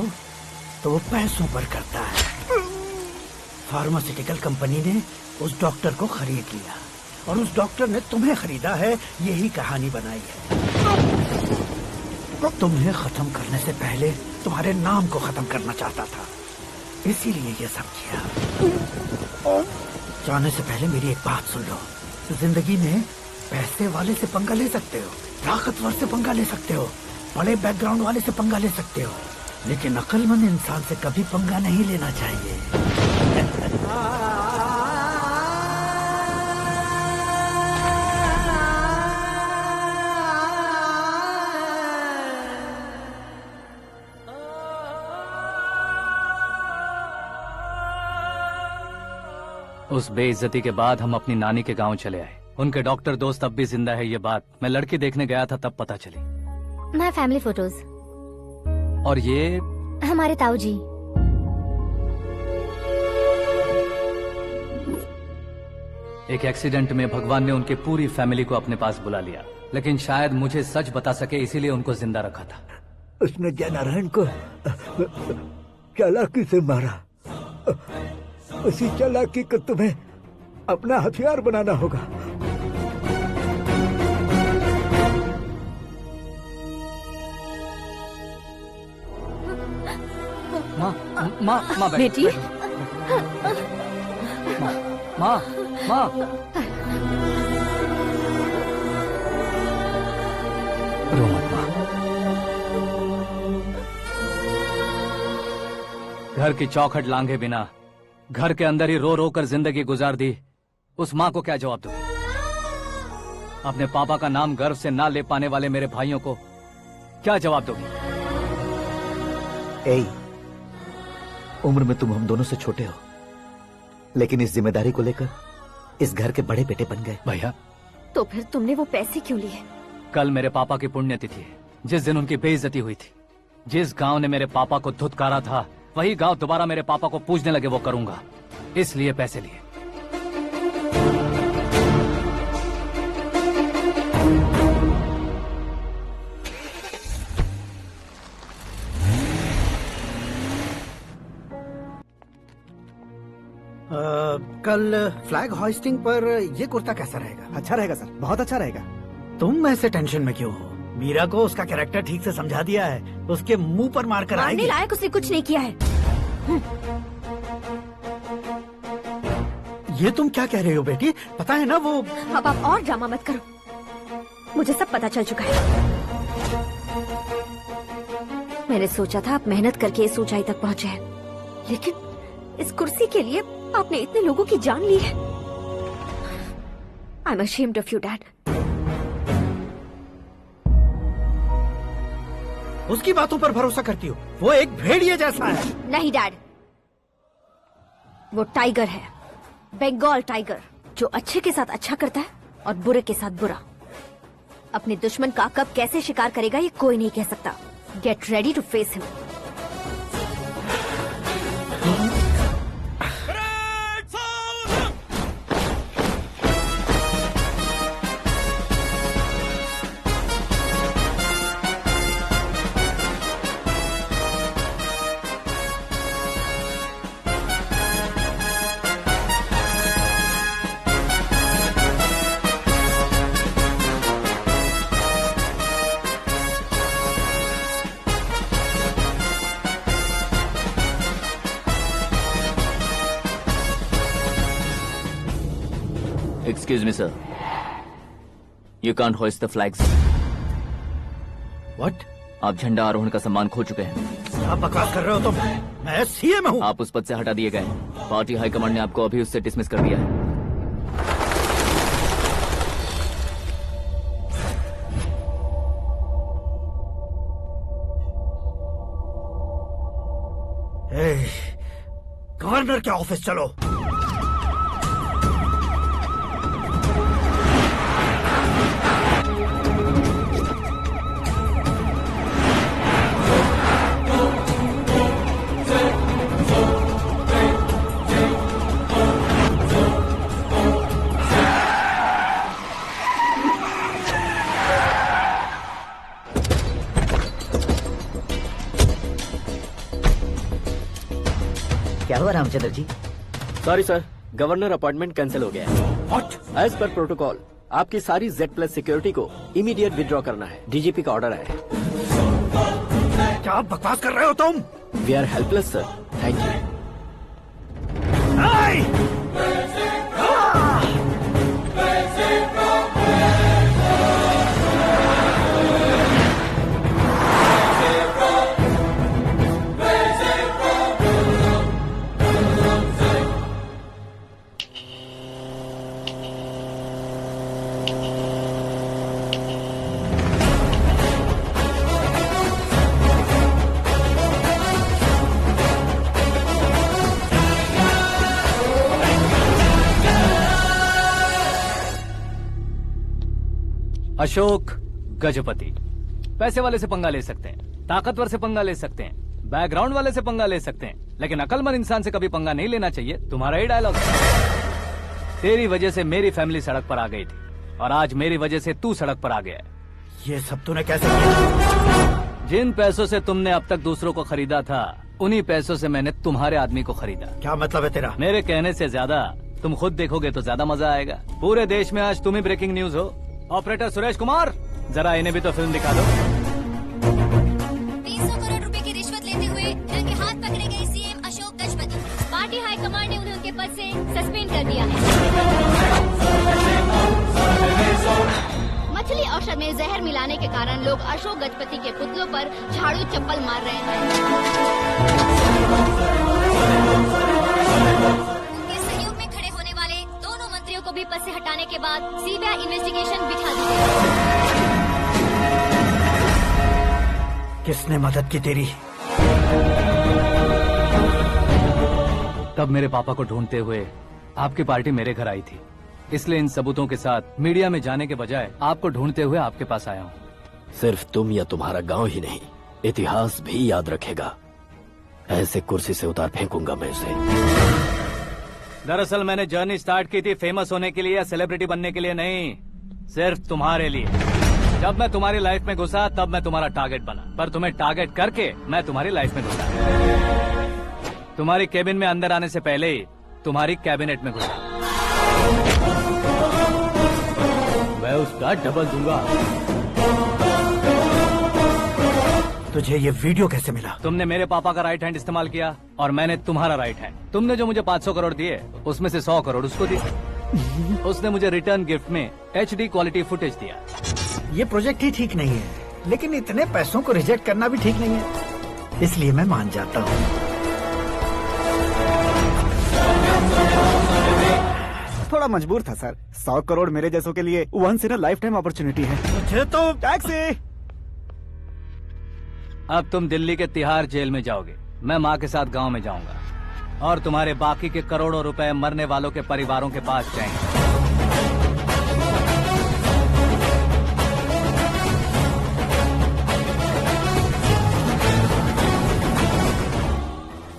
तो वो पैसों पर करता है। फार्मास्यूटिकल कंपनी ने उस डॉक्टर को खरीद लिया और उस डॉक्टर ने तुम्हें खरीदा है, यही कहानी बनाई है। तुम्हें खत्म करने से पहले तुम्हारे नाम को खत्म करना चाहता था, इसीलिए ये सब किया। जाने से पहले मेरी एक बात सुन लो, जिंदगी में पैसे वाले से पंगा ले सकते हो, ताकतवर से पंगा ले सकते हो, बड़े बैकग्राउंड वाले से पंगा ले सकते हो, लेकिन अक्लमंद इंसान से कभी पंगा नहीं लेना चाहिए। उस बेइज्जती के बाद हम अपनी नानी के गांव चले आए। उनके डॉक्टर दोस्त अब भी जिंदा है, ये बात मैं लड़की देखने गया था तब पता चली। My family photos. और ये हमारे ताऊ जी। एक एक्सीडेंट में भगवान ने उनकी पूरी फैमिली को अपने पास बुला लिया, लेकिन शायद मुझे सच बता सके इसीलिए उनको जिंदा रखा था। उसने जयनारायण को चालाकी से मारा। उसी चालाकी को तुम्हें अपना हथियार बनाना होगा। माँ बेटी। माँ रो मत माँ। घर की चौखट लांघे बिना घर के अंदर ही रो रो कर जिंदगी गुजार दी उस माँ को क्या जवाब दूं? अपने पापा का नाम गर्व से ना ले पाने वाले मेरे भाइयों को क्या जवाब दोगी? उम्र में तुम हम दोनों से छोटे हो, लेकिन इस जिम्मेदारी को लेकर इस घर के बड़े बेटे बन गए। भैया, तो फिर तुमने वो पैसे क्यों लिए? कल मेरे पापा की पुण्यतिथि है, जिस दिन उनकी बेइज्जती हुई थी। जिस गांव ने मेरे पापा को धुतकारा था, वही गांव दोबारा मेरे पापा को पूजने लगे वो करूंगा, इसलिए पैसे लिए। कल फ्लैग होइस्टिंग पर ये कुर्ता कैसा रहेगा? अच्छा रहेगा सर, बहुत अच्छा रहेगा। तुम ऐसे टेंशन में क्यों हो? मीरा को उसका कैरेक्टर ठीक से समझा दिया है, उसके मुंह पर मारकर आएगी। मारने लायक उसने कुछ नहीं किया है। ये तुम क्या कह रहे हो बेटी? पता है ना वो। अब आप और ड्रामा मत करो, मुझे सब पता चल चुका है। मैंने सोचा था आप मेहनत करके इस ऊंचाई तक पहुंचे हैं, लेकिन इस कुर्सी के लिए आपने इतने लोगों की जान ली है। I am ashamed of you dad. उसकी बातों पर भरोसा करती हो? वो एक भेड़िए जैसा है। नहीं डैड, वो टाइगर है, बंगाल टाइगर, जो अच्छे के साथ अच्छा करता है और बुरे के साथ बुरा। अपने दुश्मन का कब कैसे शिकार करेगा ये कोई नहीं कह सकता। Get ready to face him. Excuse me, sir. You can't hoist the flags. What? आप झंडा आरोहण का सम्मान खो चुके हैं। क्या बकवास कर रहे हो तुम? मैं सीएम हूँ। आप उस पद से हटा दिए गए। पार्टी हाईकमांड ने आपको अभी उससे डिसमिस कर दिया है। गवर्नर के ऑफिस चलो। क्या हुआ Ramchandra ji? Sorry sir, governor appointment cancel हो गया है। What? एज पर प्रोटोकॉल आपकी सारी Z+ सिक्योरिटी को इमीडिएट विड्रॉ करना है। डीजीपी का ऑर्डर आया है। क्या बकवास कर रहे हो तुम? We are helpless sir. Thank you. Ashok Gajapati पैसे वाले से पंगा ले सकते हैं, ताकतवर से पंगा ले सकते हैं, बैकग्राउंड वाले से पंगा ले सकते हैं, लेकिन अकलमंद इंसान से कभी पंगा नहीं लेना चाहिए। तुम्हारा ही डायलॉग। तेरी वजह से मेरी फैमिली सड़क पर आ गई थी और आज मेरी वजह से तू सड़क पर आ गया है। ये सब तूने कैसे किया? जिन पैसों से तुमने अब तक दूसरों को खरीदा था, उन्हीं पैसों से मैंने तुम्हारे आदमी को खरीदा। क्या मतलब है तेरा? मेरे कहने से ज्यादा तुम खुद देखोगे तो ज्यादा मजा आएगा। पूरे देश में आज तुम ही ब्रेकिंग न्यूज हो। ऑपरेटर सुरेश कुमार, जरा इन्हें भी तो फिल्म दिखा दो। 300 करोड़ रुपए की रिश्वत लेते हुए उनके हाथ पकड़े गए CM Ashok Gajapati. Party high command ने उन्हें उनके पद से सस्पेंड कर दिया है। मछली औषध में जहर मिलाने के कारण लोग अशोक गजपति के पुतलों पर झाड़ू चप्पल मार रहे हैं। उनके सहयोग में खड़े होने वाले दोनों मंत्रियों को भी पद से हटाने के बाद सीबीआई इन्वेस्टिगेशन बिठा दी गई। किसने मदद की तेरी? तब मेरे पापा को ढूंढते हुए आपकी पार्टी मेरे घर आई थी, इसलिए इन सबूतों के साथ मीडिया में जाने के बजाय आपको ढूंढते हुए आपके पास आया हूँ। सिर्फ तुम या तुम्हारा गांव ही नहीं, इतिहास भी याद रखेगा। ऐसे कुर्सी से उतार फेंकूंगा मैं उसे। दरअसल मैंने जर्नी स्टार्ट की थी फेमस होने के लिए या सेलिब्रिटी बनने के लिए नहीं, सिर्फ तुम्हारे लिए। जब मैं तुम्हारी लाइफ में घुसा तब मैं तुम्हारा टारगेट बना, पर तुम्हें टारगेट करके मैं तुम्हारी लाइफ में घुसा। तुम्हारी केबिन में अंदर आने से पहले ही तुम्हारी कैबिनेट में घुसा। मैं उसका डबल दूंगा। तुझे ये वीडियो कैसे मिला? तुमने मेरे पापा का राइट हैंड इस्तेमाल किया और मैंने तुम्हारा राइट हैंड। तुमने जो मुझे 500 करोड़ दिए उसमें से 100 करोड़ उसको दिए। उसने मुझे रिटर्न गिफ्ट में HD क्वालिटी फुटेज दिया। ये प्रोजेक्ट ही ठीक नहीं है, लेकिन इतने पैसों को रिजेक्ट करना भी ठीक नहीं है, इसलिए मैं मान जाता हूँ। थोड़ा मजबूर था सर। 100 करोड़ मेरे जैसों के लिए once in a lifetime opportunity है। मुझे तो टैक्सी। अब तुम दिल्ली के तिहाड़ जेल में जाओगे, मैं माँ के साथ गांव में जाऊंगा और तुम्हारे बाकी के करोड़ों रुपए मरने वालों के परिवारों के पास जाएंगे।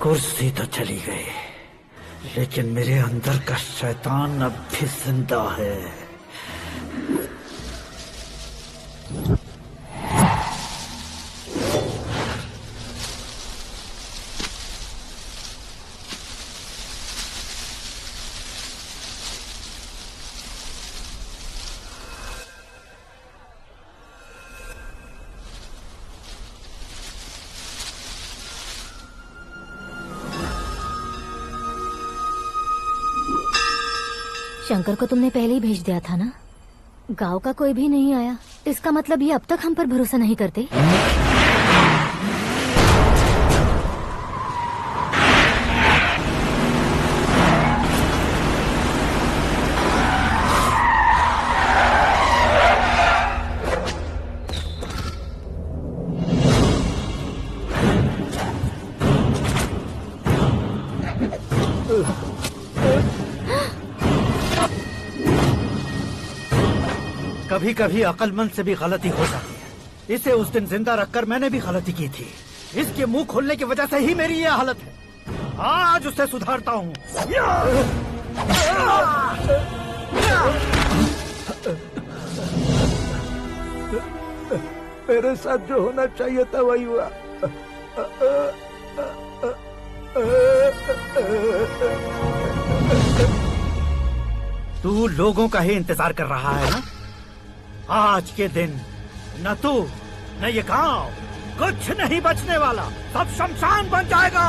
कुर्सी तो चली गई, लेकिन मेरे अंदर का शैतान अब भी जिंदा है। शंकर को तुमने पहले ही भेज दिया था ना? गांव का कोई भी नहीं आया, इसका मतलब ये अब तक हम पर भरोसा नहीं करते। कभी कभी अक्लमंद से भी गलती हो जाती है। इसे उस दिन जिंदा रखकर मैंने भी गलती की थी। इसके मुंह खोलने की वजह से ही मेरी ये हालत है। आज उसे सुधारता हूँ। मेरे साथ जो होना चाहिए था वही हुआ। तू लोगों का ही इंतजार कर रहा है ना? आज के दिन न तू न ये गांव कुछ नहीं बचने वाला, सब शमशान बन जाएगा।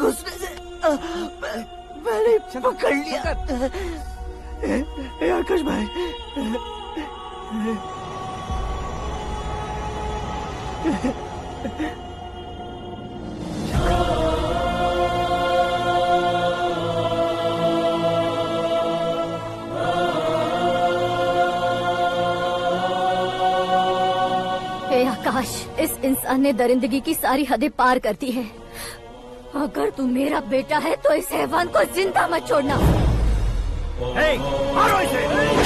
घुसने से मैंने पकड़ लिया। आकाश भाई, आकाश, इस इंसान ने दरिंदगी की सारी हदें पार कर दी है। अगर तू मेरा बेटा है तो इस हैवान को जिंदा मत छोड़ना। मारो इसे।